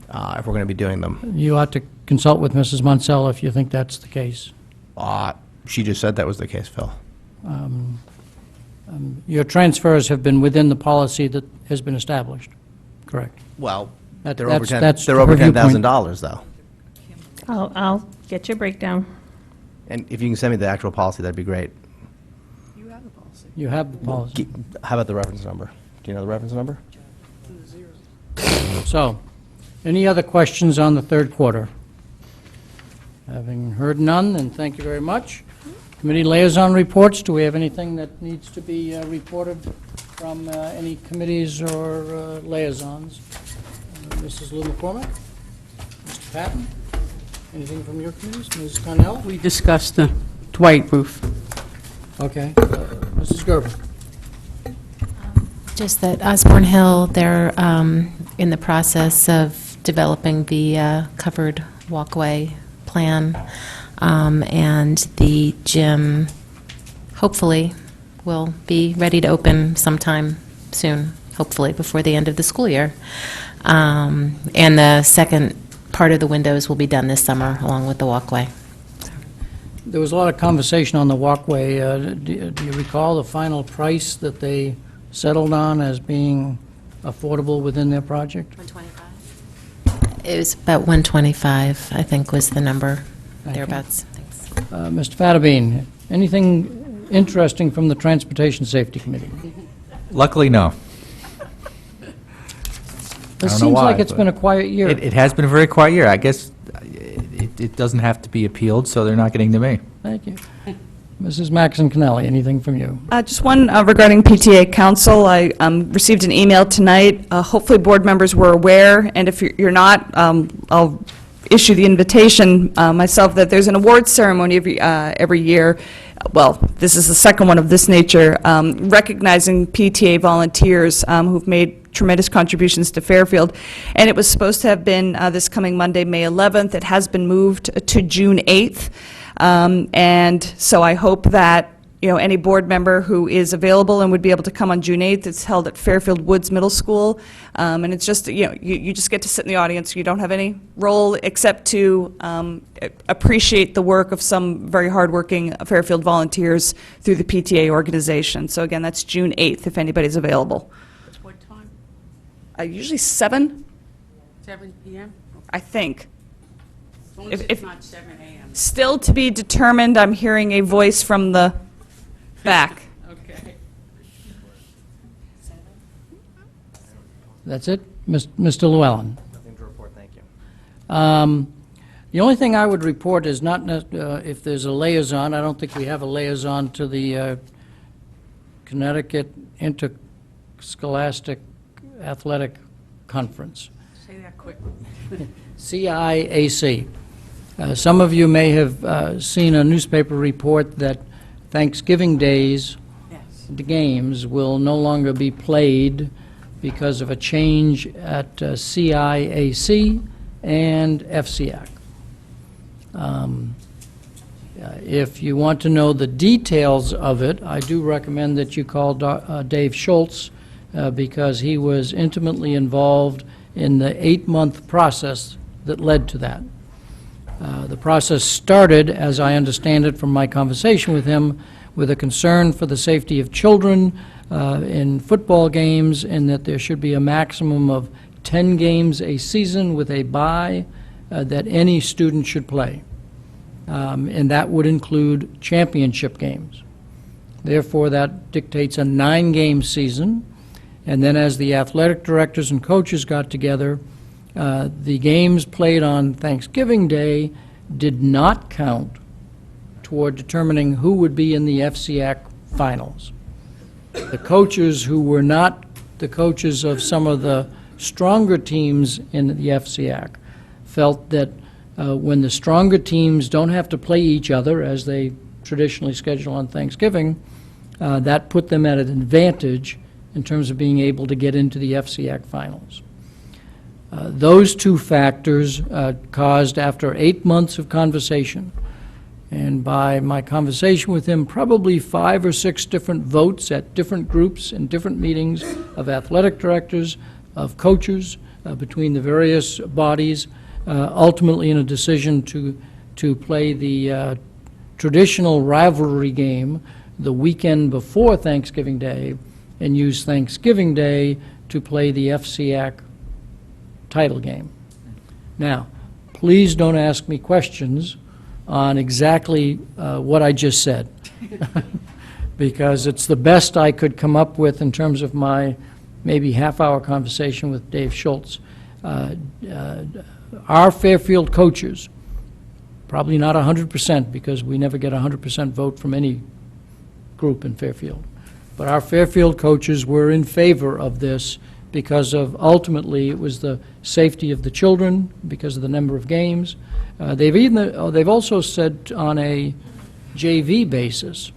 if we're going to be doing them. You ought to consult with Mrs. Munsell if you think that's the case. She just said that was the case, Phil. Your transfers have been within the policy that has been established, correct? Well, That- they're that's over her viewpoint. $10,000, though. I'll get your breakdown. And if you can send me the actual policy, that'd be great. You have the policy. How about the reference number? Do you know the reference number? So, any other questions on the third quarter? Having heard none, then thank you very much. Committee liaison reports, do we have anything that needs to be reported from any committees or liaisons? Mrs. Lou McCormick? Mr. Patton? Anything from your committees? Ms. Connell? We discussed the Dwight roof. Okay. Mrs. Gerber? Just that Osborne Hill, they're in the process of developing the covered walkway plan, and the gym hopefully will be ready to open sometime soon, hopefully before the end of the school year. And the second part of the windows will be done this summer, along with the walkway. There was a lot of conversation on the walkway. Do you recall the final price that they settled on as being affordable within their project? It was about 125, I think, was the number, Thank you. thereabouts. Thanks. Mr. Fattabine, anything interesting from the Transportation Safety Committee? Luckily, no. It seems like it's been a quiet year. It has been a very quiet year. I guess it doesn't have to be appealed, so they're not getting to me. Thank you. Mrs. Maxon Connelly, anything from you? Just one regarding PTA Council. I received an email tonight. Hopefully, board members were aware, and if you're not, I'll issue the invitation myself that there's an awards ceremony every year. Well, this is the second one of this nature, recognizing PTA volunteers who've made tremendous contributions to Fairfield. And it was supposed to have been this coming Monday, May 11th. It has been moved to June 8th. And so I hope that, any board member who is available and would be able to come on June 8th, it's held at Fairfield Woods Middle School. And it's just, you just get to sit in the audience. You don't have any role except to appreciate the work of some very hardworking Fairfield volunteers through the PTA organization. So again, that's June 8th, if anybody's available. What time? Usually 7, 7 p.m.? I think. As long as If- it's not 7 a.m. Still to be determined. I'm hearing a voice from the back. Okay. That's it? Mr. Llewellyn? Nothing to report, thank you. The only thing I would report is not if there's a liaison. I don't think we have a liaison to the Connecticut Interscholastic Athletic Conference. Say that quick. CIAC. Some of you may have seen a newspaper report that Thanksgiving days, the games, will no longer be played because of a change at CIAC and FCAC. If you want to know the details of it, I do recommend that you call Dave Schultz because he was intimately involved in the 8-month process that led to that. The process started, as I understand it from my conversation with him, with a concern for the safety of children in football games, and that there should be a maximum of 10 games a season with a bye that any student should play. And that would include championship games. Therefore, that dictates a 9-game season. And then as the athletic directors and coaches got together, the games played on Thanksgiving Day did not count toward determining who would be in the FCAC finals. The coaches who were not the coaches of some of the stronger teams in the FCAC felt that when the stronger teams don't have to play each other as they traditionally schedule on Thanksgiving, that put them at an advantage in terms of being able to get into the FCAC finals. Those two factors caused, after 8 months of conversation, And by my conversation with him, probably 5 or 6 different votes at different groups and different meetings of athletic directors, of coaches, between the various bodies, ultimately in a decision to play the traditional rivalry game the weekend before Thanksgiving Day and use Thanksgiving Day to play the FCAC title game. Now, please don't ask me questions on exactly what I just said, because it's the best I could come up with in terms of my maybe half-hour conversation with Dave Schultz. Our Fairfield coaches, probably not 100%, because we never get 100% vote from any group in Fairfield, but our Fairfield coaches were in favor of this because of, ultimately, it was the safety of the children, because of the number of games. They've also said on a JV basis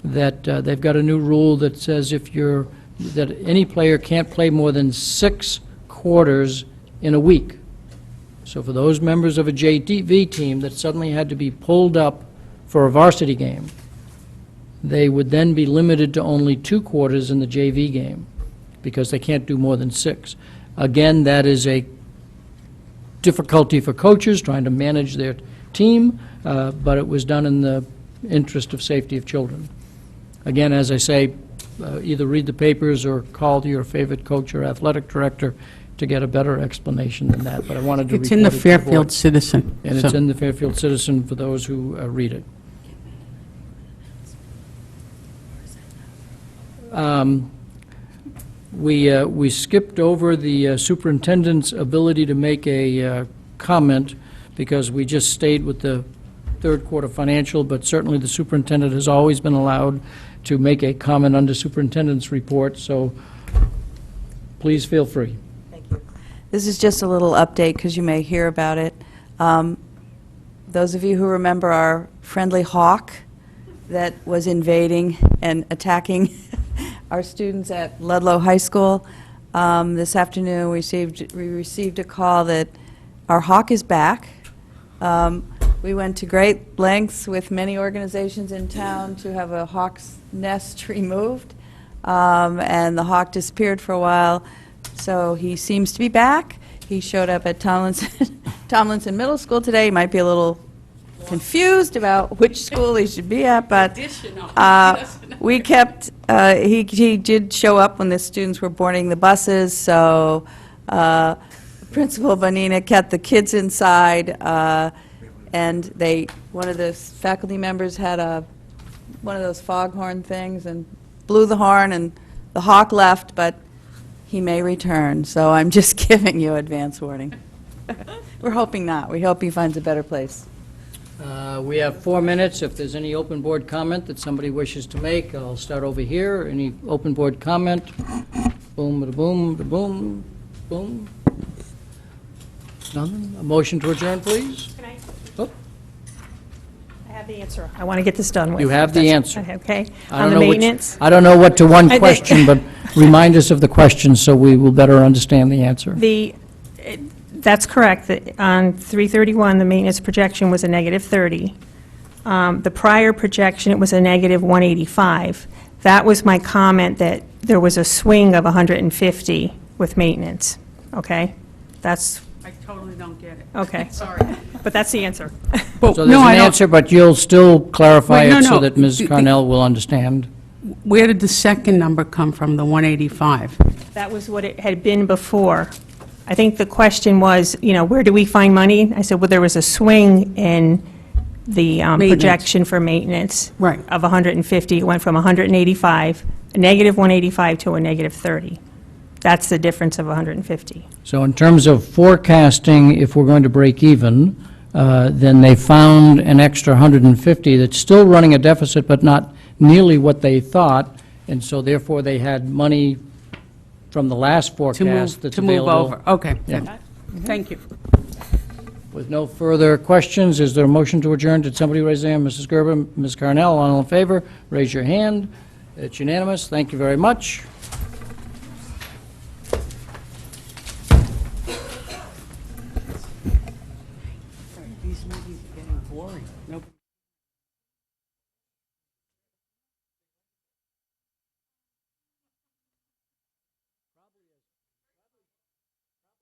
that they've got a new rule that says that any player can't play more than 6 quarters in a week. So for those members of a JV team that suddenly had to be pulled up for a varsity game, they would then be limited to only 2 quarters in the JV game, because they can't do more than 6. Again, that is a difficulty for coaches trying to manage their team, but it was done in the interest of safety of children. Again, as I say, either read the papers or call your favorite coach or athletic director to get a better explanation than that, but I wanted to It's in the report it to board. Fairfield Citizen. And it's in the Fairfield Citizen for those who read it. We skipped over the superintendent's ability to make a comment because we just stayed with the third quarter financial, but certainly the superintendent has always been allowed to make a comment under superintendent's report, so please feel free. This is just a little update because you may hear about it. Those of you who remember our friendly hawk that was invading and attacking our students at Ludlow High School, this afternoon we received a call that our hawk is back. We went to great lengths with many organizations in town to have a hawk's nest removed, and the hawk disappeared for a while. So he seems to be back. He showed up at Tomlinson Middle School today. He might be a little confused about which school he should be at, but we kept, he did show up when the students were boarding the buses, so Principal Bonina kept the kids inside, and one of the faculty members had one of those foghorn things and blew the horn, and the hawk left, but he may return, so I'm just giving you advance warning. We're hoping not. We hope he finds a better place. We have 4 minutes. If there's any open board comment that somebody wishes to make, I'll start over here. Any open board comment? Boom, ba-da-boom, ba-boom, boom. Nothing? A motion to adjourn, please? Oh, I have the answer. I want to get this done with. you have the answer. Okay. I On don't the know which- maintenance. I don't know what to one I think- question, but remind us of the question so we will better understand the answer. That's correct. On 331, the maintenance projection was a negative 30. The prior projection, it was a negative 185. That was my comment that there was a swing of 150 with maintenance, okay? That's, I totally don't get it. okay. Sorry. But that's the answer. So there's an answer, but you'll still clarify Wait, no, it so no. that Ms. Carnell will understand. Where did the second number come from, the 185? That was what it had been before. I think the question was, where do we find money? I said, well, there was a swing in the projection for maintenance of 150. It went from 185, a negative 185 to a negative 30. That's the difference of 150. So in terms of forecasting, if we're going to break even, then they found an extra 150 that's still running a deficit, but not nearly what they thought, and so therefore they had money from the last forecast that's To move available. over, okay. Yeah. Thank you. With no further questions, is there a motion to adjourn? Did somebody raise their hand? Mrs. Gerber, Ms. Carnell, all in favor? Raise your hand. It's unanimous. Thank you very much.